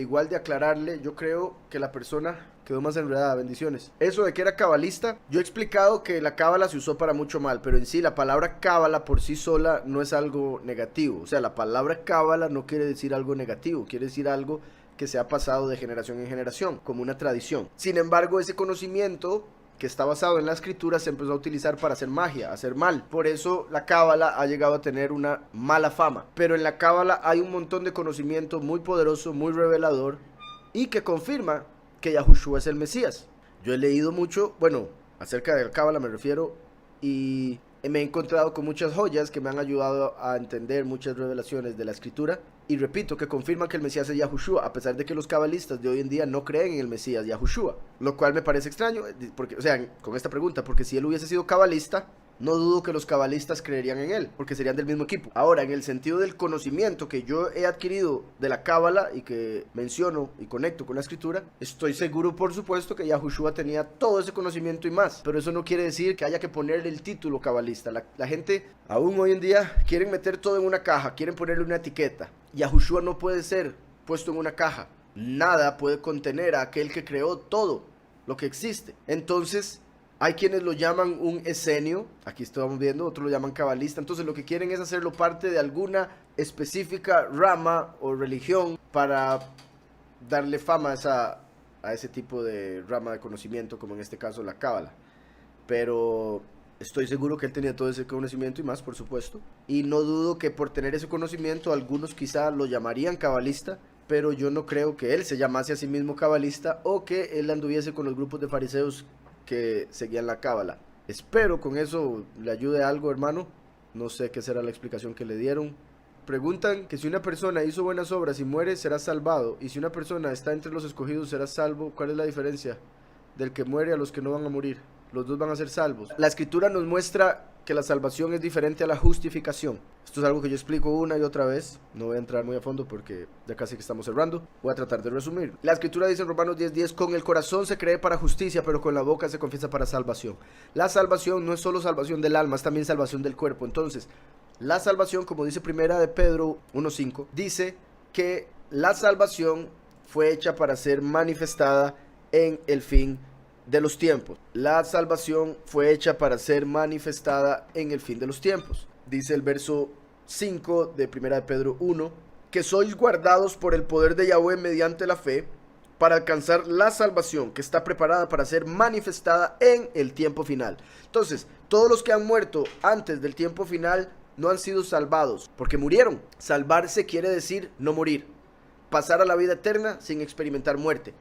A: igual de aclararle, yo creo que la persona quedó más enredada. Bendiciones. Eso de que era cabalista, yo he explicado que la cábala se usó para mucho mal, pero en sí la palabra cábala por sí sola no es algo negativo. O sea, la palabra cábala no quiere decir algo negativo, quiere decir algo que se ha pasado de generación en generación, como una tradición. Sin embargo, ese conocimiento que está basado en la escritura se empezó a utilizar para hacer magia, hacer mal. Por eso la cábala ha llegado a tener una mala fama. Pero en la cábala hay un montón de conocimiento muy poderoso, muy revelador, y que confirma que Yahushua es el Mesías. Yo he leído mucho, bueno, acerca de la cábala me refiero, y me he encontrado con muchas joyas que me han ayudado a entender muchas revelaciones de la escritura. Y repito, que confirman que el Mesías es Yahushua, a pesar de que los cabalistas de hoy en día no creen en el Mesías Yahushua. Lo cual me parece extraño, porque, o sea, con esta pregunta, porque si él hubiese sido cabalista, no dudo que los cabalistas creerían en él, porque serían del mismo equipo. Ahora, en el sentido del conocimiento que yo he adquirido de la cábala y que menciono y conecto con la escritura, estoy seguro, por supuesto, que Yahushua tenía todo ese conocimiento y más. Pero eso no quiere decir que haya que ponerle el título cabalista. La gente, aún hoy en día, quieren meter todo en una caja, quieren ponerle una etiqueta. Yahushua no puede ser puesto en una caja. Nada puede contener a aquel que creó todo lo que existe. Entonces, hay quienes lo llaman un esenio, aquí estamos viendo, otros lo llaman cabalista. Entonces lo que quieren es hacerlo parte de alguna específica rama o religión para darle fama a ese tipo de rama de conocimiento, como en este caso la cábala. Pero estoy seguro que él tenía todo ese conocimiento y más, por supuesto. Y no dudo que por tener ese conocimiento algunos quizá lo llamarían cabalista, pero yo no creo que él se llamase a sí mismo cabalista o que él anduviese con los grupos de fariseos que seguían la cábala. Espero con eso le ayude algo, hermano. No sé qué será la explicación que le dieron. Preguntan que si una persona hizo buenas obras y muere, será salvado. Y si una persona está entre los escogidos, será salvo. ¿Cuál es la diferencia del que muere a los que no van a morir? Los dos van a ser salvos. La escritura nos muestra que la salvación es diferente a la justificación. Esto es algo que yo explico una y otra vez. No voy a entrar muy a fondo porque ya casi que estamos cerrando. Voy a tratar de resumir. La escritura dice en Romanos 10:10, con el corazón se cree para justicia, pero con la boca se confiesa para salvación. La salvación no es solo salvación del alma, es también salvación del cuerpo. Entonces, la salvación, como dice primera de Pedro 1:5, dice que la salvación fue hecha para ser manifestada en el fin de los tiempos. La salvación fue hecha para ser manifestada en el fin de los tiempos. Dice el verso 5 de 1 de Pedro 1, que sois guardados por el poder de Yahweh mediante la fe, para alcanzar la salvación que está preparada para ser manifestada en el tiempo final. Entonces, todos los que han muerto antes del tiempo final no han sido salvados, porque murieron. Salvarse quiere decir no morir, pasar a la vida eterna sin experimentar muerte.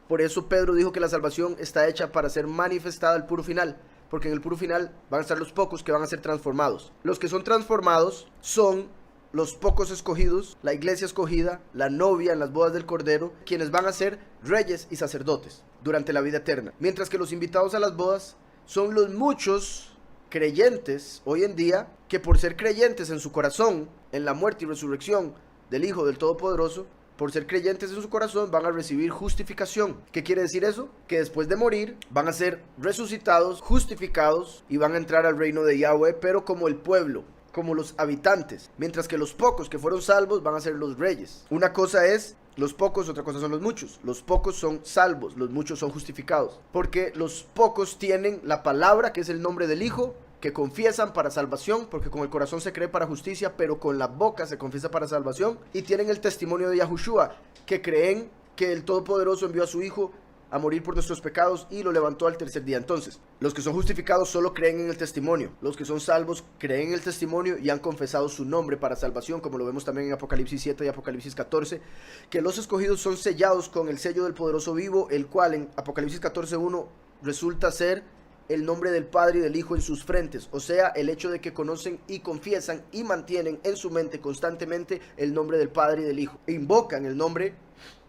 A: Por eso Pedro dijo que la salvación está hecha para ser manifestada al puro final, porque en el puro final van a estar los pocos que van a ser transformados. Los que son transformados son los pocos escogidos, la iglesia escogida, la novia en las bodas del Cordero, quienes van a ser reyes y sacerdotes durante la vida eterna. Mientras que los invitados a las bodas son los muchos creyentes hoy en día que por ser creyentes en su corazón, en la muerte y resurrección del Hijo del Todopoderoso, por ser creyentes en su corazón van a recibir justificación. ¿Qué quiere decir eso? Que después de morir van a ser resucitados, justificados y van a entrar al reino de Yahweh, pero como el pueblo, como los habitantes, mientras que los pocos que fueron salvos van a ser los reyes. Una cosa es los pocos, otra cosa son los muchos. Los pocos son salvos, los muchos son justificados, porque los pocos tienen la palabra, que es el nombre del Hijo, que confiesan para salvación, porque con el corazón se cree para justicia, pero con la boca se confiesa para salvación, y tienen el testimonio de Yahushua, que creen que el Todopoderoso envió a su Hijo a morir por nuestros pecados y lo levantó al tercer día. Entonces, los que son justificados solo creen en el testimonio. Los que son salvos creen en el testimonio y han confesado su nombre para salvación, como lo vemos también en Apocalipsis 7 y Apocalipsis 14, que los escogidos son sellados con el sello del poderoso vivo, el cual en Apocalipsis 14:1 resulta ser el nombre del Padre y del Hijo en sus frentes, o sea, el hecho de que conocen y confiesan y mantienen en su mente constantemente el nombre del Padre y del Hijo. Invocan el nombre,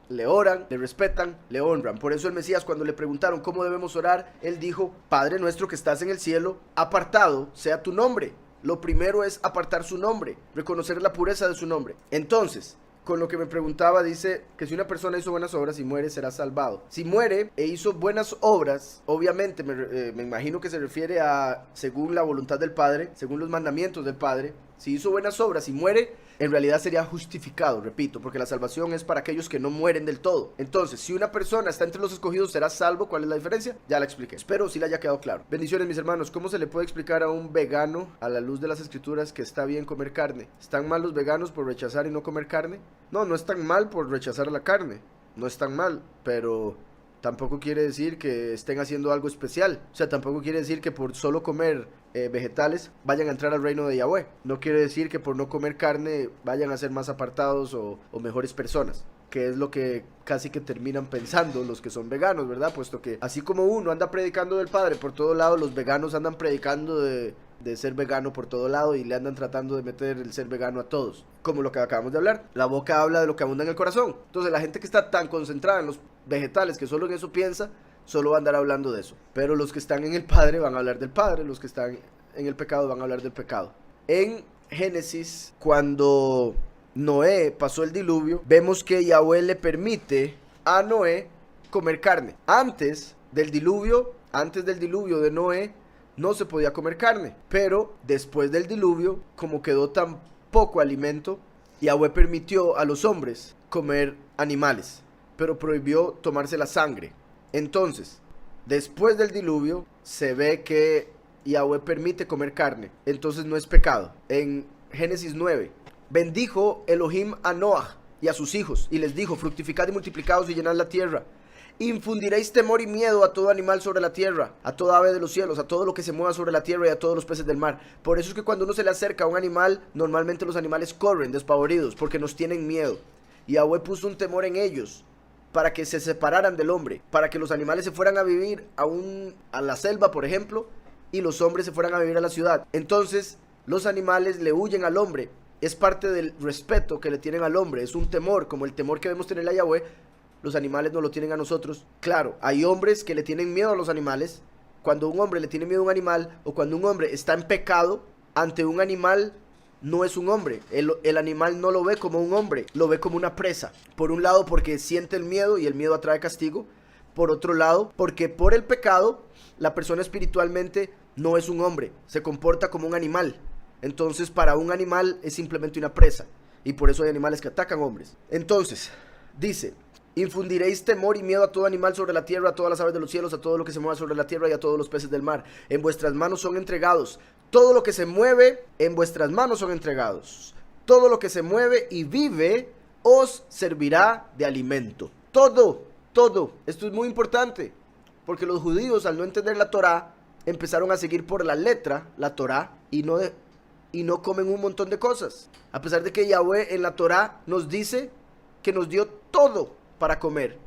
A: le oran, le respetan, le honran. Por eso el Mesías, cuando le preguntaron cómo debemos orar, él dijo: Padre nuestro que estás en el cielo, apartado sea tu nombre. Lo primero es apartar su nombre, reconocer la pureza de su nombre. Entonces, con lo que me preguntaba, dice que si una persona hizo buenas obras y muere, será salvado. Si muere e hizo buenas obras, obviamente me imagino que se refiere a según la voluntad del Padre, según los mandamientos del Padre. Si hizo buenas obras y muere, en realidad sería justificado, repito, porque la salvación es para aquellos que no mueren del todo. Entonces, si una persona está entre los escogidos, ¿será salvo? ¿Cuál es la diferencia? Ya la expliqué. Espero si le haya quedado claro. Bendiciones, mis hermanos. ¿Cómo se le puede explicar a un vegano, a la luz de las escrituras, que está bien comer carne? ¿Están mal los veganos por rechazar y no comer carne? No, no es tan mal por rechazar la carne. No es tan mal, pero tampoco quiere decir que estén haciendo algo especial. O sea, tampoco quiere decir que por solo comer vegetales vayan a entrar al reino de Yahweh. No quiere decir que por no comer carne vayan a ser más apartados o mejores personas, que es lo que casi que terminan pensando los que son veganos, ¿verdad? Puesto que así como uno anda predicando del Padre por todo lado, los veganos andan predicando de ser vegano por todo lado y le andan tratando de meter el ser vegano a todos, como lo que acabamos de hablar. La boca habla de lo que abunda en el corazón. Entonces la gente que está tan concentrada en los vegetales, que solo en eso piensa, solo va a andar hablando de eso. Pero los que están en el Padre van a hablar del Padre, los que están en el pecado van a hablar del pecado. En Génesis, cuando Noé pasó el diluvio, vemos que Yahweh le permite a Noé comer carne. Antes del diluvio de Noé, no se podía comer carne, pero después del diluvio, como quedó tan poco alimento, Yahweh permitió a los hombres comer animales, pero prohibió tomarse la sangre. Entonces, después del diluvio, se ve que Yahweh permite comer carne, entonces no es pecado. En Génesis 9, bendijo Elohim a Noah y a sus hijos, y les dijo: fructificad y multiplicaos y llenad la tierra. Infundiréis temor y miedo a todo animal sobre la tierra, a toda ave de los cielos, a todo lo que se mueva sobre la tierra y a todos los peces del mar. Por eso es que cuando uno se le acerca a un animal, normalmente los animales corren despavoridos, porque nos tienen miedo. Y Yahweh puso un temor en ellos, para que se separaran del hombre, para que los animales se fueran a vivir a la selva, por ejemplo, y los hombres se fueran a vivir a la ciudad. Entonces, los animales le huyen al hombre. Es parte del respeto que le tienen al hombre, es un temor, como el temor que debemos tener a Yahweh. Los animales no lo tienen a nosotros. Claro, hay hombres que le tienen miedo a los animales. Cuando un hombre le tiene miedo a un animal, o cuando un hombre está en pecado ante un animal, no es un hombre. El animal no lo ve como un hombre, lo ve como una presa. Por un lado, porque siente el miedo y el miedo atrae castigo. Por otro lado, porque por el pecado, la persona espiritualmente no es un hombre, se comporta como un animal. Entonces, para un animal es simplemente una presa. Y por eso hay animales que atacan hombres. Entonces, dice: infundiréis temor y miedo a todo animal sobre la tierra, a todas las aves de los cielos, a todo lo que se mueva sobre la tierra y a todos los peces del mar. En vuestras manos son entregados. Todo lo que se mueve, en vuestras manos son entregados. Todo lo que se mueve y vive, os servirá de alimento. Todo. Esto es muy importante, porque los judíos, al no entender la Torá, empezaron a seguir por la letra la Torá y no y no comen un montón de cosas. A pesar de que Yahweh en la Torá nos dice que nos dio todo para comer.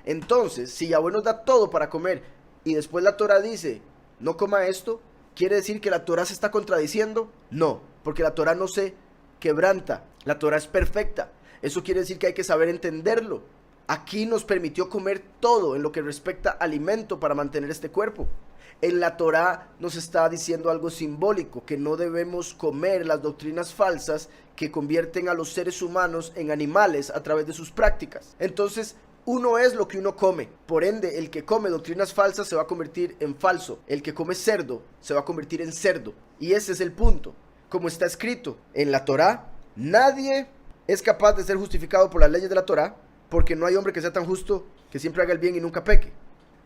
A: Entonces, si Yahweh nos da todo para comer y después la Torá dice, no coma esto, ¿quiere decir que la Torá se está contradiciendo? No, porque la Torá no se quebranta, la Torá es perfecta. Eso quiere decir que hay que saber entenderlo. Aquí nos permitió comer todo en lo que respecta a alimento para mantener este cuerpo. En la Torá nos está diciendo algo simbólico, que no debemos comer las doctrinas falsas que convierten a los seres humanos en animales a través de sus prácticas. Entonces, uno es lo que uno come. Por ende, el que come doctrinas falsas se va a convertir en falso. El que come cerdo se va a convertir en cerdo. Y ese es el punto. Como está escrito en la Torá, nadie es capaz de ser justificado por las leyes de la Torá, porque no hay hombre que sea tan justo que siempre haga el bien y nunca peque.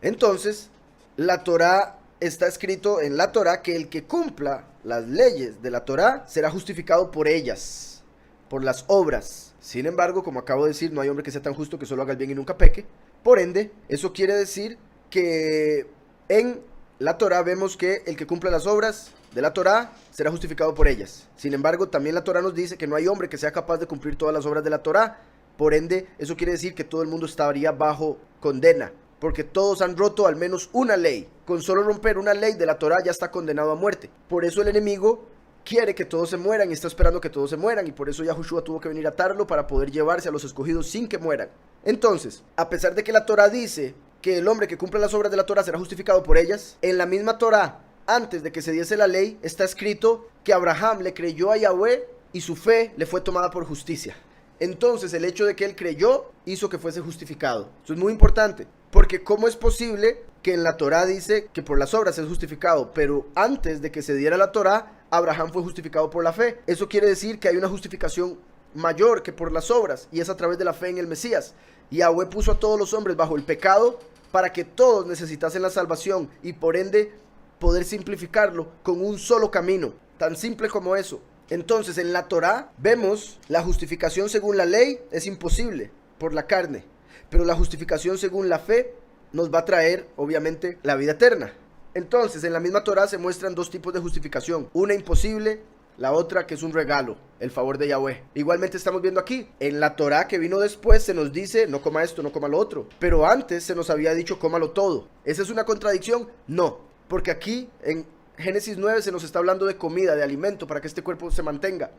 A: Entonces, la Torá está escrito en la Torá que el que cumpla las leyes de la Torá será justificado por ellas, por las obras. Sin embargo, como acabo de decir, no hay hombre que sea tan justo que solo haga el bien y nunca peque. Por ende, eso quiere decir que en la Torá vemos que el que cumpla las obras de la Torá será justificado por ellas. Sin embargo, también la Torá nos dice que no hay hombre que sea capaz de cumplir todas las obras de la Torá. Por ende, eso quiere decir que todo el mundo estaría bajo condena, porque todos han roto al menos una ley. Con solo romper una ley de la Torá ya está condenado a muerte. Por eso el enemigo quiere que todos se mueran y está esperando que todos se mueran, y por eso Yahushua tuvo que venir a atarlo para poder llevarse a los escogidos sin que mueran. Entonces, a pesar de que la Torá dice que el hombre que cumpla las obras de la Torá será justificado por ellas, en la misma Torá, antes de que se diese la ley, está escrito que Abraham le creyó a Yahweh y su fe le fue tomada por justicia. Entonces el hecho de que él creyó hizo que fuese justificado. Eso es muy importante, porque ¿cómo es posible que en la Torá dice que por las obras es justificado, pero antes de que se diera la Torá, Abraham fue justificado por la fe? Eso quiere decir que hay una justificación mayor que por las obras, y es a través de la fe en el Mesías. Yahweh puso a todos los hombres bajo el pecado para que todos necesitasen la salvación y por ende poder simplificarlo con un solo camino, tan simple como eso. Entonces en la Torá vemos la justificación según la ley es imposible por la carne, pero la justificación según la fe nos va a traer obviamente la vida eterna. Entonces en la misma Torá se muestran dos tipos de justificación, una imposible, la otra que es un regalo, el favor de Yahweh. Igualmente estamos viendo aquí, en la Torá que vino después se nos dice no coma esto, no coma lo otro, pero antes se nos había dicho cómalo todo. ¿Esa es una contradicción? No, porque aquí en Génesis 9 se nos está hablando de comida, de alimento para que este cuerpo se mantenga.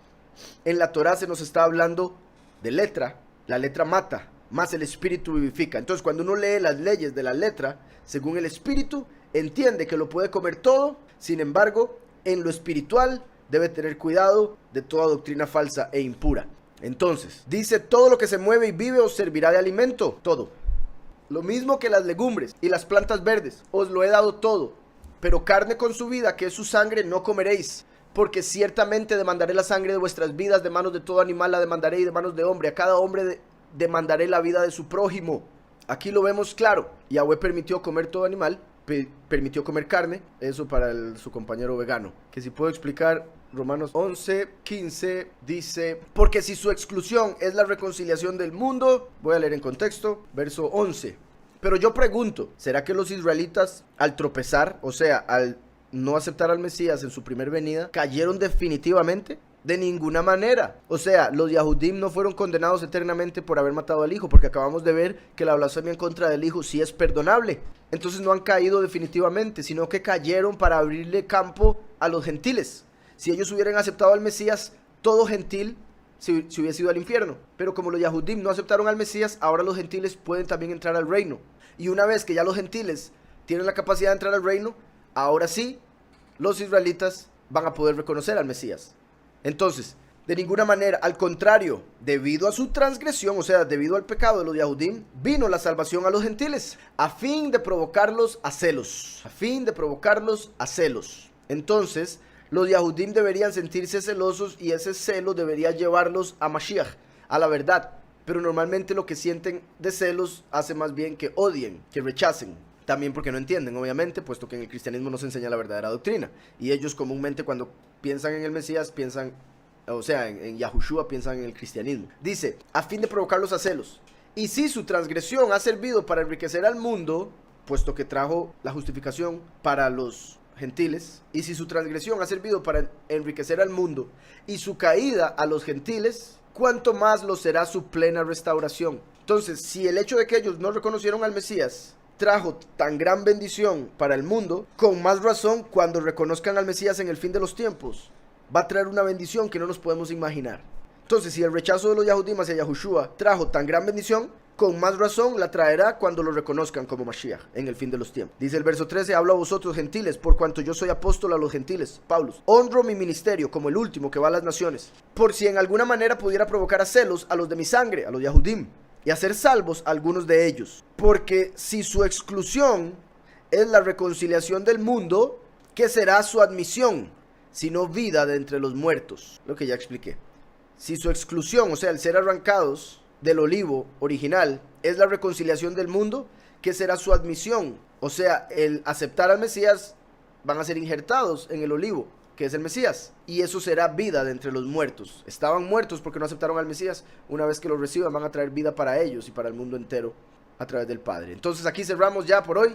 A: En la Torá se nos está hablando de letra. La letra mata, más el espíritu vivifica. Entonces cuando uno lee las leyes de la letra, según el espíritu, entiende que lo puede comer todo. Sin embargo, en lo espiritual debe tener cuidado de toda doctrina falsa e impura. Entonces, dice, todo lo que se mueve y vive os servirá de alimento, todo. Lo mismo que las legumbres y las plantas verdes, os lo he dado todo. Pero carne con su vida, que es su sangre, no comeréis, porque ciertamente demandaré la sangre de vuestras vidas, de manos de todo animal la demandaré, y de manos de hombre, a cada hombre demandaré la vida de su prójimo. Aquí lo vemos claro, Yahweh permitió comer todo animal, permitió comer carne, eso para su compañero vegano. Que si puedo explicar, Romanos 11:15 dice, porque si su exclusión es la reconciliación del mundo, voy a leer en contexto, verso 11. Pero yo pregunto, ¿será que los israelitas al tropezar, o sea, al no aceptar al Mesías en su primer venida, cayeron definitivamente? De ninguna manera. O sea, los Yahudim no fueron condenados eternamente por haber matado al Hijo, porque acabamos de ver que la blasfemia en contra del Hijo sí es perdonable. Entonces no han caído definitivamente, sino que cayeron para abrirle campo a los gentiles. Si ellos hubieran aceptado al Mesías, todo gentil se hubiese ido al infierno. Pero como los Yahudim no aceptaron al Mesías, ahora los gentiles pueden también entrar al reino. Y una vez que ya los gentiles tienen la capacidad de entrar al reino, ahora sí, los israelitas van a poder reconocer al Mesías. Entonces, de ninguna manera, al contrario, debido a su transgresión, o sea, debido al pecado de los Yahudim, vino la salvación a los gentiles, a fin de provocarlos a celos, Entonces, los Yahudim deberían sentirse celosos y ese celo debería llevarlos a Mashiach, a la verdad. Pero normalmente lo que sienten de celos hace más bien que odien, que rechacen. También porque no entienden, obviamente, puesto que en el cristianismo no se enseña la verdadera doctrina. Y ellos comúnmente cuando piensan en el Mesías, piensan, o sea, en Yahushua, piensan en el cristianismo. Dice, a fin de provocarlos a celos. Y si su transgresión ha servido para enriquecer al mundo, puesto que trajo la justificación para los gentiles, y si su transgresión ha servido para enriquecer al mundo, y su caída a los gentiles, cuánto más lo será su plena restauración. Entonces, si el hecho de que ellos no reconocieron al Mesías trajo tan gran bendición para el mundo, con más razón cuando reconozcan al Mesías en el fin de los tiempos, va a traer una bendición que no nos podemos imaginar. Entonces, si el rechazo de los Yahudim hacia Yahushua trajo tan gran bendición, con más razón la traerá cuando lo reconozcan como Mashiach en el fin de los tiempos. Dice el verso 13, hablo a vosotros gentiles, por cuanto yo soy apóstol a los gentiles, Pablo. Honro mi ministerio como el último que va a las naciones, por si en alguna manera pudiera provocar a celos a los de mi sangre, a los Yahudim, y hacer salvos a algunos de ellos. Porque si su exclusión es la reconciliación del mundo, ¿qué será su admisión? Sino vida de entre los muertos. Lo que ya expliqué. Si su exclusión, o sea, el ser arrancados del olivo original, es la reconciliación del mundo, ¿qué será su admisión? O sea, el aceptar al Mesías, van a ser injertados en el olivo, que es el Mesías, y eso será vida de entre los muertos. Estaban muertos porque no aceptaron al Mesías. Una vez que lo reciban, van a traer vida para ellos y para el mundo entero a través del Padre. Entonces aquí cerramos ya por hoy.